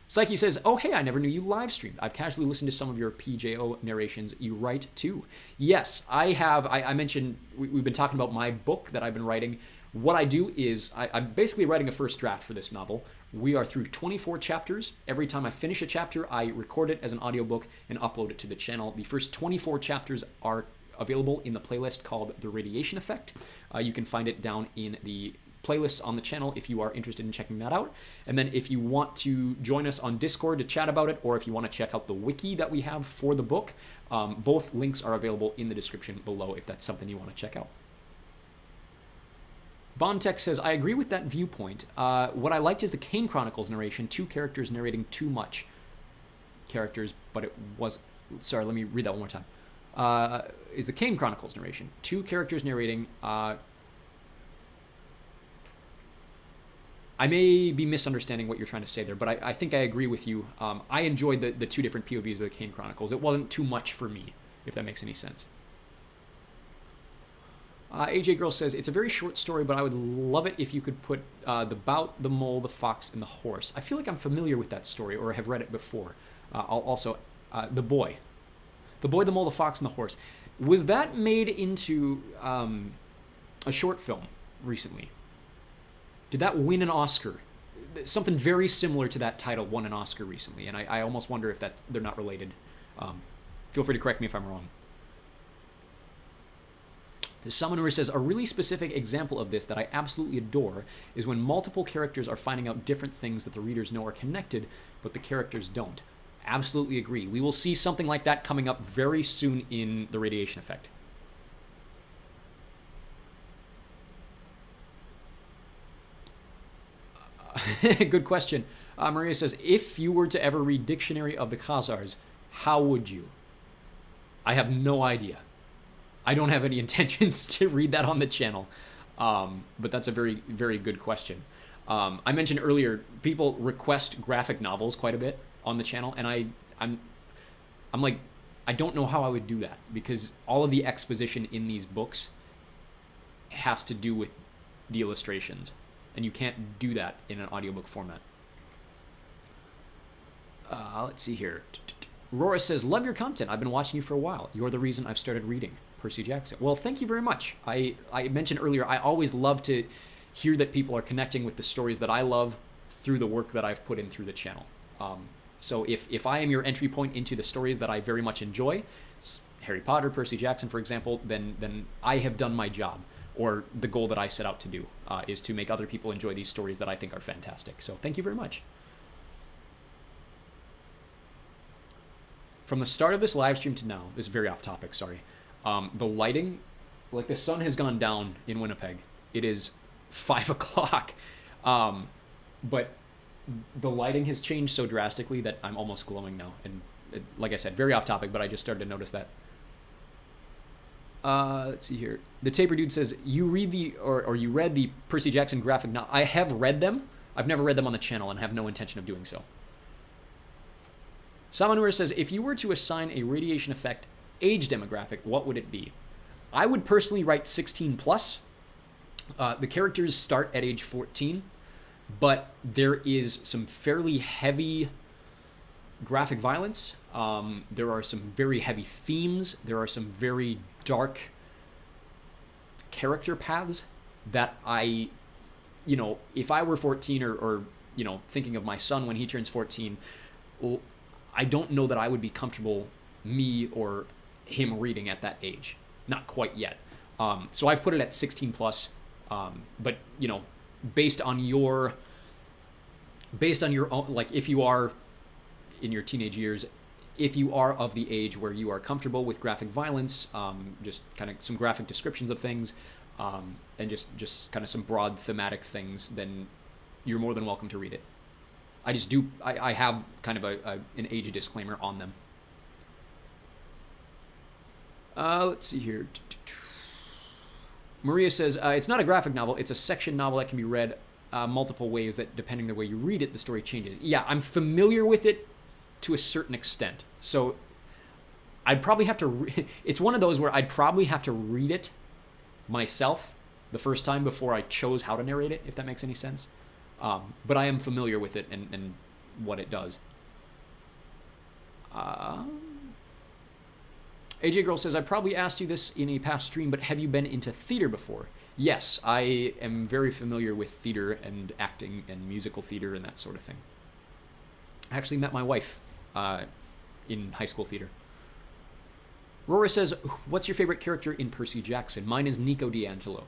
Psyche says, oh, hey, I never knew you live streamed. I've casually listened to some of your PJO narrations. You write too. Yes, I have. I mentioned we've been talking about my book that I've been writing. What I do is I'm basically writing a first draft for this novel. We are through 24 chapters. Every time I finish a chapter, I record it as an audiobook and upload it to the channel. The first 24 chapters are available in the playlist called The Radiation Effect. You can find it down in the playlists on the channel if you are interested in checking that out. And then if you want to join us on Discord to chat about it, or if you want to check out the wiki that we have for the book, both links are available in the description below if that's something you want to check out. Bontech says, I agree with that viewpoint. What I liked is the Kane Chronicles narration, 2 characters narrating too much characters, but it was... Sorry, let me read that one more time. Is the Kane Chronicles narration, 2 characters narrating... I may be misunderstanding what you're trying to say there, but I think I agree with you. I enjoyed the 2 different POVs of the Kane Chronicles. It wasn't too much for me, if that makes any sense. AJ Girl says, it's a very short story, but I would love it if you could put the Bout, the Mole, the Fox, and the Horse. I feel like I'm familiar with that story, or have read it before. I'll also, The Boy. The Boy, the Mole, the Fox, and the Horse. Was that made into a short film recently? Did that win an Oscar? Something very similar to that title won an Oscar recently, and I almost wonder if they're not related. Feel free to correct me if I'm wrong. The Summoner says, a really specific example of this that I absolutely adore is when multiple characters are finding out different things that the readers know are connected, but the characters don't. Absolutely agree. We will see something like that coming up very soon in The Radiation Effect. Good question. Maria says, if you were to ever read Dictionary of the Khazars, how would you? I have no idea. I don't have any intentions to read that on the channel, but that's a very, very good question. I mentioned earlier, people request graphic novels quite a bit on the channel, and I'm like, I don't know how I would do that, because all of the exposition in these books has to do with the illustrations, and you can't do that in an audiobook format. Let's see here. Rora says, love your content. I've been watching you for a while. You're the reason I've started reading Percy Jackson. Well, thank you very much. I mentioned earlier, I always love to hear that people are connecting with the stories that I love through the work that I've put in through the channel. So if I am your entry point into the stories that I very much enjoy, Harry Potter, Percy Jackson, for example, then I have done my job, or the goal that I set out to do is to make other people enjoy these stories that I think are fantastic. So thank you very much. From the start of this live stream to now, this is very off topic, sorry. The lighting, like the sun has gone down in Winnipeg. It is 5 o'clock. But the lighting has changed so drastically that I'm almost glowing now. And like I said, very off topic, but I just started to notice that. Let's see here. The Taper Dude says, you read or you read the Percy Jackson graphic novel. I have read them. I've never read them on the channel and have no intention of doing so. Samanur says, if you were to assign a radiation effect age demographic, what would it be? I would personally write 16 plus. The characters start at age 14, but there is some fairly heavy graphic violence. There are some very heavy themes. There are some very dark character paths that if I were 14 or thinking of my son when he turns 14, I don't know that I would be comfortable, me or him, reading at that age. Not quite yet. So I've put it at 16 plus. But based on your own, like, if you are in your teenage years, if you are of the age where you are comfortable with graphic violence, just kind of some graphic descriptions of things, and just kind of some broad thematic things, then you're more than welcome to read it. I have kind of an age disclaimer on them. Let's see here. Maria says, it's not a graphic novel, it's a section novel that can be read multiple ways, that depending the way you read it, the story changes. Yeah, I'm familiar with it to a certain extent. So I'd probably have to, it's one of those where I'd probably have to read it myself the first time before I chose how to narrate it, if that makes any sense. But I am familiar with it and what it does. AJ Girl says, I probably asked you this in a past stream, but have you been into theater before? Yes, I am very familiar with theater and acting and musical theater and that sort of thing. I actually met my wife in high school theater. Rora says, what's your favorite character in Percy Jackson? Mine is Nico D'Angelo.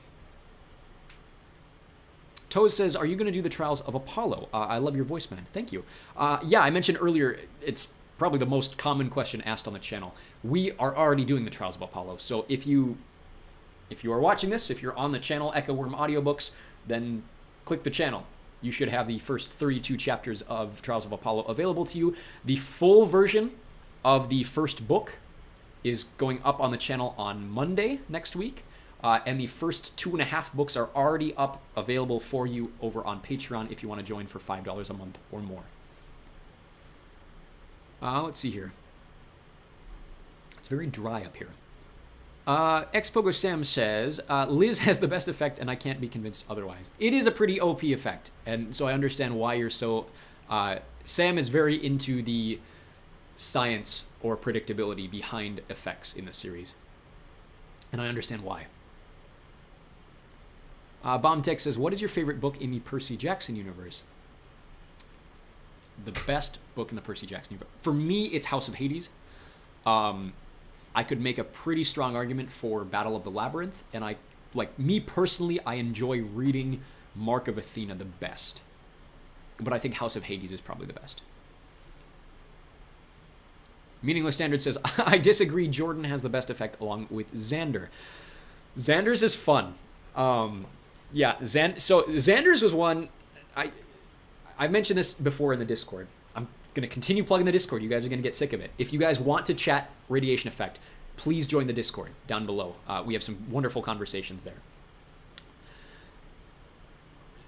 Toes says, are you going to do the Trials of Apollo? I love your voice, man. Thank you. Yeah, I mentioned earlier, it's probably the most common question asked on the channel. We are already doing the Trials of Apollo. So if you are watching this, if you're on the channel Echo Wirm Audiobooks, then click the channel. You should have the first 32 chapters of Trials of Apollo available to you. The full version of the first book is going up on the channel on Monday next week. And the first 2.5 books are already up, available for you over on Patreon if you want to join for $5 a month or more. Let's see here. It's very dry up here. Xpogo Sam says, Liz has the best effect and I can't be convinced otherwise. It is a pretty OP effect, and so I understand why you're so... Sam is very into the science or predictability behind effects in the series, and I understand why. Bombtech says, what is your favorite book in the Percy Jackson universe? The best book in the Percy Jackson universe. For me, it's House of Hades. I could make a pretty strong argument for Battle of the Labyrinth, and me personally, I enjoy reading Mark of Athena the best. But I think House of Hades is probably the best. Meaningless Standard says, I disagree, Jordan has the best effect along with Xander. Xander's is fun. Yeah, so Xander's was one, I've mentioned this before in the Discord. I'm going to continue plugging the Discord. You guys are going to get sick of it. If you guys want to chat Radiation Effect, please join the Discord down below. We have some wonderful conversations there.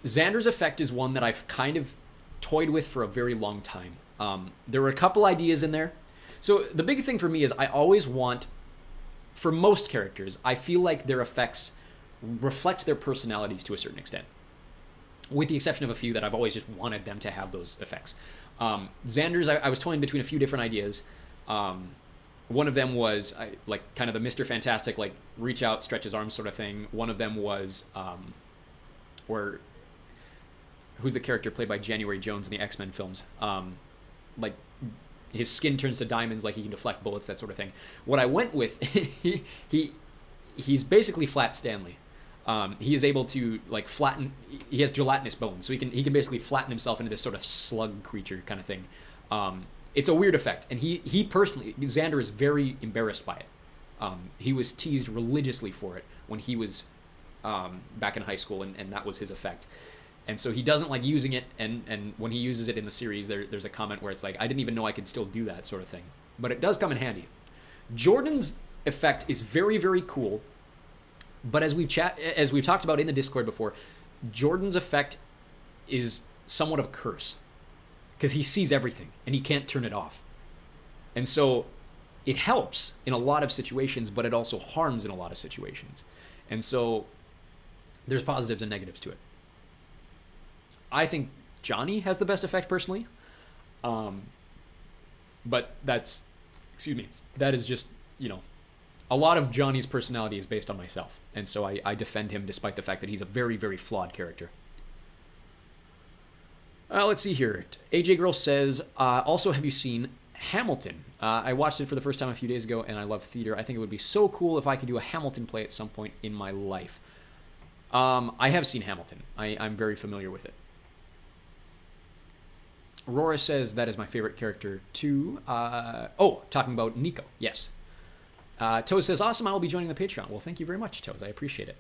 Xander's effect is one that I've kind of toyed with for a very long time. There were a couple ideas in there. So the big thing for me is I always want, for most characters, I feel like their effects reflect their personalities to a certain extent, with the exception of a few that I've always just wanted them to have those effects. Xander's, I was toying between a few different ideas. One of them was like kind of the Mr. Fantastic, like reach out, stretch his arms sort of thing. One of them was, or who's the character played by January Jones in the X-Men films? Like his skin turns to diamonds, like he can deflect bullets, that sort of thing. What I went with, he's basically Flat Stanley. He is able to like flatten. He has gelatinous bones, so he can basically flatten himself into this sort of slug creature kind of thing. It's a weird effect, and he personally, Xander is very embarrassed by it. He was teased religiously for it when he was back in high school, and that was his effect. And so he doesn't like using it, and when he uses it in the series, there's a comment where it's like, I didn't even know I could still do that sort of thing. But it does come in handy. Jordan's effect is very, very cool. But as we've talked about in the Discord before, Jordan's effect is somewhat of a curse, because he sees everything and he can't turn it off. And so it helps in a lot of situations, but it also harms in a lot of situations. And so there's positives and negatives to it. I think Johnny has the best effect personally. But that is just, a lot of Johnny's personality is based on myself. And so I defend him despite the fact that he's a very, very flawed character. Let's see here. AJ Girl says, also, have you seen Hamilton? I watched it for the first time a few days ago, and I love theater. I think it would be so cool if I could do a Hamilton play at some point in my life. I have seen Hamilton. I'm very familiar with it. Aurora says, that is my favorite character too. Talking about Nico. Yes. Toes says, awesome, I will be joining the Patreon. Well, thank you very much, Toes. I appreciate it.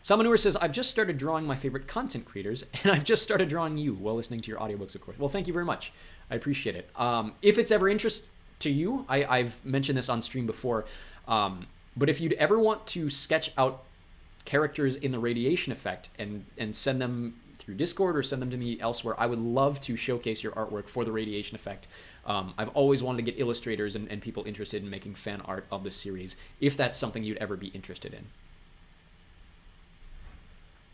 Salmanur says, I've just started drawing my favorite content creators, and I've just started drawing you while listening to your audiobooks, of course. Well, thank you very much. I appreciate it. If it's ever interest to you, I've mentioned this on stream before, but if you'd ever want to sketch out characters in the radiation effect and send them through Discord or send them to me elsewhere, I would love to showcase your artwork for the radiation effect. I've always wanted to get illustrators and people interested in making fan art of the series, if that's something you'd ever be interested in.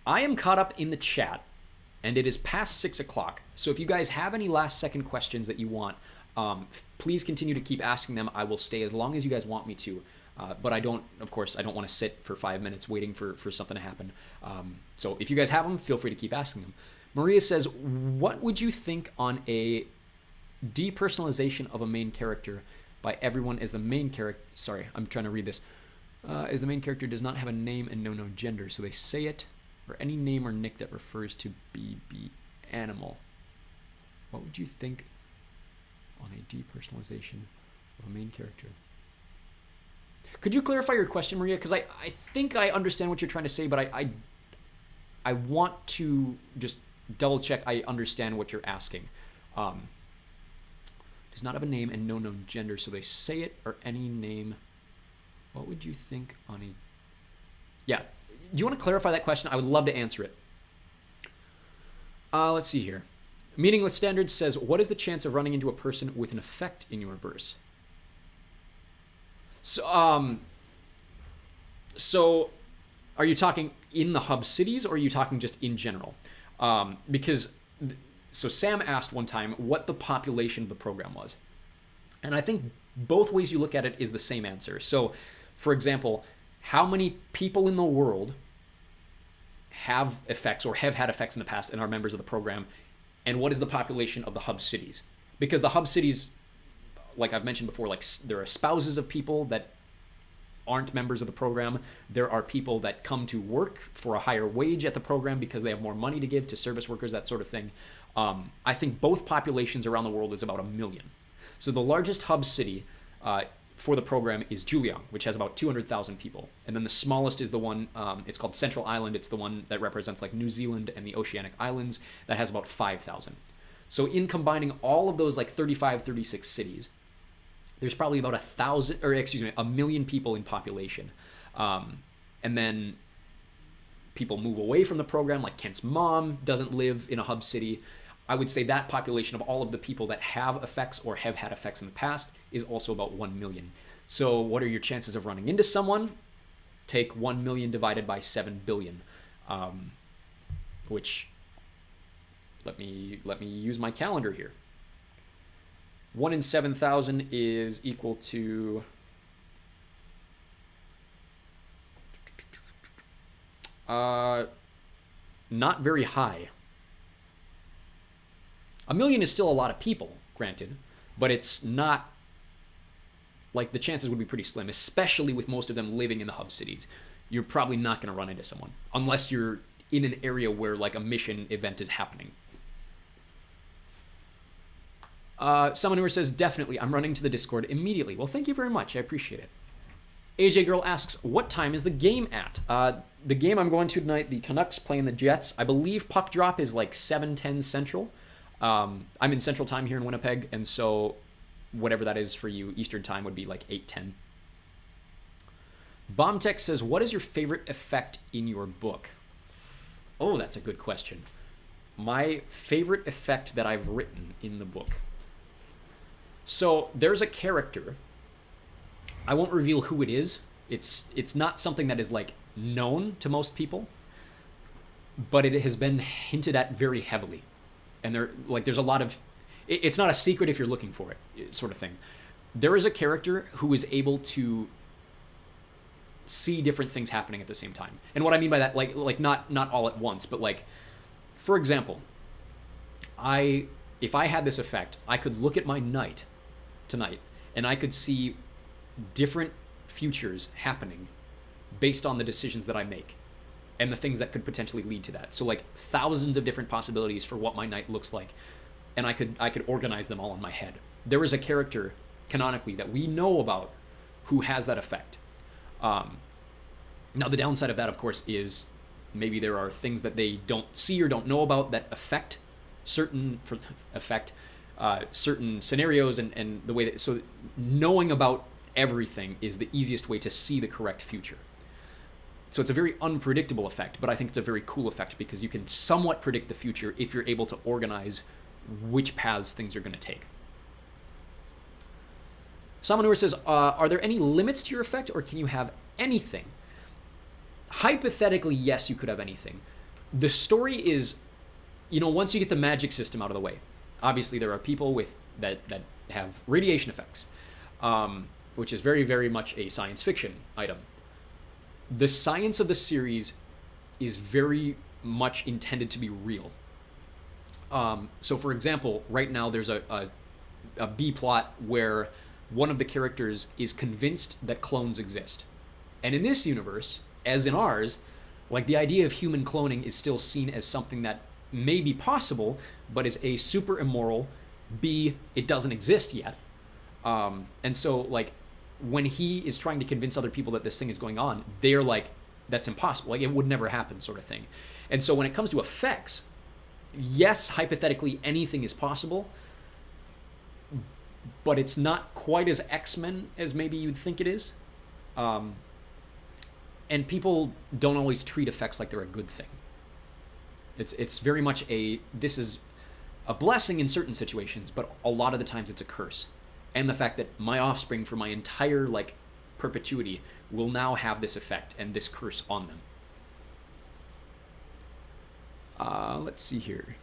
I am caught up in the chat, and it is past 6 o'clock. So if you guys have any last second questions that you want, please continue to keep asking them. I will stay as long as you guys want me to. But I don't want to sit for 5 minutes waiting for something to happen. So if you guys have them, feel free to keep asking them. Maria says, what would you think on a depersonalization of a main character by everyone as the main character? Sorry, I'm trying to read this. As the main character does not have a name and no gender, so they say it, or any name or nick that refers to BB animal. What would you think on a depersonalization of a main character? Could you clarify your question, Maria? Because I think I understand what you're trying to say, but I want to just double check I understand what you're asking. Does not have a name and no known gender, so they say it or any name. What would you think on a... Yeah. Do you want to clarify that question? I would love to answer it. Let's see here. Meaningless Standards says, what is the chance of running into a person with an effect in your verse? So are you talking in the hub cities, or are you talking just in general? So Sam asked one time what the population of the program was. And I think both ways you look at it is the same answer. So, for example, how many people in the world have effects or have had effects in the past and are members of the program, and what is the population of the hub cities? Because the hub cities, like I've mentioned before, like there are spouses of people that aren't members of the program. There are people that come to work for a higher wage at the program because they have more money to give to service workers, that sort of thing. I think both populations around the world is about 1 million. So the largest hub city for the program is Juliang, which has about 200,000 people. And then the smallest is the one, it's called Central Island. It's the one that represents like New Zealand and the Oceanic Islands, that has about 5,000. So in combining all of those like 35, 36 cities, there's probably about 1 million people in population. And then people move away from the program, like Kent's mom doesn't live in a hub city, I would say that population of all of the people that have effects or have had effects in the past is also about 1 million. So what are your chances of running into someone? Take 1 million divided by 7 billion, which, let me use my calendar here. 1 in 7,000 is equal to not very high. 1 million is still a lot of people, granted, but it's not, like, the chances would be pretty slim, especially with most of them living in the hub cities. You're probably not going to run into someone unless you're in an area where, like, a mission event is happening. Someone who says, definitely, I'm running to the Discord immediately. Well, thank you very much. I appreciate it. AJ Girl asks, what time is the game at? The game I'm going to tonight, the Canucks playing the Jets. I believe puck drop is like 7:10 Central. I'm in Central Time here in Winnipeg, and so whatever that is for you, Eastern Time would be like 8:10. Bombtech says, what is your favorite effect in your book? Oh, that's a good question. My favorite effect that I've written in the book. So there's a character. I won't reveal who it is. It's not something that is like known to most people, but it has been hinted at very heavily. And there's a lot of, it's not a secret if you're looking for it, sort of thing. There is a character who is able to see different things happening at the same time. And what I mean by that, like not all at once, but like, for example, if I had this effect, I could look at my night tonight and I could see different futures happening based on the decisions that I make and the things that could potentially lead to that. So like thousands of different possibilities for what my night looks like, and I could organize them all in my head. There is a character canonically that we know about who has that effect. Now the downside of that, of course, is maybe there are things that they don't see or don't know about that affect certain scenarios and the way that, so knowing about everything is the easiest way to see the correct future. So it's a very unpredictable effect, but I think it's a very cool effect because you can somewhat predict the future if you're able to organize which paths things are going to take. Someone who says, are there any limits to your effect, or can you have anything? Hypothetically, yes, you could have anything. The story is, once you get the magic system out of the way, obviously there are people that have radiation effects, which is very, very much a science fiction item. The science of the series is very much intended to be real. So for example, right now there's a B plot where one of the characters is convinced that clones exist. And in this universe, as in ours, like the idea of human cloning is still seen as something that may be possible, but is A, super immoral, B, it doesn't exist yet. And so like when he is trying to convince other people that this thing is going on, they're like, that's impossible. Like it would never happen, sort of thing. And so when it comes to effects, yes, hypothetically anything is possible, but it's not quite as X-Men as maybe you'd think it is. And people don't always treat effects like they're a good thing. It's very much this is a blessing in certain situations, but a lot of the times it's a curse. And the fact that my offspring for my entire like perpetuity will now have this effect and this curse on them. Let's see here.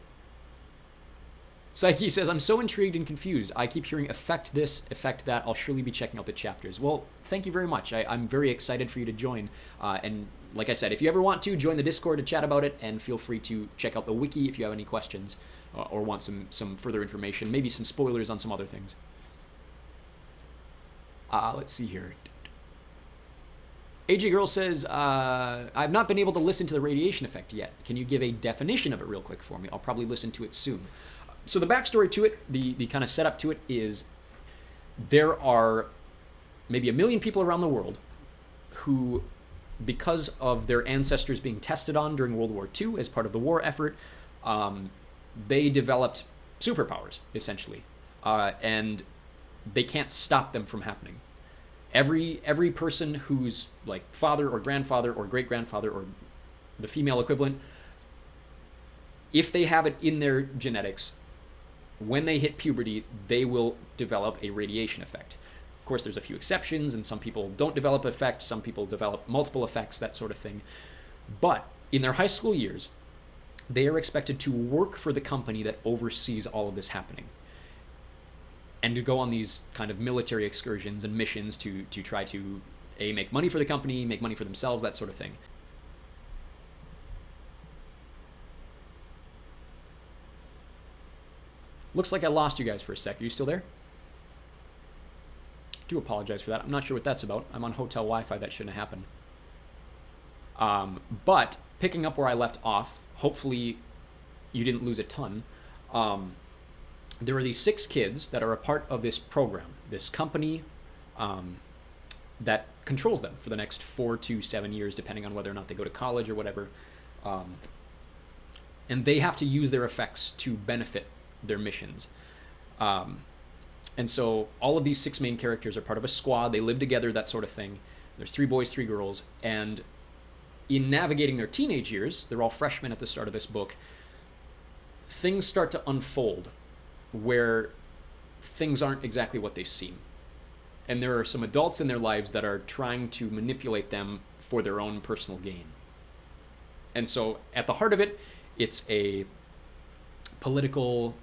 Psyche says, I'm so intrigued and confused. I keep hearing effect this, effect that. I'll surely be checking out the chapters. Well, thank you very much. I'm very excited for you to join. And like I said, if you ever want to, join the Discord to chat about it, and feel free to check out the wiki if you have any questions or want some further information, maybe some spoilers on some other things. Let's see here. AJ Girl says, I've not been able to listen to the radiation effect yet. Can you give a definition of it real quick for me? I'll probably listen to it soon. So the backstory to it, the kind of setup to it is there are maybe 1 million people around the world who, because of their ancestors being tested on during World War II as part of the war effort, they developed superpowers, essentially. And they can't stop them from happening. Every person whose like father or grandfather or great-grandfather or the female equivalent, if they have it in their genetics, when they hit puberty, they will develop a radiation effect. Of course, there's a few exceptions, and some people don't develop effects, some people develop multiple effects, that sort of thing. But in their high school years, they are expected to work for the company that oversees all of this happening, and to go on these kind of military excursions and missions to try to make money for the company, make money for themselves, that sort of thing. Looks like I lost you guys for a sec. Are you still there? I do apologize for that. I'm not sure what that's about. I'm on hotel Wi-Fi. That shouldn't have happened. But picking up where I left off, hopefully you didn't lose a ton. There are these 6 kids that are a part of this program, this company that controls them for the next 4 to 7 years, depending on whether or not they go to college or whatever. And they have to use their effects to benefit their missions. And so all of these 6 main characters are part of a squad. They live together, that sort of thing. There's 3 boys, 3 girls. And in navigating their teenage years, they're all freshmen at the start of this book, things start to unfold where things aren't exactly what they seem. And there are some adults in their lives that are trying to manipulate them for their own personal gain. And so at the heart of it, it's a political,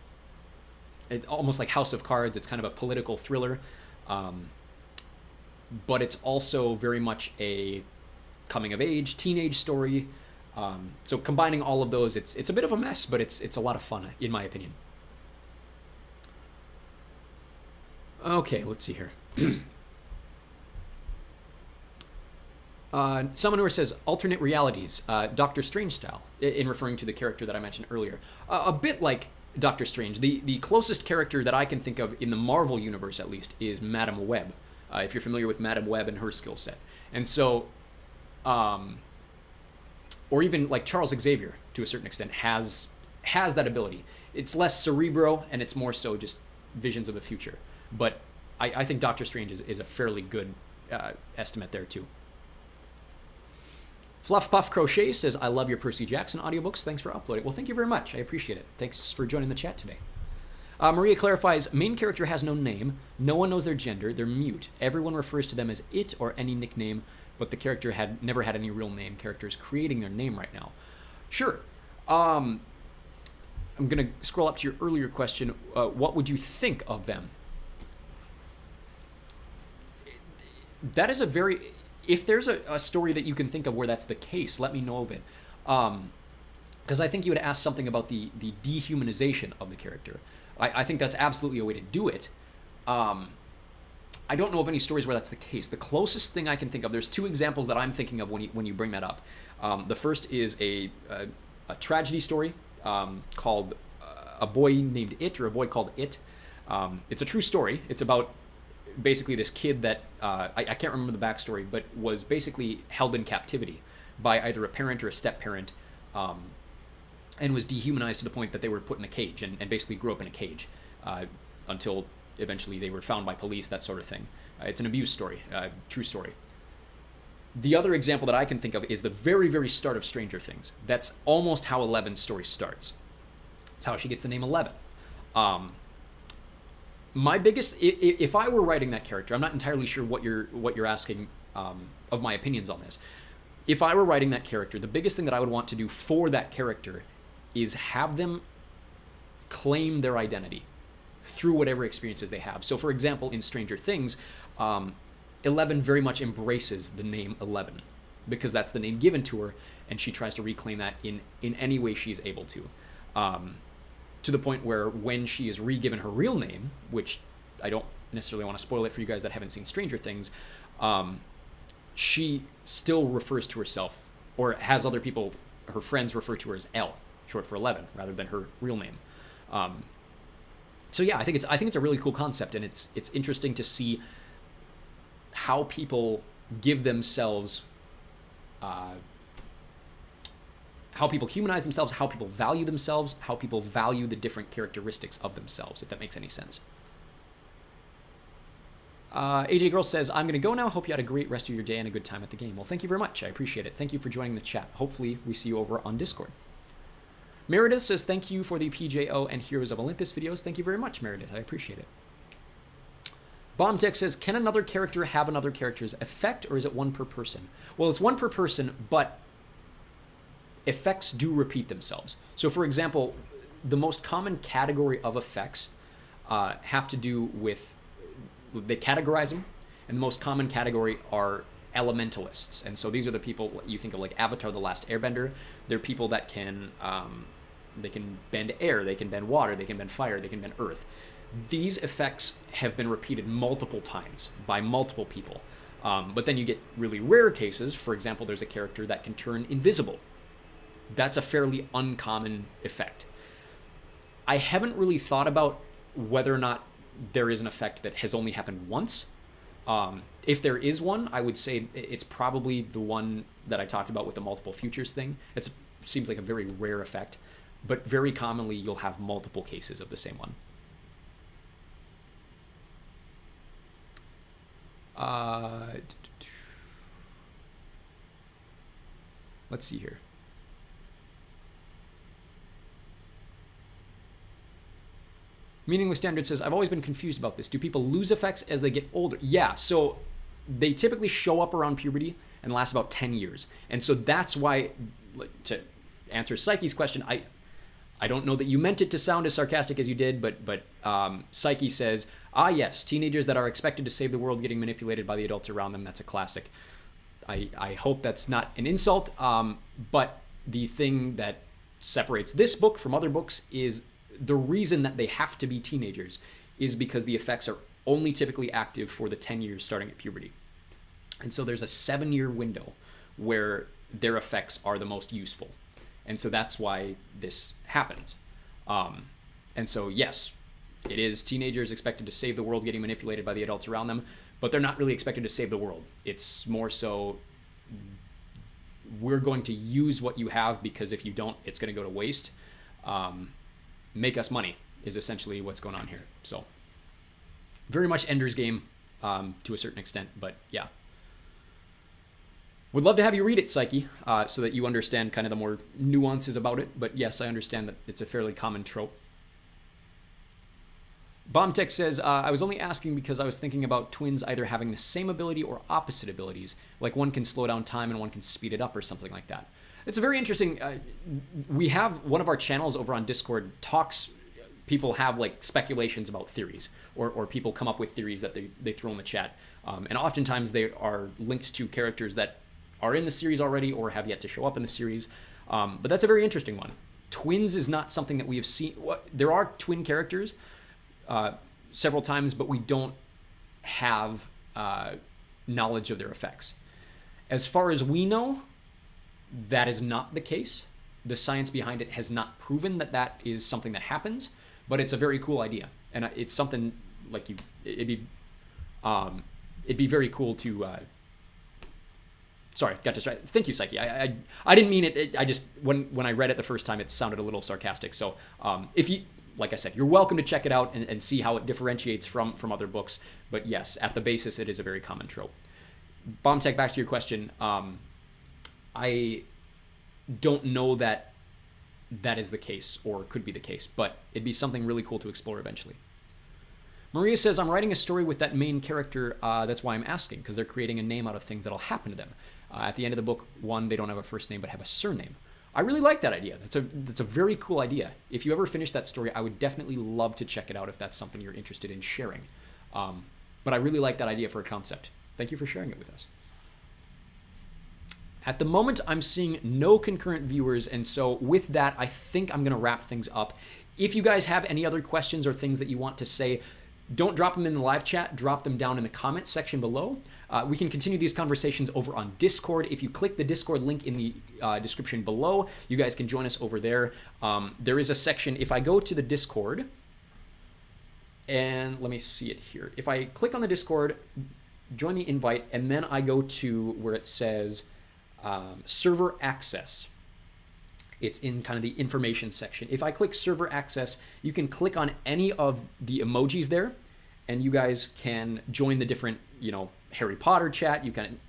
almost like House of Cards. It's kind of a political thriller. But it's also very much a coming of age, teenage story. So combining all of those, it's a bit of a mess, but it's a lot of fun, in my opinion. Okay, let's see here. Someone says alternate realities, Doctor Strange style, in referring to the character that I mentioned earlier. A bit like Doctor Strange. The closest character that I can think of in the Marvel universe, at least, is Madam Web. If you're familiar with Madam Web and her skill set. And so, or even like Charles Xavier, to a certain extent, has that ability. It's less cerebro, and it's more so just visions of the future. But I think Doctor Strange is a fairly good estimate there, too. Fluff Puff Crochet says, I love your Percy Jackson audiobooks. Thanks for uploading. Well, thank you very much. I appreciate it. Thanks for joining the chat today. Maria clarifies, main character has no name. No one knows their gender. They're mute. Everyone refers to them as it or any nickname, but the character had never had any real name. Character is creating their name right now. Sure. I'm going to scroll up to your earlier question. What would you think of them? That is a very... If there's a story that you can think of where that's the case, let me know of it. Because I think you would ask something about the dehumanization of the character. I think that's absolutely a way to do it. I don't know of any stories where that's the case. The closest thing I can think of, there's 2 examples that I'm thinking of when you bring that up. The first is a tragedy story called A Boy Named It, or A Boy Called It. It's a true story. It's about basically this kid that, I can't remember the backstory, but was basically held in captivity by either a parent or a step-parent, and was dehumanized to the point that they were put in a cage and basically grew up in a cage until eventually they were found by police, that sort of thing. It's an abuse story, true story. The other example that I can think of is the very, very start of Stranger Things. That's almost how Eleven's story starts. It's how she gets the name Eleven. My biggest, if I were writing that character, I'm not entirely sure what you're asking of my opinions on this. If I were writing that character, the biggest thing that I would want to do for that character is have them claim their identity through whatever experiences they have. So, for example, in Stranger Things, Eleven very much embraces the name Eleven because that's the name given to her, and she tries to reclaim that in any way she's able to. To the point where when she is re-given her real name, which I don't necessarily want to spoil it for you guys that haven't seen Stranger Things, she still refers to herself, or has other people, her friends, refer to her as L, short for 11, rather than her real name. So yeah, I think it's a really cool concept, and it's interesting to see how people give themselves, how people humanize themselves, how people value themselves, how people value the different characteristics of themselves, if that makes any sense. AJ Girl says, I'm going to go now. Hope you had a great rest of your day and a good time at the game. Well, thank you very much. I appreciate it. Thank you for joining the chat. Hopefully we see you over on Discord. Meredith says, thank you for the PJO and Heroes of Olympus videos. Thank you very much, Meredith. I appreciate it. Bombtech says, can another character have another character's effect, or is it one per person? Well, it's one per person, but effects do repeat themselves. So, for example, the most common category of effects have to do with, they categorize them, and the most common category are elementalists. And so these are the people you think of like Avatar: The Last Airbender. They're people that can they can bend air, they can bend water, they can bend fire, they can bend earth. These effects have been repeated multiple times by multiple people. But then you get really rare cases. For example, there's a character that can turn invisible. That's a fairly uncommon effect. I haven't really thought about whether or not there is an effect that has only happened once. If there is one, I would say it's probably the one that I talked about with the multiple futures thing. It seems like a very rare effect, but very commonly you'll have multiple cases of the same one. Let's see here. Meaningless Standard says, I've always been confused about this. Do people lose effects as they get older? Yeah, so they typically show up around puberty and last about 10 years. And so that's why, to answer Psyche's question, I don't know that you meant it to sound as sarcastic as you did, but Psyche says, yes, teenagers that are expected to save the world getting manipulated by the adults around them. That's a classic. I hope that's not an insult, but the thing that separates this book from other books is the reason that they have to be teenagers is because the effects are only typically active for the 10 years starting at puberty. And so there's a 7-year window where their effects are the most useful. And so that's why this happens. And so, yes, it is teenagers expected to save the world getting manipulated by the adults around them, but they're not really expected to save the world. It's more so we're going to use what you have because if you don't, it's going to go to waste. Make us money is essentially what's going on here. So very much Ender's Game to a certain extent, but yeah. Would love to have you read it, Psyche, so that you understand kind of the more nuances about it. But yes, I understand that it's a fairly common trope. Bombtech says, I was only asking because I was thinking about twins either having the same ability or opposite abilities, like one can slow down time and one can speed it up or something like that. It's a very interesting, we have one of our channels over on Discord people have like speculations about theories or people come up with theories that they throw in the chat. And oftentimes they are linked to characters that are in the series already or have yet to show up in the series. But that's a very interesting one. Twins is not something that we have seen. There are twin characters several times, but we don't have knowledge of their effects. As far as we know, that is not the case. The science behind it has not proven that that is something that happens, but it's a very cool idea. And it's something like it'd be very cool to, sorry, got distracted. Thank you, Psyche. I didn't mean it. I just, when I read it the first time, it sounded a little sarcastic. So if you, like I said, you're welcome to check it out and see how it differentiates from other books. But yes, at the basis, it is a very common trope. Bombtech, back to your question. I don't know that is the case or could be the case, but it'd be something really cool to explore eventually. Maria says, I'm writing a story with that main character. That's why I'm asking, because they're creating a name out of things that'll happen to them. At the end of the book, one, they don't have a first name, but have a surname. I really like that idea. That's a very cool idea. If you ever finish that story, I would definitely love to check it out if that's something you're interested in sharing. But I really like that idea for a concept. Thank you for sharing it with us. At the moment, I'm seeing no concurrent viewers, and so with that, I think I'm going to wrap things up. If you guys have any other questions or things that you want to say, don't drop them in the live chat, drop them down in the comments section below. We can continue these conversations over on Discord. If you click the Discord link in the description below, you guys can join us over there. There is a section, if I go to the Discord, and let me see it here. If I click on the Discord, join the invite, and then I go to where it says server access. It's in kind of the information section. If I click server access, you can click on any of the emojis there, and you guys can join the different, Harry Potter chat. You can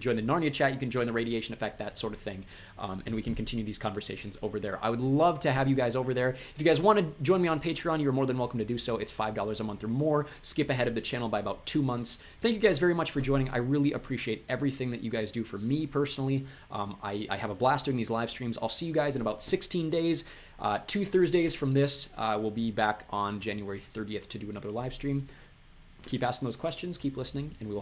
join the Narnia chat. You can join the Radiation Effect, that sort of thing, and we can continue these conversations over there. I would love to have you guys over there. If you guys want to join me on Patreon, you're more than welcome to do so. It's $5 a month or more. Skip ahead of the channel by about 2 months. Thank you guys very much for joining. I really appreciate everything that you guys do for me personally. I have a blast doing these live streams. I'll see you guys in about 16 days. 2 Thursdays from this, we'll be back on January 30th to do another live stream. Keep asking those questions, keep listening, and we will